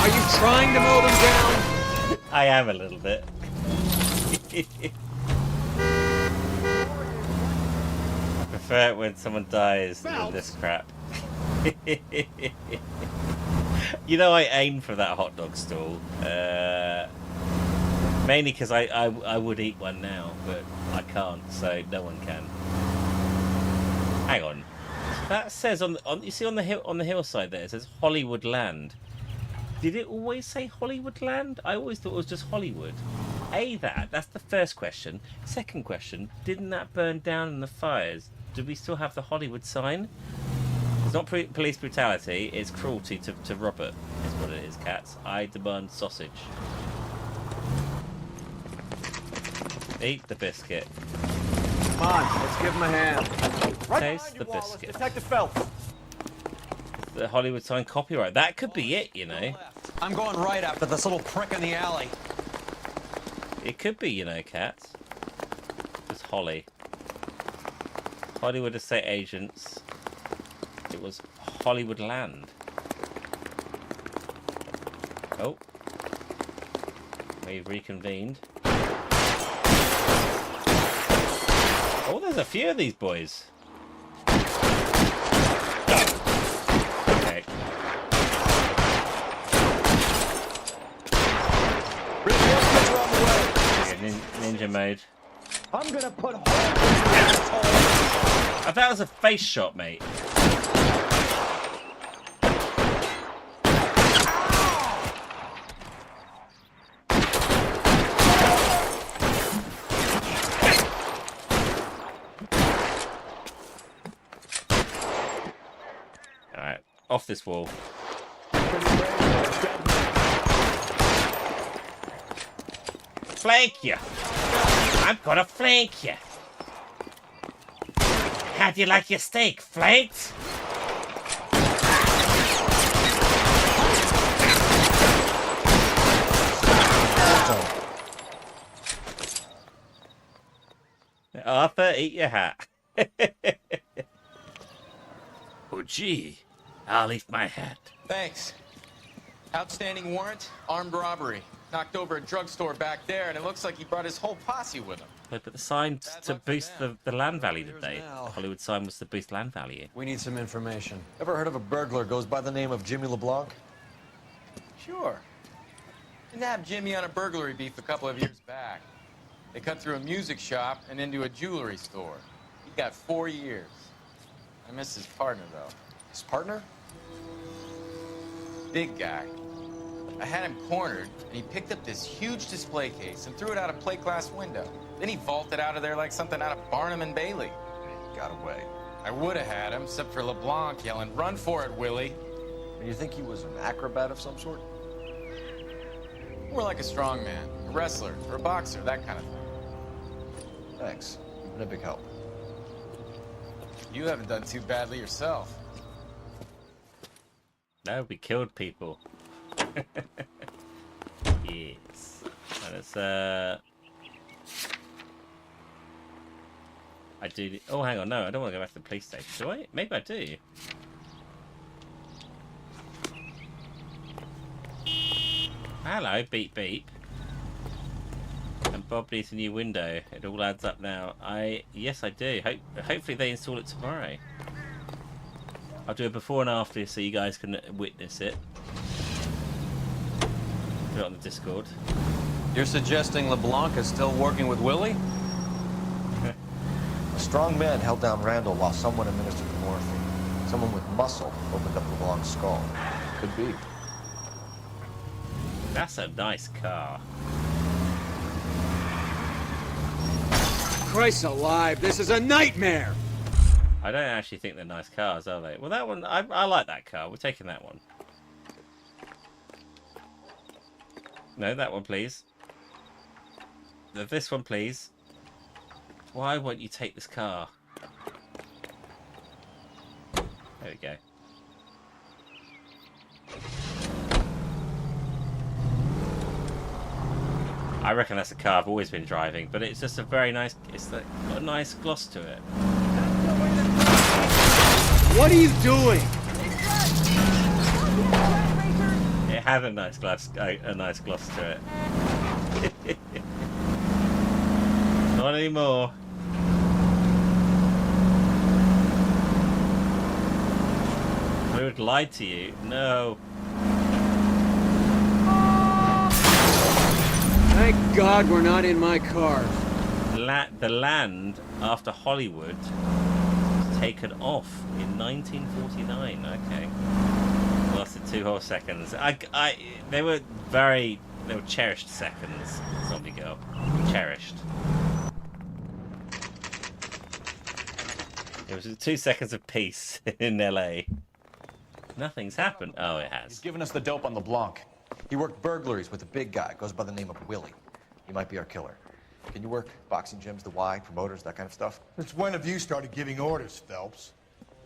Are you trying to mow them down? I am a little bit. I prefer it when someone dies than this crap. You know, I aim for that hot dog stall. Mainly because I would eat one now, but I can't, so no one can. Hang on. That says on you see on the hillside there, it says Hollywood Land. Did it always say Hollywood Land? I always thought it was just Hollywood. That's the first question. Second question, didn't that burn down in the fires? Do we still have the Hollywood sign? It's not police brutality, it's cruelty to Robert, is what it is, cats. I demand sausage. Eat the biscuit. Come on, let's give him a hand. Right Taste behind the you, Wallace. biscuit. Detective Phelps. The Hollywood sign copyright. That could be it, you know. I'm going right after this little prick in the alley. It could be, you know, cats. It's Holly. Hollywood estate agents. It was Hollywood Land. Oh. We've reconvened. Oh, there's a few of these boys. Okay. Yeah, ninja mode. I'm gonna put I thought that was a face shot, mate. Alright, off this wall. Flank you! I'm gonna flank you! How do you like your steak? Flanked? Arthur, eat your hat. Oh, gee. I'll eat my hat. Thanks. Outstanding warrant, armed robbery. Knocked over a drugstore back there, and it looks like he brought his whole posse with him. But the sign to boost the land value, did they? The Hollywood sign was to boost land value. We need some information. Ever heard of a burglar goes by the name of Jimmy LeBlanc? Sure. Didn't have Jimmy on a burglary beef a couple of years back. They cut through a music shop and into a jewelry store. He got 4 years. I miss his partner, though. His partner? Big guy. I had him cornered, and he picked up this huge display case and threw it out a plate glass window. Then he vaulted out of there like something out of Barnum and Bailey. Got away. I would have had him, except for LeBlanc yelling, "Run for it, Willie!" And you think he was an acrobat of some sort? More like a strongman, a wrestler, or a boxer, that kind of thing. Thanks. You've been a big help. You haven't done too badly yourself. No, we killed people. Yes. And it's, I do... Oh, hang on. No, I don't want to go back to the police station. Do I? Maybe I do. Hello, beep beep. And Bob needs a new window. It all adds up now. Yes, I do. Hopefully they install it tomorrow. I'll do it before and after so you guys can witness it. Put it on the Discord. You're suggesting LeBlanc is still working with Willie? A strong man held down Randall while someone administered the morphine. Someone with muscle opened up LeBlanc's skull. Could be. That's a nice car. Christ alive, this is a nightmare! I don't actually think they're nice cars, are they? Well, that one, I like that car. We're taking that one. No, that one, please. This one, please. Why won't you take this car? There we go. I reckon that's a car I've always been driving, but it's just a very nice, got a nice gloss to it. What are you doing? It It had a nice gloss to it. Not anymore. I would lie to you. No. Thank God we're not in my cars. The land after Hollywood was taken off in 1949. Okay. Lasted 2 whole seconds. They were cherished seconds. Zombie girl. Cherished. It was 2 seconds of peace in LA. Nothing's happened. Oh, it has. He's given us the dope on LeBlanc. He worked burglaries with a big guy. Goes by the name of Willie. He might be our killer. Can you work boxing gyms, the Y, promoters, that kind of stuff? Since when have you started giving orders, Phelps?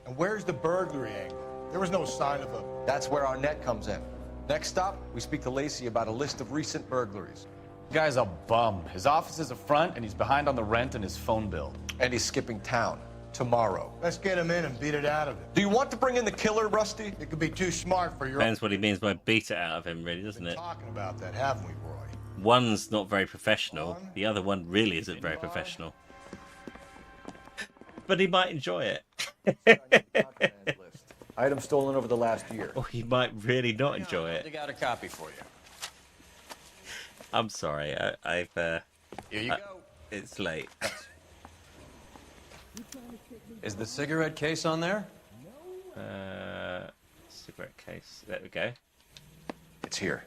And where's the burglary angle? There was no sign of a... That's where our net comes in. Next stop, we speak to Lacey about a list of recent burglaries. The guy's a bum. His office is a front, and he's behind on the rent and his phone bill. And he's skipping town tomorrow. Let's get him in and beat it out of him. Do you want to bring in the killer, Rusty? It could be too smart for your... Depends what he means by beat it out of him, really, doesn't it? Talking about that, haven't we, Roy? One's not very professional. The other one really isn't very professional. But he might enjoy it. Items stolen over the last year. Or he might really not enjoy it. I got a copy for you. I'm sorry. I've Here you go. It's late. Is the cigarette case on there? Cigarette case. There we go. It's here.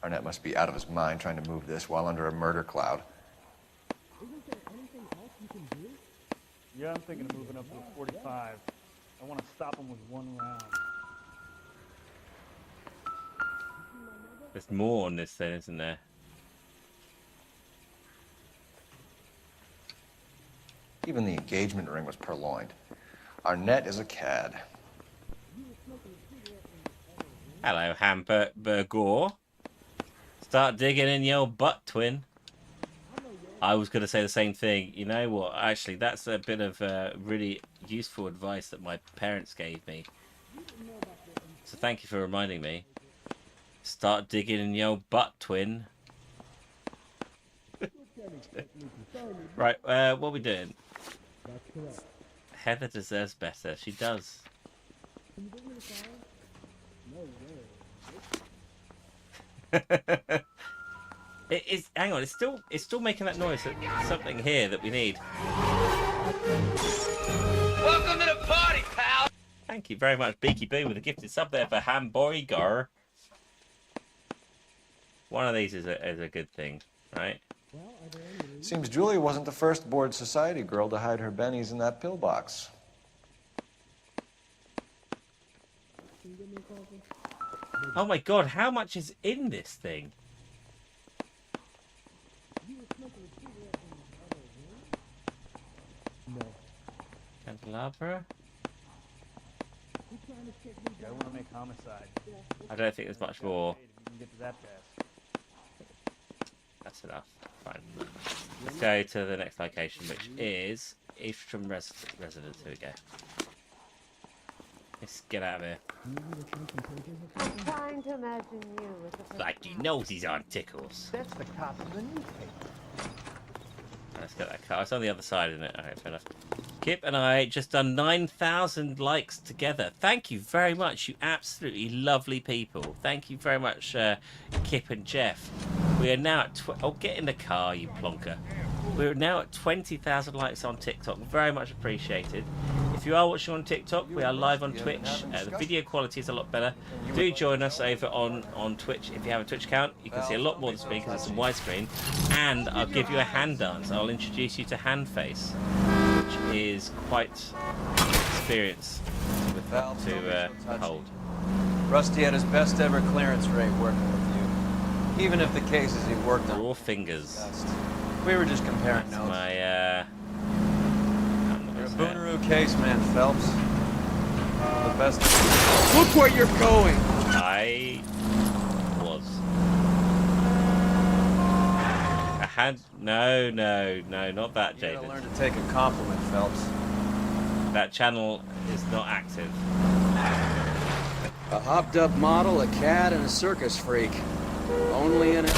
Arnett must be out of his mind trying to move this while under a murder cloud. Yeah, I'm thinking of moving up to a 45. I want to stop him with 1 round. There's more on this then, isn't there? Even the engagement ring was purloined. Arnett is a cad. Hello, Hamburger. Start digging in your butt, twin. I was going to say the same thing. You know what? Actually, that's a bit of really useful advice that my parents gave me. So thank you for reminding me. Start digging in your butt, twin. Right, what are we doing? Heather deserves better. She does. It is. Hang on, it's still making that noise. There's something here that we need. Welcome to the party, pal. Thank you very much, Beaky Boo, with a gifted sub there for Hamburger. One of these is a good thing, right? Seems Julia wasn't the first bored society girl to hide her bennies in that pillbox. Oh my god, how much is in this thing? Candelabra? I want to make homicide. I don't think there's much more. You can get to that fast. That's enough. Fine. Let's go to the next location, which is Eastern Residence. Here we go. Let's get out of here. I'm trying to imagine you with a... Like he knows he's on tickles. That's the cop in the newspaper. Let's get that car. It's on the other side, isn't it? Okay, fair enough. Kip and I just done 9,000 likes together. Thank you very much, you absolutely lovely people. Thank you very much, Kip and Jeff. We are now at... Oh, get in the car, you plonker. We're now at 20,000 likes on TikTok. Very much appreciated. If you are watching on TikTok, we are live on Twitch. The video quality is a lot better. Do join us over on Twitch. If you have a Twitch account, you can see a lot more than screen because it's in widescreen. And I'll give you a hand dance. I'll introduce you to Hand Face, which is quite experience to hold. Rusty had his best ever clearance rate working with you. Even if the cases he worked on... Raw fingers. We were just comparing notes. My, You're a Booneroo case man, Phelps. The best... Look where you're going! I was. I had... No, not that, Jaden. You gotta learn to take a compliment, Phelps. That channel is not active. A hopped-up model, a cat, and a circus freak. Only in a...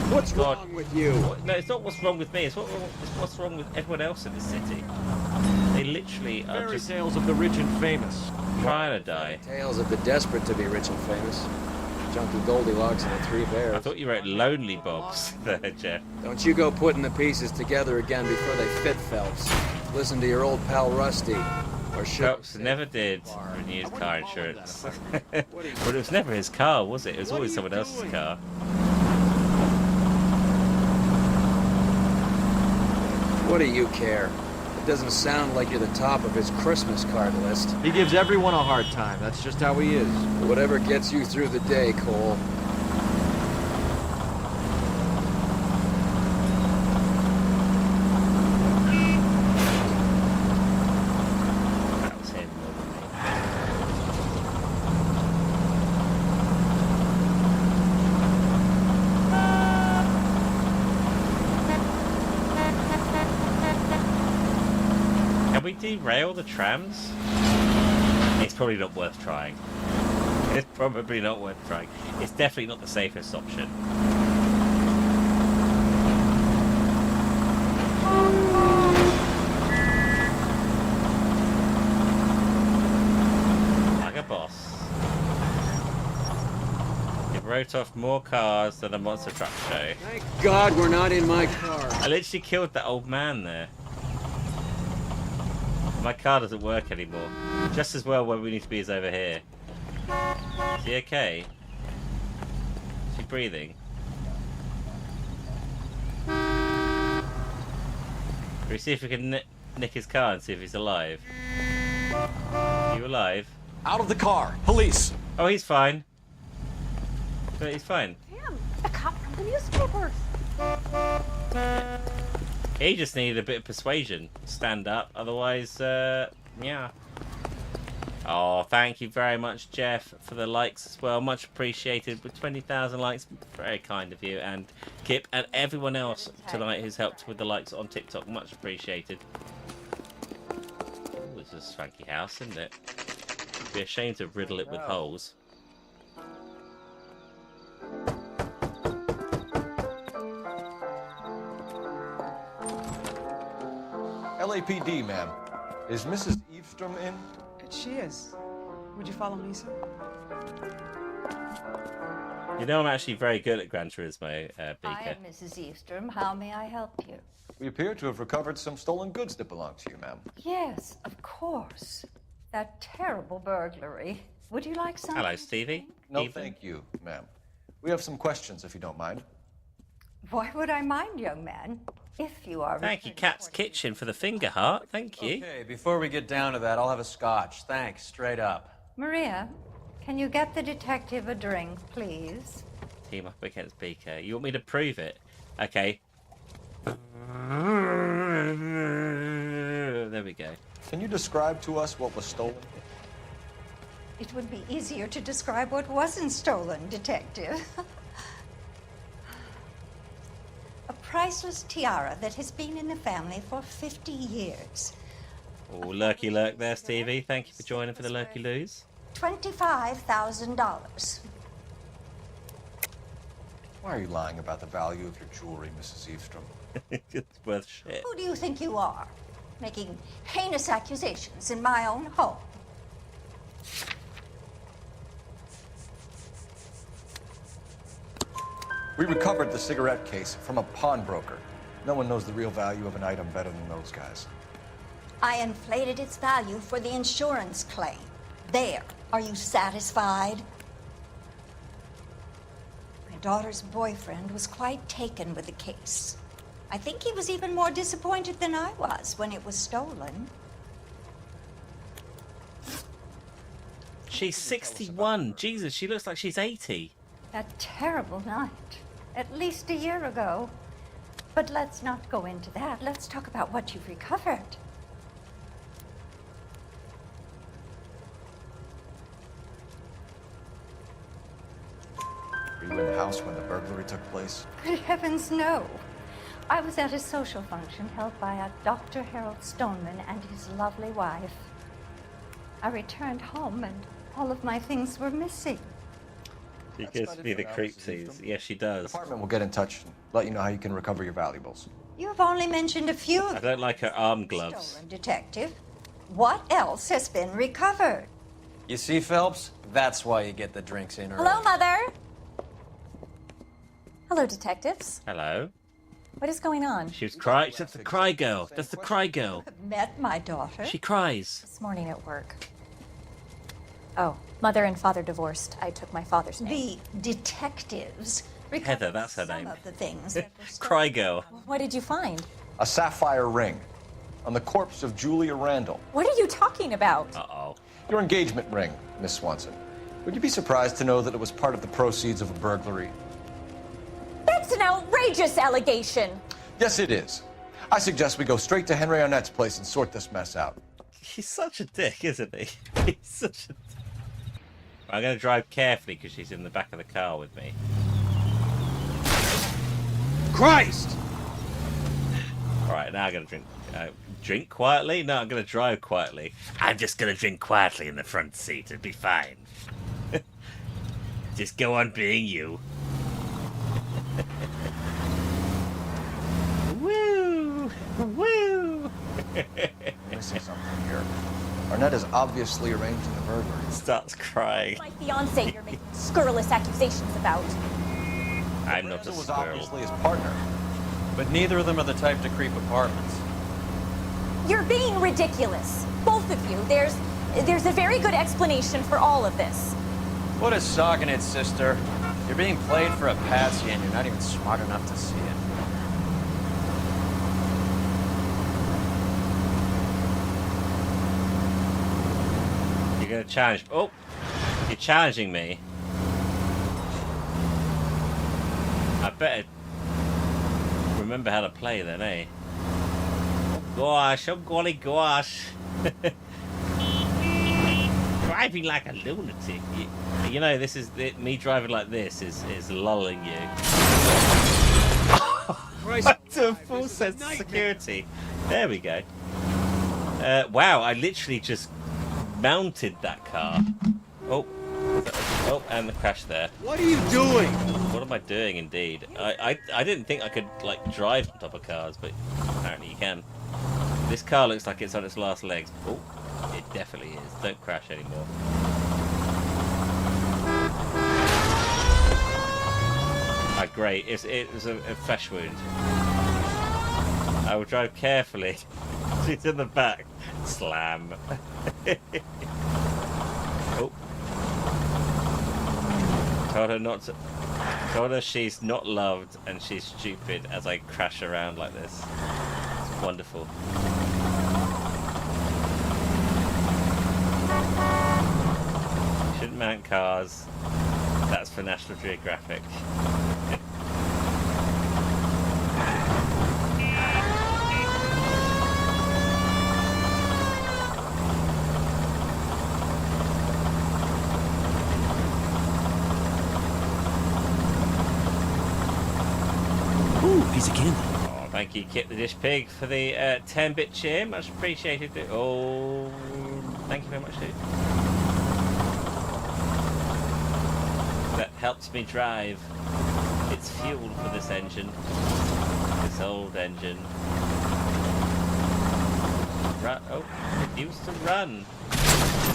What's wrong with you? No, it's not what's wrong with me. It's what's wrong with everyone else in the city. They literally are Fairy just tales of the rich and famous. trying to die. Tales of the desperate to be rich and famous. Junkie Goldilocks and the Three Bears. I thought you wrote Lonely Bobs there, Jeff. Don't you go putting the pieces together again before they fit, Phelps. Listen to your old pal Rusty. Or Phelps never did renew his car insurance. But it was never his car, was it? It was always someone else's car. What do you care? It doesn't sound like you're the top of his Christmas card list. He gives everyone a hard time. That's just how he is. Whatever gets you through the day, Cole. That was him. Can we derail the trams? It's probably not worth trying. It's probably not worth trying. It's definitely not the safest option. Like a boss. It wrote off more cars than a monster truck show. Thank God we're not in my car. I literally killed that old man there. My car doesn't work anymore. Just as well where we need to be is over here. Is he okay? Is he breathing? Can we see if we can nick his car and see if he's alive? Are you alive? Out of the car! Police! Oh, he's fine. But he's fine. Damn, a cop from the newspapers. He just needed a bit of persuasion. Stand up, otherwise, yeah. Oh, thank you very much, Jeff, for the likes as well. Much appreciated. With 20,000 likes, very kind of you. And Kip and everyone else tonight who's helped with the likes on TikTok. Much appreciated. Ooh, this is a swanky house, isn't it? It'd be a shame to riddle it with holes. LAPD, ma'am. Is Mrs. Eavestrom in? She is. Would you follow me, sir? You know I'm actually very good at Gran Turismo, I Beaker. am Mrs. Eavestrom. How may I help you? We appear to have recovered some stolen goods that belong to you, ma'am. Yes, of course. That terrible burglary. Would you like something? Hello, Stevie. No, Evening. thank you, ma'am. We have some questions, if you don't mind. Why would I mind, young man? If you are... Thank you, Cat's Kitchen, for the finger heart. Thank you. Okay, before we get down to that, I'll have a scotch. Thanks, straight up. Maria, can you get the detective a drink, please? Team up against Beaker. You want me to prove it? Okay. There we go. Can you describe to us what was stolen? It would be easier to describe what wasn't stolen, detective. A priceless tiara that has been in the family for 50 years. Oh, lurky lurk there, Stevie. Thank you for joining for the lurky loos. $25,000. Why are you lying about the value of your jewelry, Mrs. Eavestrom? It's worth shit. Who do you think you are? Making heinous accusations in my own home. We recovered the cigarette case from a pawnbroker. No one knows the real value of an item better than those guys. I inflated its value for the insurance claim. There. Are you satisfied? My daughter's boyfriend was quite taken with the case. I think he was even more disappointed than I was when it was stolen. She's 61. Jesus, she looks like she's 80. That terrible night. At least a year ago. But let's not go into that. Let's talk about what you've recovered. Were you in the house when the burglary took place? Good heavens, no. I was at a social function held by a Dr. Harold Stoneman and his lovely wife. I returned home and All of my things were missing. She gives me the creepsies. Yes, she The does. department will get in touch and let you know how you can recover your valuables. You have only mentioned a few I don't like her arm gloves. stolen, Detective. What else has been recovered? You see, Phelps? That's why you get the drinks in early. Hello, Mother. Hello, detectives. Hello. What is going on? She was crying. That's the cry girl. That's the cry girl. Met my daughter. She cries. This morning at work. Oh, mother and father divorced. I took my father's name. The detectives Heather, that's her some name. of the things that were stolen. Cry girl. What did you find? A sapphire ring on the corpse of Julia Randall. What are you talking about? Uh-oh. Your engagement ring, Miss Swanson. Would you be surprised to know that it was part of the proceeds of a burglary? That's an outrageous allegation. Yes, it is. I suggest we go straight to Henry Arnett's place and sort this mess out. He's such a dick, isn't he? He's such a... I'm going to drive carefully because she's in the back of the car with me. Christ! Alright, now I'm going to drink. Drink quietly? No, I'm going to drive quietly. I'm just going to drink quietly in the front seat. It'll be fine. Just go on being you. Woo! Woo! Missing something here. Arnett is obviously arranging the burglary. Starts crying. My fiance you're making scurrilous accusations about. I'm not a Randall was squirrel. obviously his partner. But neither of them are the type to creep apartments. You're being ridiculous. Both of you. There's a very good explanation for all of this. What a sogging it, sister. You're being played for a patsy and you're not even smart enough to see it. You're going to challenge... Oh! You're challenging me. I better remember how to play then, eh? Oh gosh, oh golly gosh. Driving like a lunatic. You know, this is... Me driving like this is lulling you. To a full sense of security. There we go. Wow, I literally just mounted that car. Oh, and the crash there. What are you doing? What am I doing, indeed? I didn't think I could, like, drive on top of cars, but apparently you can. This car looks like it's on its last legs. Oh, it definitely is. Don't crash anymore. Ah, great. It was a flesh wound. I will drive carefully. She's in the back. Slam. Oh. Told her she's not loved and she's stupid as I crash around like this. It's wonderful. Shouldn't mount cars. That's for National Geographic. Piece of candy. Oh, thank you, Kit the Dish Pig, for the 10-bit cheer. Much appreciated. Oh, thank you very much, dude. That helps me drive. It's fuel for this engine. This old engine. Oh, it used to run.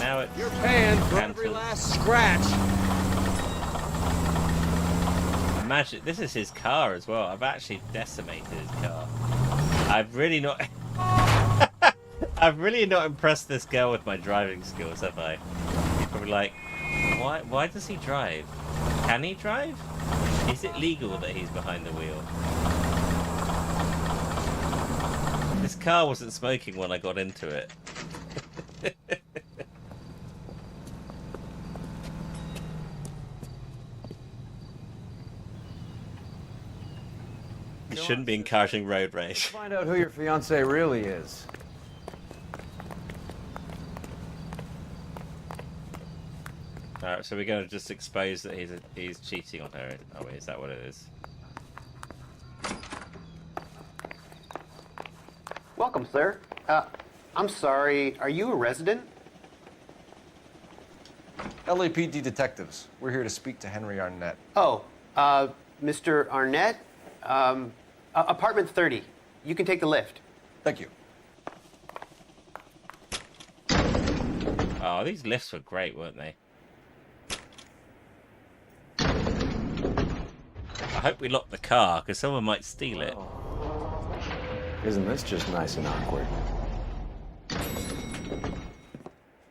Now it's... You're paying for every last scratch. Imagine, this is his car as well. I've actually decimated his car. I've really not... I've really not impressed this girl with my driving skills, have I? She's probably like, why does he drive? Can he drive? Is it legal that he's behind the wheel? This car wasn't smoking when I got into it. You shouldn't be encouraging road rage. Find out who your fiance really is. Alright, so we're going to just expose that he's cheating on her. Oh wait, is that what it is? Welcome, sir. I'm sorry, are you a resident? LAPD detectives. We're here to speak to Henry Arnett. Oh, Mr. Arnett? Apartment 30. You can take the lift. Thank you. Oh, these lifts were great, weren't they? I hope we lock the car, because someone might steal it. Isn't this just nice and awkward?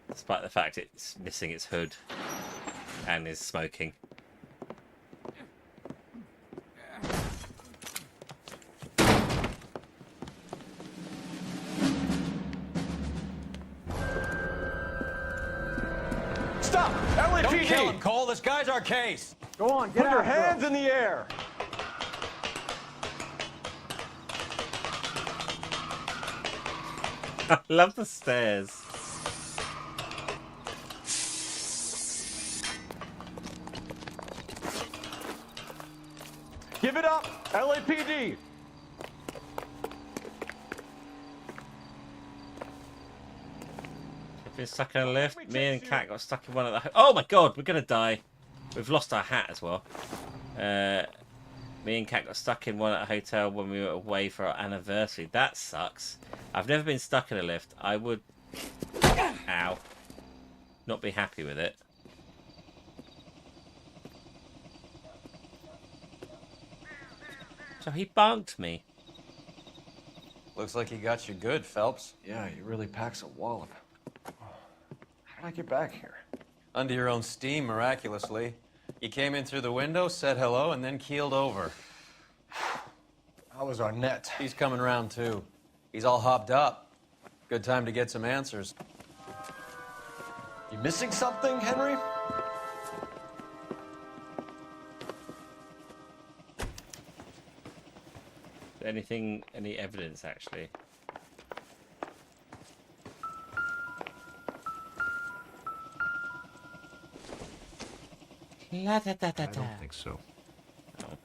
Despite the fact it's missing its hood and is smoking. Stop! LAPD! Don't kill him, Cole. This guy's our case. Go on, get Put out. your hands in the air! I love the stairs. Give it up! LAPD! I've been stuck in a lift. Me and Kat got stuck in one of the... Oh my god, we're gonna die. We've lost our hat as well. Me and Kat got stuck in one at a hotel when we were away for our anniversary. That sucks. I've never been stuck in a lift. I would... Ow. Not be happy with it. So he bunked me. Looks like he got you good, Phelps. Yeah, he really packs a wallop. How did I get back here? Under your own steam, miraculously. You came in through the window, said hello, and then keeled over. How was Arnett? He's coming round, too. He's all hopped up. Good time to get some answers. You missing something, Henry? Anything, any evidence, actually? La da da da da. I don't think so. Oh.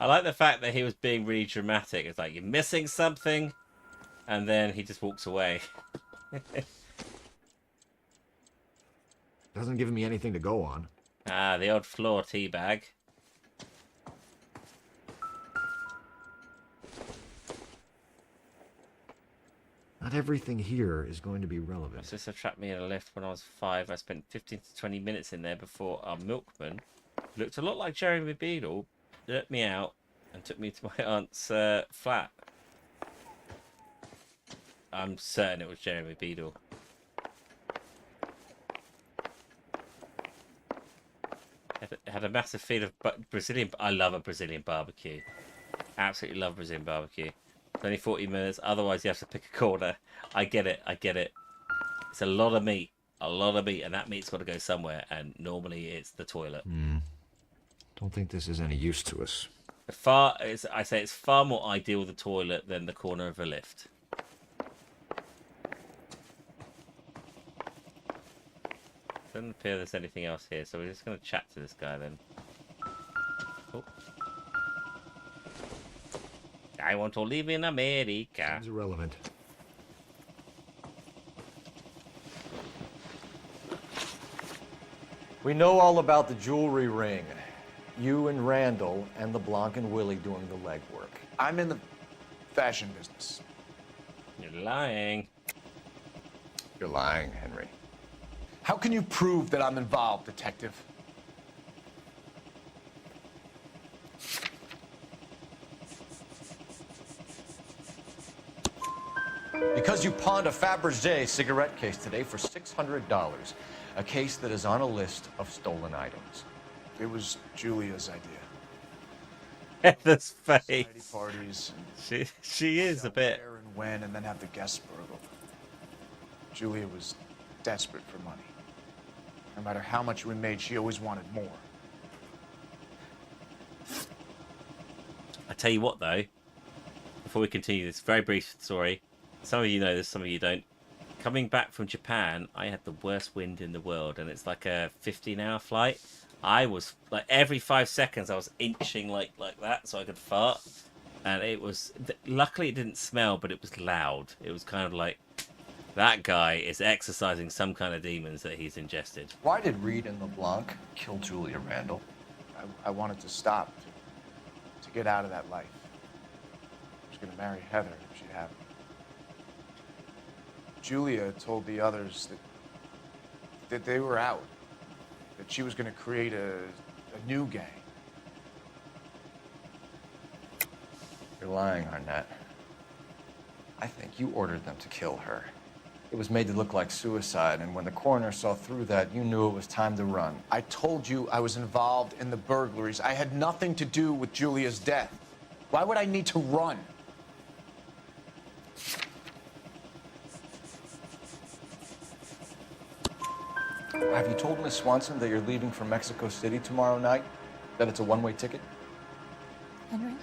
I like the fact that he was being really dramatic. It's like, you're missing something, and then he just walks away. Doesn't give me anything to go on. Ah, the odd floor teabag. Not everything here is going to be relevant. My sister trapped me in a lift when I was 5. I spent 15 to 20 minutes in there before our milkman, who looked a lot like Jeremy Beadle, let me out and took me to my aunt's flat. I'm certain it was Jeremy Beadle. Had a massive feed of Brazilian. I love a Brazilian barbecue. Absolutely love Brazilian barbecue. It's only 40 minutes. Otherwise, you have to pick a corner. I get it. I get it. It's a lot of meat. A lot of meat. And that meat's got to go somewhere. And normally it's the toilet. Don't think this is any use to us. I say it's far more ideal, the toilet, than the corner of a lift. Doesn't appear there's anything else here, so we're just going to chat to this guy then. Oh. I want to live in America. Seems irrelevant. We know all about the jewelry ring. You and Randall and the Blanc and Willie doing the legwork. I'm in the fashion business. You're lying. You're lying, Henry. How can you prove that I'm involved, detective? Because you pawned a Fabergé cigarette case today for $600. A case that is on a list of stolen items. It was Julia's idea. This face. Society parties. She is a bit. Where and when, and then have the guests burgle. Julia was desperate for money. No matter how much we made, she always wanted more. I tell you what, though, before we continue this very brief story, some of you know this, some of you don't. Coming back from Japan, I had the worst wind in the world, and it's like a 15-hour flight. I was like every 5 seconds, I was inching like that so I could fart, And it was... Luckily, it didn't smell, but it was loud. It was kind of like... That guy is exercising some kind of demons that he's ingested. Why did Reed and LeBlanc kill Julia Randall? I wanted to stop, to get out of that life. I was going to marry Heather if she'd have me. Julia told the others that they were out, that she was going to create a new gang. You're lying, Arnett. I think you ordered them to kill her. It was made to look like suicide, and when the coroner saw through that, you knew it was time to run. I told you I was involved in the burglaries. I had nothing to do with Julia's death. Why would I need to run? Have you told Miss Swanson that you're leaving for Mexico City tomorrow night? That it's a one-way ticket? Henry?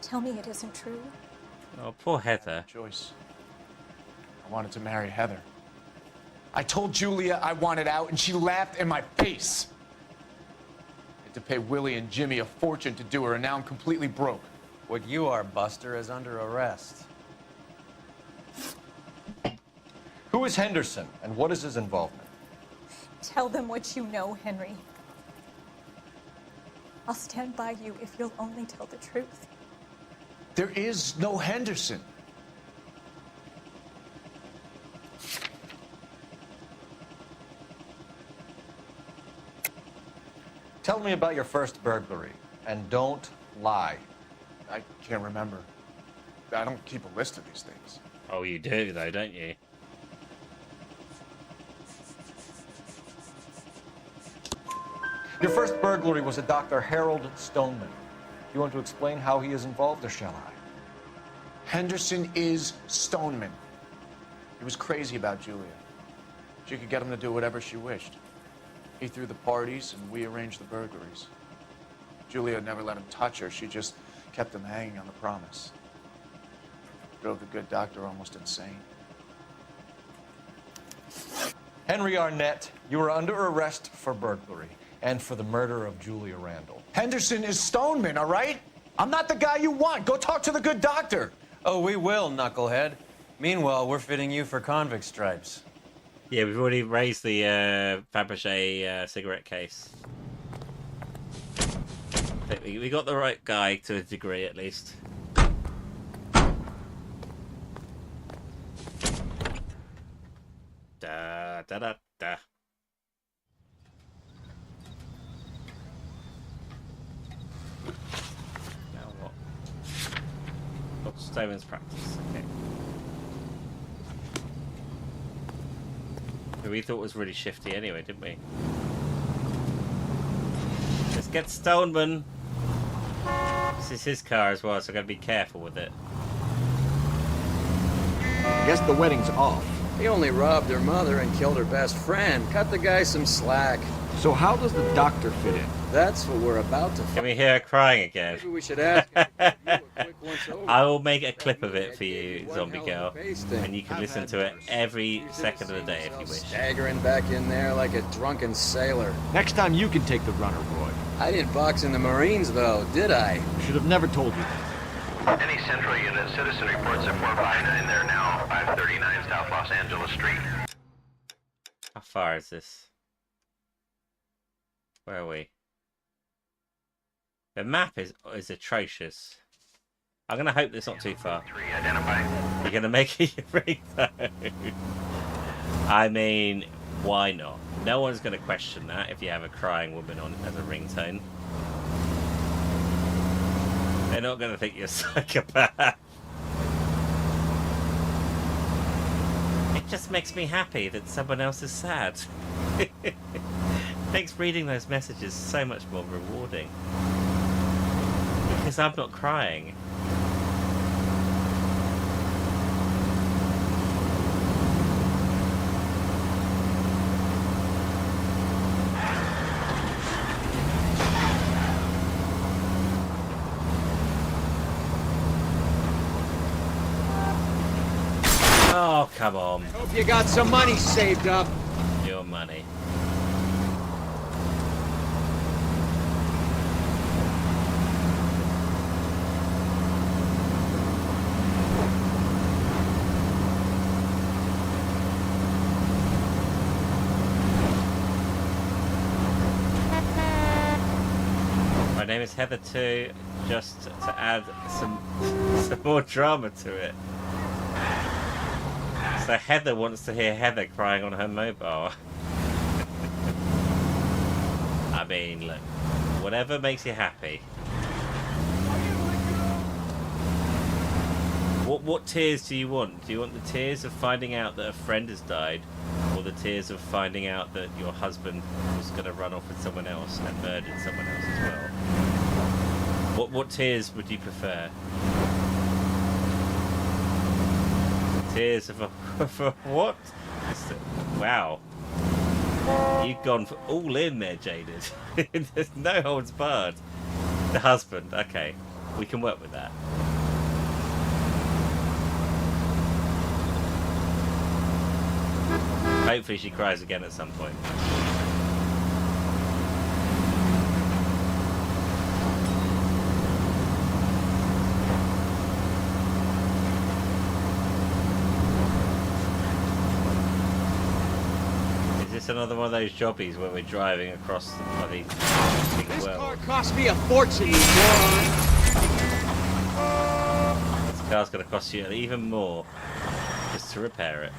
Tell me it isn't true. Oh, poor Heather. Joyce. I wanted to marry Heather. I told Julia I wanted out, and she laughed in my face. I had to pay Willie and Jimmy a fortune to do her, and now I'm completely broke. What you are, Buster, is under arrest. Who is Henderson, and what is his involvement? Tell them what you know, Henry. I'll stand by you if you'll only tell the truth. There is no Henderson. Tell me about your first burglary, and don't lie. I can't remember. I don't keep a list of these things. Oh, you do, though, don't you? Your first burglary was a Dr. Harold Stoneman. You want to explain how he is involved, or shall I? Henderson is Stoneman. He was crazy about Julia. She could get him to do whatever she wished. He threw the parties, and we arranged the burglaries. Julia never let him touch her. She just kept him hanging on the promise. Drove the good doctor almost insane. Henry Arnett, you are under arrest for burglary and for the murder of Julia Randall. Henderson is Stoneman, all right? I'm not the guy you want. Go talk to the good doctor. Oh, we will, knucklehead. Meanwhile, we're fitting you for convict stripes. Yeah, we've already raised the Fabergé cigarette case. I think we got the right guy to a degree, at least. Da da da da. Now what? Got Stoneman's practice. Okay. Who we thought was really shifty anyway, didn't we? Let's get Stoneman. This is his car as well, so I've got to be careful with it. Guess the wedding's off. He only robbed her mother and killed her best friend. Cut the guy some slack. So how does the doctor fit in? That's what we're about to Can we hear her crying again? Maybe we should ask him to give you a quick once over. I will make a clip of it for you, Zombie Girl, and you can listen to it every second of the day if you wish. Staggering back in there like a drunken sailor. Next time you can take the runner, Roy. I didn't box in the Marines, though, did I? Should have never told you that. Any central unit, citizen reports at 459. They're now 539 South Los Angeles Street. How far is this? Where are we? The map is atrocious. I'm gonna hope it's not too far. You're gonna make it your ringtone. I mean, why not? No one's gonna question that if you have a crying woman on as a ringtone. They're not gonna think you're a psychopath. It just makes me happy that someone else is sad. Makes reading those messages so much more rewarding. Because I'm not crying. Oh, come on. Hope you got some money saved up. Your money. name is Heather too, just to add some more drama to it. So Heather wants to hear Heather crying on her mobile. I mean, look, whatever makes you happy. What tears do you want? Do you want the tears of finding out that a friend has died, or the tears of finding out that your husband was going to run off with someone else and murdered someone else as well? What tears would you prefer? Tears of what? Wow. You've gone for all in there, Jaded. There's no holds barred. The husband. Okay. We can work with that. Hopefully she cries again at some point. Is this another one of those jobbies where we're driving across the bloody big This world? car cost me a fortune, you moron. This car's going to cost you even more just to repair it.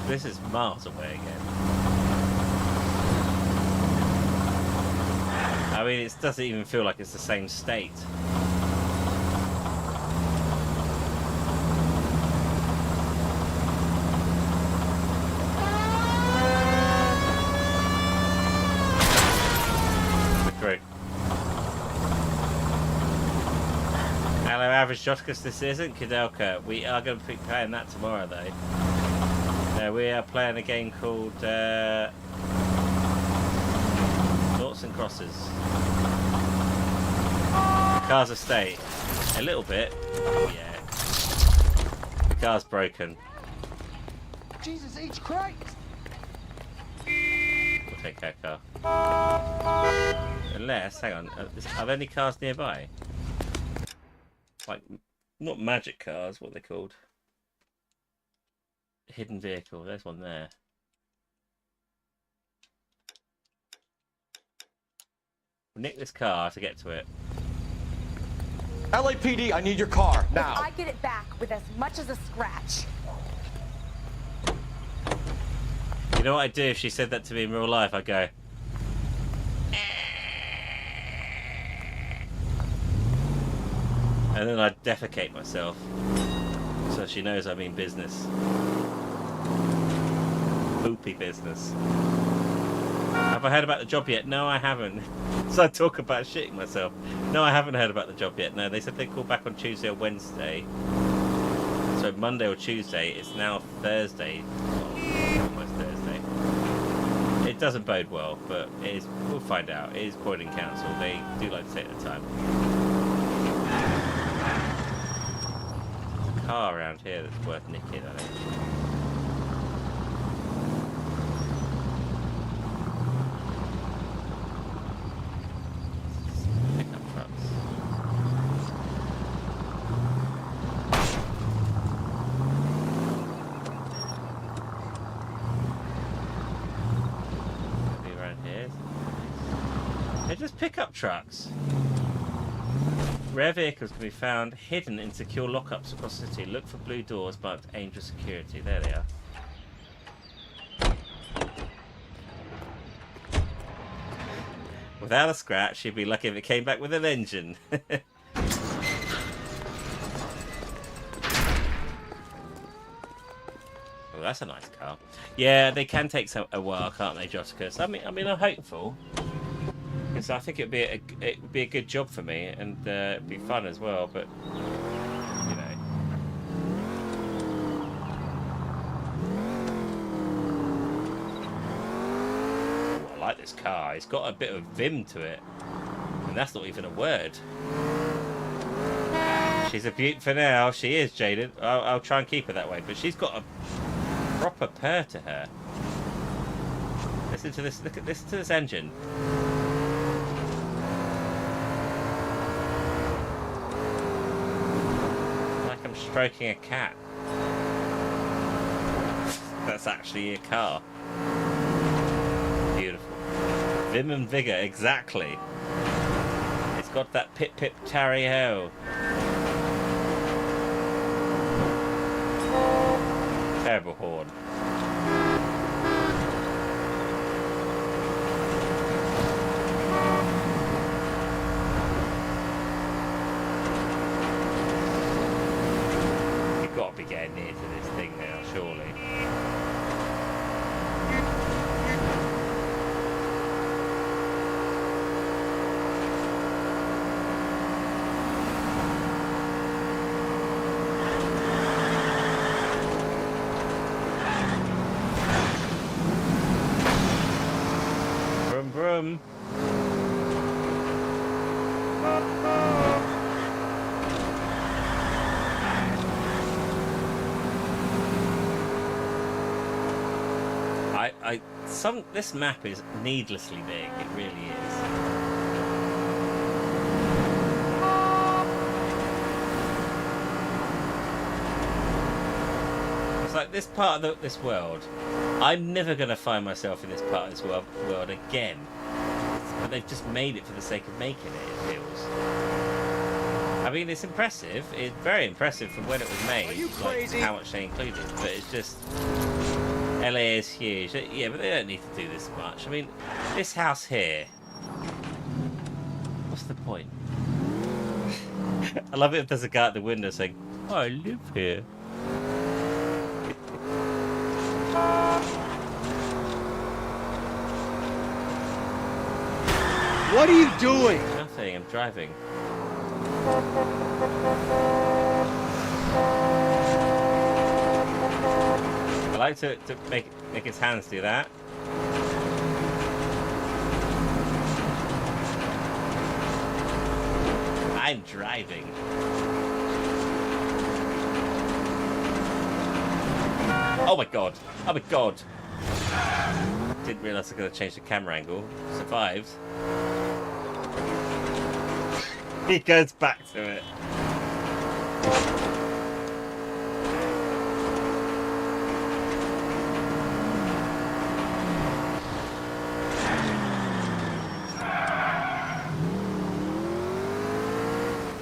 This is miles away again. I mean, it doesn't even feel like it's the same state. Great. Hello, Average Jotkus. This isn't Kudelka. We are going to be playing that tomorrow, though. We are playing a game called Noughts and Crosses. Car's estate. A little bit. Yeah. The car's broken. Jesus H. Christ! We'll take that car. Unless, hang on, are there any cars nearby? Like, not magic cars, what are they called? Hidden vehicle, there's one there. We'll nick this car to get to it. LAPD, I need your car, now. I get it back with as much as a scratch. You know what I'd do if she said that to me in real life? I'd go... and then I'd defecate myself. So she knows I mean business. Poopy business. Have I heard about the job yet? No, I haven't. So I talk about shitting myself. No, I haven't heard about the job yet. No, they said they'd call back on Tuesday or Wednesday. So Monday or Tuesday. It's now Thursday. Well, almost Thursday. It doesn't bode well, but it is, we'll find out. It is Croydon Council. They do like to take their time. There's a car around here that's worth nicking, I think. Pickup trucks. Rare vehicles can be found hidden in secure lockups across the city. Look for blue doors marked Angel Security. There they are. Without a scratch, you'd be lucky if it came back with an engine. Oh, that's a nice car. Yeah, they can take a while, can't they, Josicus? I mean, I'm hopeful. Because I think it would be a good job for me, and it'd be fun as well. But you know, I like this car. It's got a bit of vim to it, and that's not even a word. She's a beaut for now. She is jaded. I'll try and keep her that way. But she's got a proper purr to her. Listen to this. Listen to this engine. stroking a cat. That's actually a car. Beautiful. Vim and vigor, exactly. It's got that pip pip tarry ho. Terrible horn. You've got to be getting near to this thing now, surely. Brum brum. This map is needlessly big. It really is. It's like this part of this world. I'm never going to find myself in this part of this world again. But they've just made it for the sake of making it. It feels. I mean, it's impressive. It's very impressive from when it was made. Are you crazy? Like, how much they included, but it's just. LA is huge. Yeah, but they don't need to do this much. I mean, this house here. What's the point? I love it if there's a guy at the window saying, "Oh, I live here." What are you doing? Nothing. I'm driving. I like to make his hands do that. I'm driving. Oh my god! Oh my god! Didn't realise I was going to change the camera angle. Survived. He goes back to it.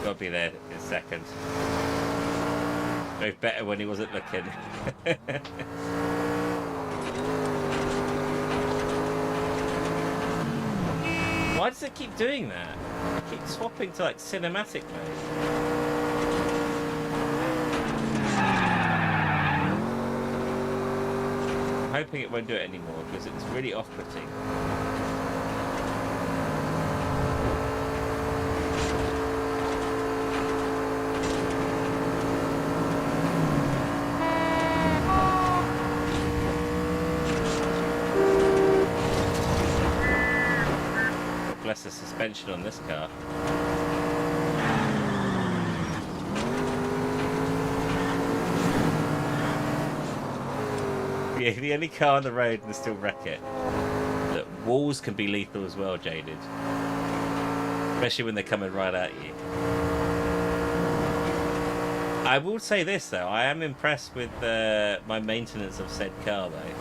Got to be there in a second. Drove better when he wasn't looking. Why does it keep doing that? It keeps swapping to like cinematic mode. I'm hoping it won't do it anymore because it's really off-putting. Bless the suspension on this car. Yeah, the only car on the road can still wreck it. Look, walls can be lethal as well, Jaded. Especially when they're coming right at you. I will say this though, I am impressed with my maintenance of said car though.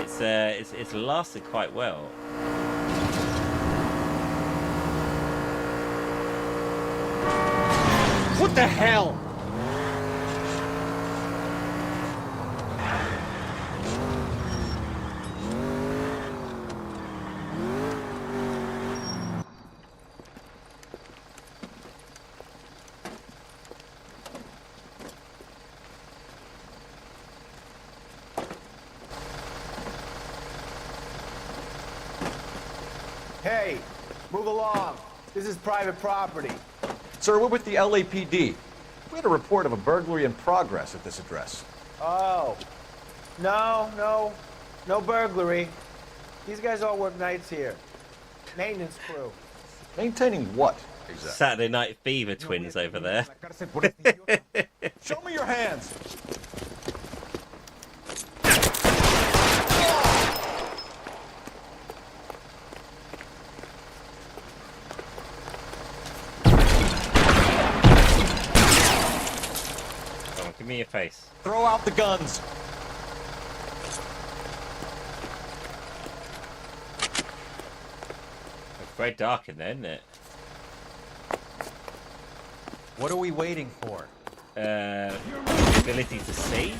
It's lasted quite well. What the hell? Hey, move along. This is private property. Sir, we're with the LAPD. We had a report of a burglary in progress at this address. Oh. No burglary. These guys all work nights here. Maintenance crew. Maintaining what, exactly? Saturday Night Fever twins over there. Show me your hands. me your face. Throw out the guns. It's very dark in there, isn't it? What are we waiting for? Ability to see.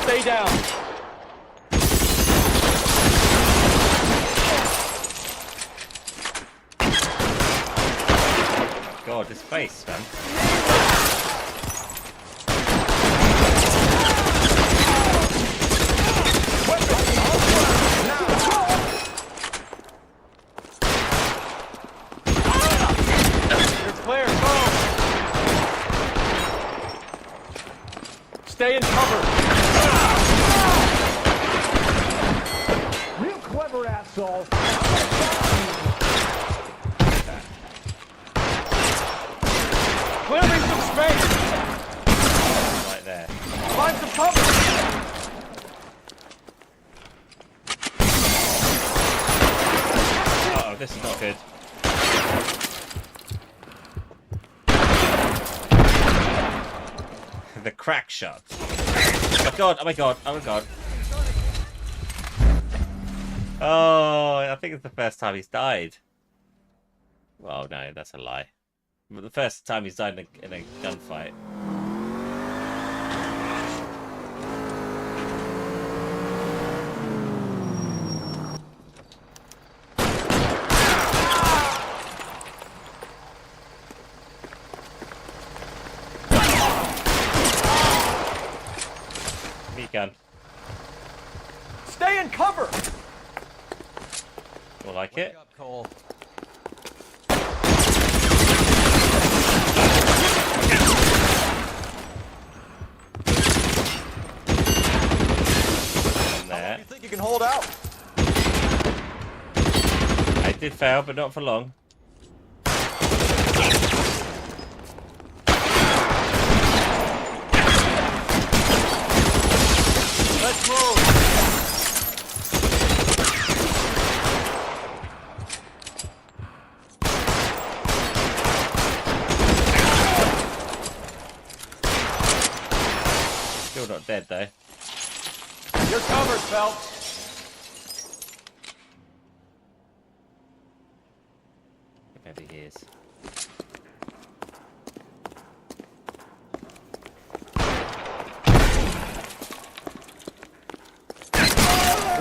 Stay down. God, his face, man. You're clear. Go. Stay in cover. Real clever asshole. Clearing some space. Right there. Find some cover. Uh-oh, this is not good. The crack shot. Oh my god, oh my god, oh my god. Oh, I think it's the first time he's died. Well, no, that's a lie. But the first time he's died in a gunfight. Me gun. Stay in cover. More like it. Wake up, Cole. There. You think you can hold out? I did fail, but not for long. Let's move. Still not dead though. You're covered, Phelps. Maybe he is.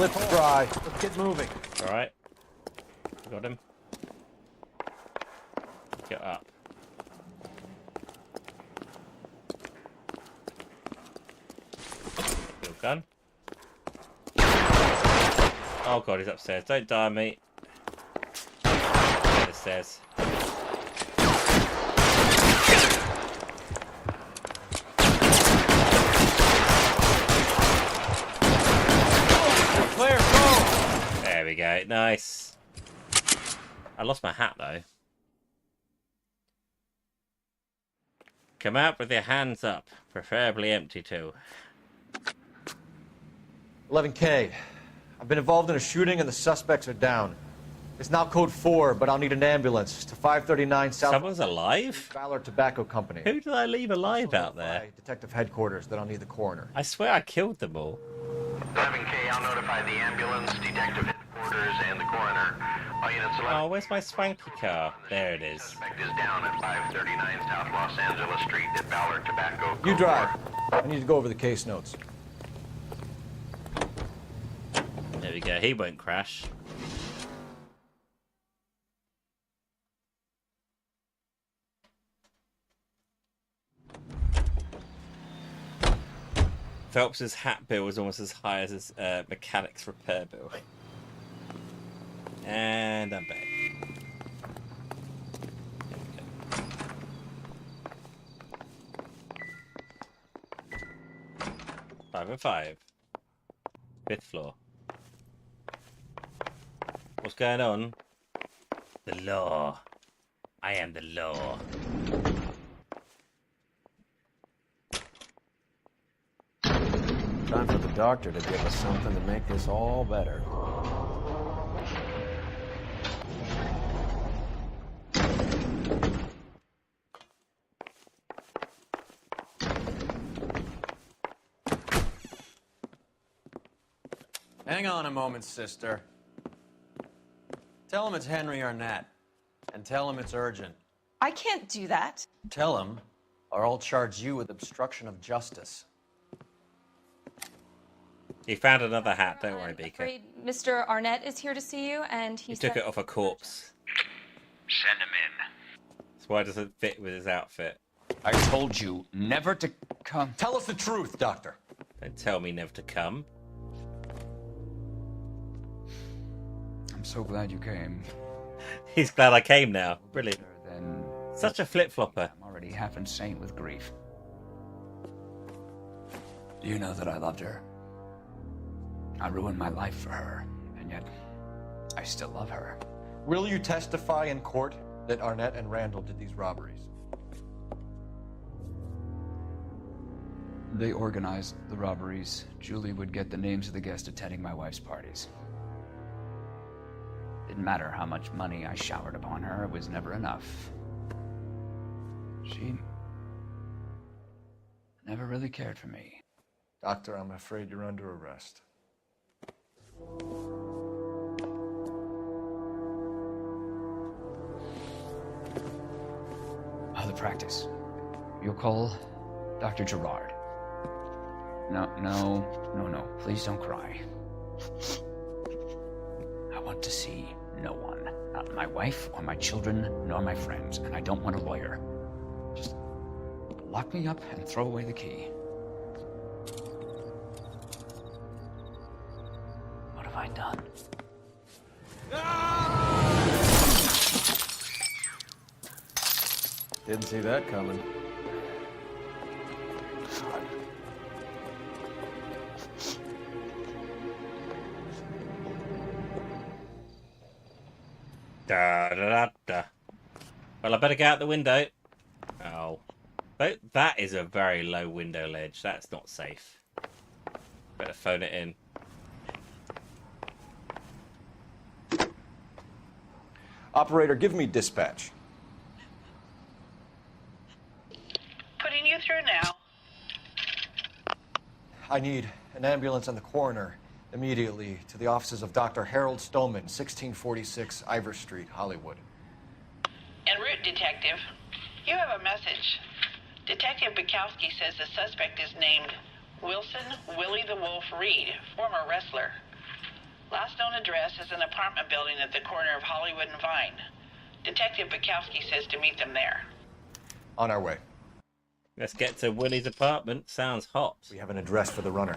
Lips dry. Let's get moving. Alright. Got him. Get up. Still gun. Oh god, he's upstairs. Don't die, mate. Get the stairs. Clear, go. There we go. Nice. I lost my hat though. Come out with your hands up, preferably empty too. 11K. I've been involved in a shooting and the suspects are down. It's now code 4, but I'll need an ambulance to 539 South. Someone's alive? Valor Tobacco Company. Who did I leave alive out there? Detective headquarters that I'll need the coroner. I swear I killed them all. 11K, I'll notify the ambulance, detective headquarters, and the coroner. All units Oh, where's my swanky car? There it is. Suspect is down at 539 South Los Angeles Street at Valor Tobacco. You drive. I need to go over the case notes. There we go. He won't crash. Phelps's hat bill was almost as high as his mechanics repair bill. And I'm back. Five and 5. 5th floor. What's going on? The law. I am the law. Time for the doctor to give us something to make this all better. Hang on a moment, sister. Tell him it's Henry Arnett. And tell him it's urgent. I can't do that. Tell him, or I'll charge you with obstruction of justice. He found another hat, don't worry, Beaker. Afraid Mr. Arnett is here to see you, and He took it off a corpse. Send him in. So why does it fit with his outfit? I told you never to come. Tell us the truth, Doctor. Don't tell me never to come. I'm so glad you came. He's glad I came now. Brilliant. Then Such a flip-flopper. I'm already half insane with grief. Do you know that I loved her? I ruined my life for her, and yet I still love her. Will you testify in court that Arnett and Randall did these robberies? They organized the robberies. Julie would get the names of the guests attending my wife's parties. Didn't matter how much money I showered upon her, it was never enough. She never really cared for me. Doctor, I'm afraid you're under arrest. The practice. You'll call Dr. Gerard. No. Please don't cry. I want to see no one. Not my wife or my children, nor my friends. And I don't want a lawyer. Just lock me up and throw away the key. What have I done? Didn't see that coming. Da. Well, I better get out the window. Oh. That is a very low window ledge. That's not safe. Better phone it in. Operator, give me dispatch. Putting you through now. I need an ambulance and the coroner immediately to the offices of Dr. Harold Stoneman, 1646 Ivor Street, Hollywood. En route, Detective. You have a message. Detective Bukowski says the suspect is named Wilson Willie the Wolf Reed, former wrestler. Last known address is an apartment building at the corner of Hollywood and Vine. Detective Bukowski says to meet them there. On our way. Let's get to Willie's apartment. Sounds hot. We have an address for the runner.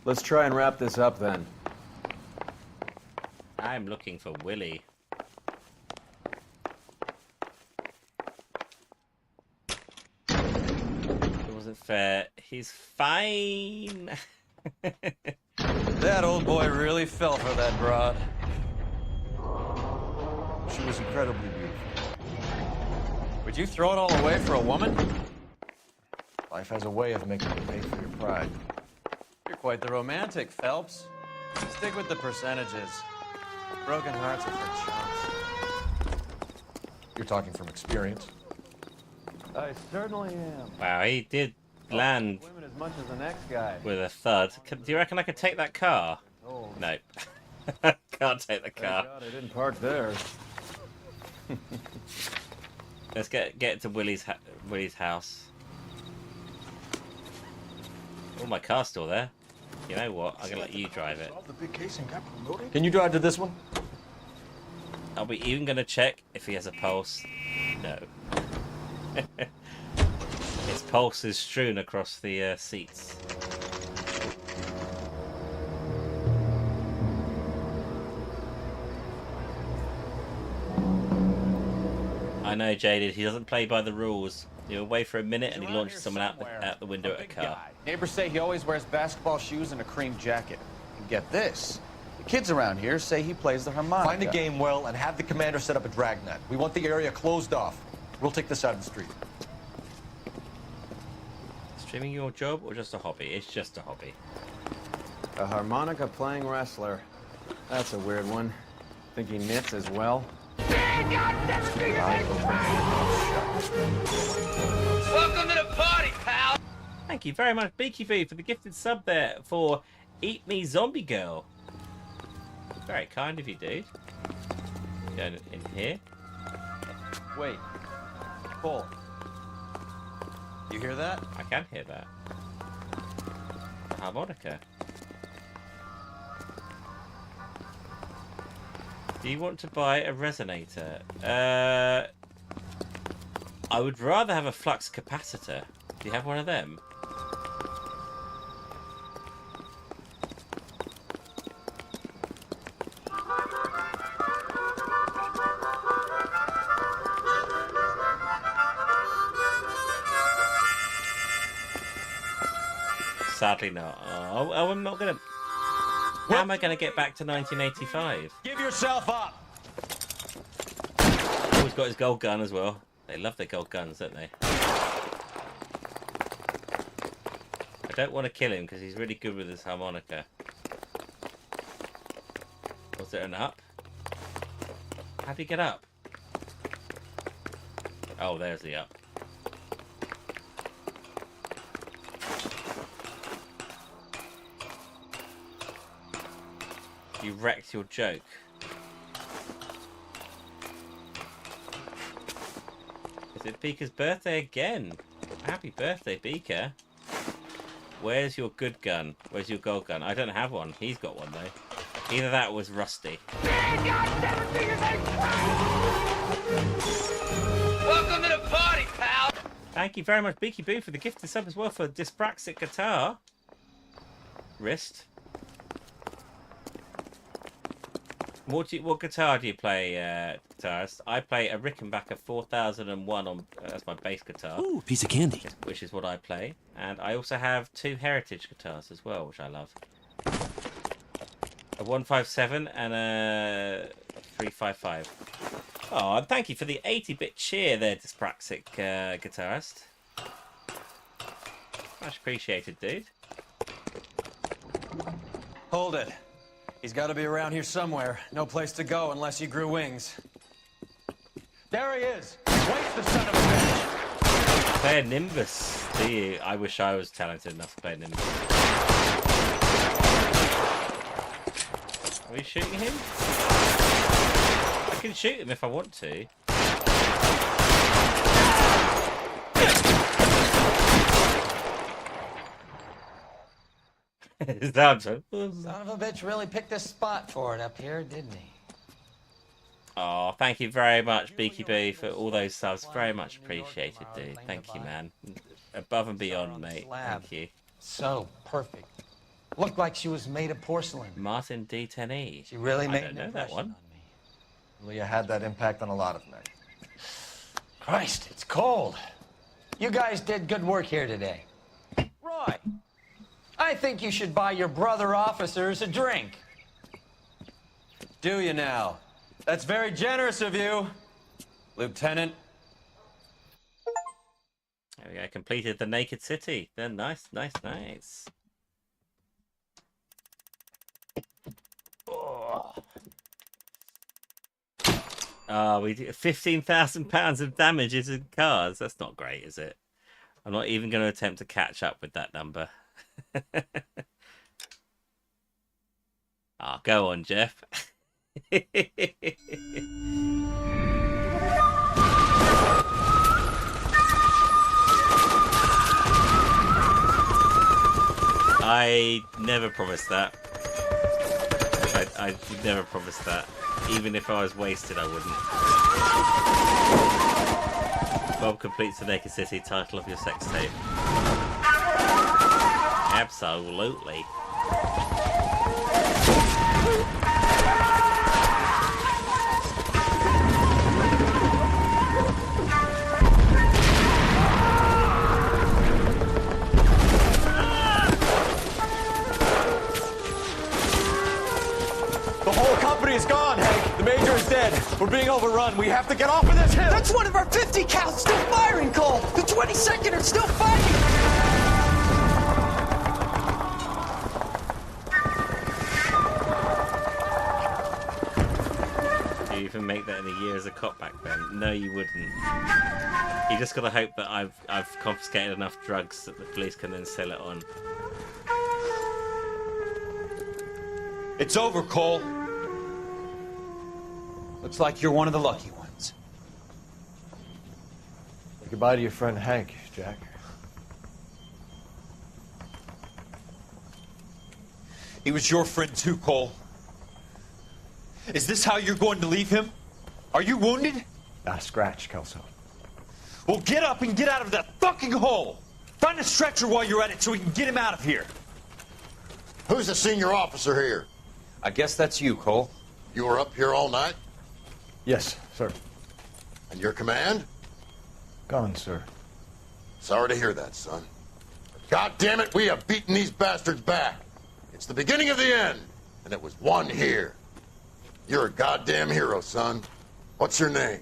Let's try and wrap this up then. I'm looking for Willie. It wasn't fair. He's fine. That old boy really fell for that broad. She was incredibly beautiful. Would you throw it all away for a woman? Life has a way of making you pay for your pride. You're quite the romantic, Phelps. Stick with the percentages. Broken hearts are for chumps. You're talking from experience. I certainly am. Wow, he did land Women as much as the next guy. with a thud. Do you reckon I could take that car? Oh. Nope. Can't take the car. Thank God I didn't park there. Let's get to Willie's house. Oh, my car's still there. You know what? I'm gonna let you drive it. Can you drive to this one? Are we even gonna check if he has a pulse? No. His pulse is strewn across the seats. I know, Jaded. He doesn't play by the rules. You're away for a minute and he launches someone out the window at a car. Neighbors say he always wears basketball shoes and a cream jacket. And get this, the kids around here say he plays the harmonica. Find the game well and have the commander set up a dragnet. We want the area closed off. We'll take this side of the street. Streaming your job or just a hobby? It's just a hobby. A harmonica playing wrestler. That's a weird one. Think he knits as well? Welcome to the party, pal! Thank you very much, Beaky V, for the gifted sub there for Eat me, zombie girl. Very kind of you, dude. Going in here. Wait. Cole. You hear that? I can hear that. A harmonica. Do you want to buy a resonator? I would rather have a flux capacitor. Do you have one of them? Sadly not. Oh, I'm not gonna... How am I gonna get back to 1985? Give yourself up! Oh, he's got his gold gun as well. They love their gold guns, don't they? I don't want to kill him because he's really good with his harmonica. Was there an up? How do you get up? Oh, there's the up. You wrecked your joke. Is it Beaker's birthday again? Happy birthday, Beaker. Where's your good gun? Where's your gold gun? I don't have one. He's got one, though. Either that was rusty. Welcome to the party, pal! Thank you very much, Beaky Boo, for the gifted sub as well for Dyspraxic Guitar. Wrist. What guitar do you play, guitarist? I play a Rickenbacker 4001 on that's my bass guitar. Ooh, piece of candy. Which is what I play, and I also have 2 heritage guitars as well, which I love. A 157 and a 355. Oh, and thank you for the 80-bit cheer there, Dyspraxic guitarist. Much appreciated, dude. Hold it. He's got to be around here somewhere. No place to go unless he grew wings. There he is! Waste the son of a bitch! Play a Nimbus, do you? I wish I was talented enough to play a Nimbus. Are we shooting him? I can shoot him if I want to. Son of a bitch really picked this spot for it up here, didn't he? Oh, thank you very much, Beaky Boo, for all those subs. Very much appreciated, dude. Thank you, man. Above and beyond, mate. Thank you. So perfect. Looked like she was made of porcelain. Martin D10E. She really made I don't an know that impression one. Leah had that impact on a lot of men. Christ, it's cold. You guys did good work here today. Roy, I think you should buy your brother officers a drink. Do you now? That's very generous of you, Lieutenant. There we go. Completed the Naked City. Then nice. Oh, we did £15,000 of damages in cars. That's not great, is it? I'm not even going to attempt to catch up with that number. Ah, go on, Jeff. I never promised that. I never promised that. Even if I was wasted, I wouldn't. Bob completes the Naked City, title of your sex tape. Absolutely. The whole company is gone, Hank. The major is dead. We're being overrun. We have to get off of this hill. That's one of our 50 cows still firing, Cole! The 22nd are still fighting! Do you even make that in a year as a cop back then? No, you wouldn't. You just gotta hope that I've confiscated enough drugs that the police can then sell it on. It's over, Cole. Looks like you're one of the lucky ones. Say goodbye to your friend Hank, Jack. He was your friend too, Cole. Is this how you're going to leave him? Are you wounded? Not a scratch, Kelso. Well, get up and get out of that fucking hole! Find a stretcher while you're at it so we can get him out of here. Who's the senior officer here? I guess that's you, Cole. You were up here all night? Yes, sir. And your command? Gone, sir. Sorry to hear that, son. God damn it, we have beaten these bastards back. It's the beginning of the end, and it was one here. You're a goddamn hero, son. What's your name?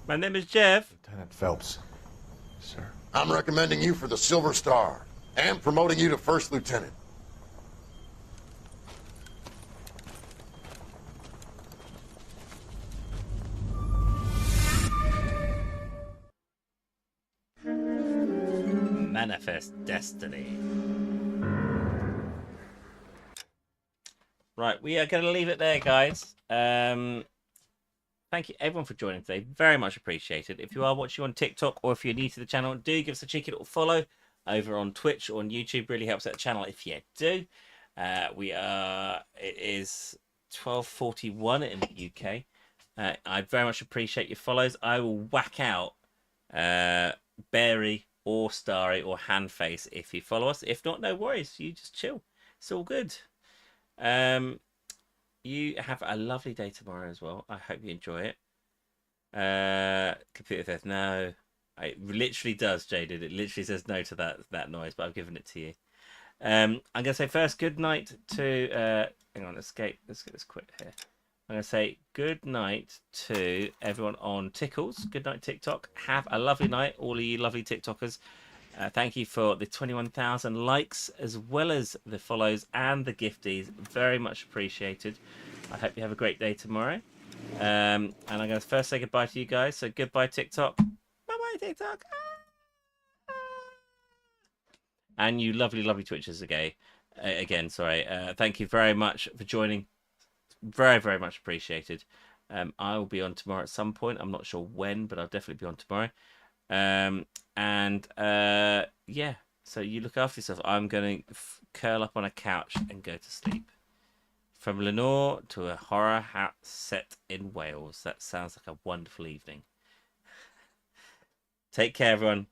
My name is Jeff. Lieutenant Phelps, sir. I'm recommending you for the Silver Star and promoting you to First Lieutenant. Manifest destiny. Right, we are going to leave it there, guys. Thank you everyone for joining today. Very much appreciated. If you are watching on TikTok or if you're new to the channel, do give us a cheeky little follow over on Twitch or on YouTube. Really helps out the channel if you do. It is 12:41 in the UK. I very much appreciate your follows. I will whack out Barry or Starry or Handface if you follow us. If not, no worries. You just chill. It's all good. You have a lovely day tomorrow as well. I hope you enjoy it. Computer theft, no. It literally does, Jaded. It literally says no to that noise, but I've given it to you. I'm going to say first good night to... hang on, let's get this quick here. I'm going to say good night to everyone on Tickles. Good night, TikTok. Have a lovely night, all of you lovely TikTokers. Thank you for the 21,000 likes, as well as the follows and the gifties. Very much appreciated. I hope you have a great day tomorrow. And I'm going to first say goodbye to you guys. So goodbye, TikTok. Bye-bye, TikTok. And you lovely, lovely Twitchers again. Sorry. Thank you very much for joining. Very, very much appreciated. I will be on tomorrow at some point. I'm not sure when, but I'll definitely be on tomorrow. Yeah, so you look after yourself. I'm going to curl up on a couch and go to sleep. From Lenore to a horror house set in Wales. That sounds like a wonderful evening. Take care, everyone.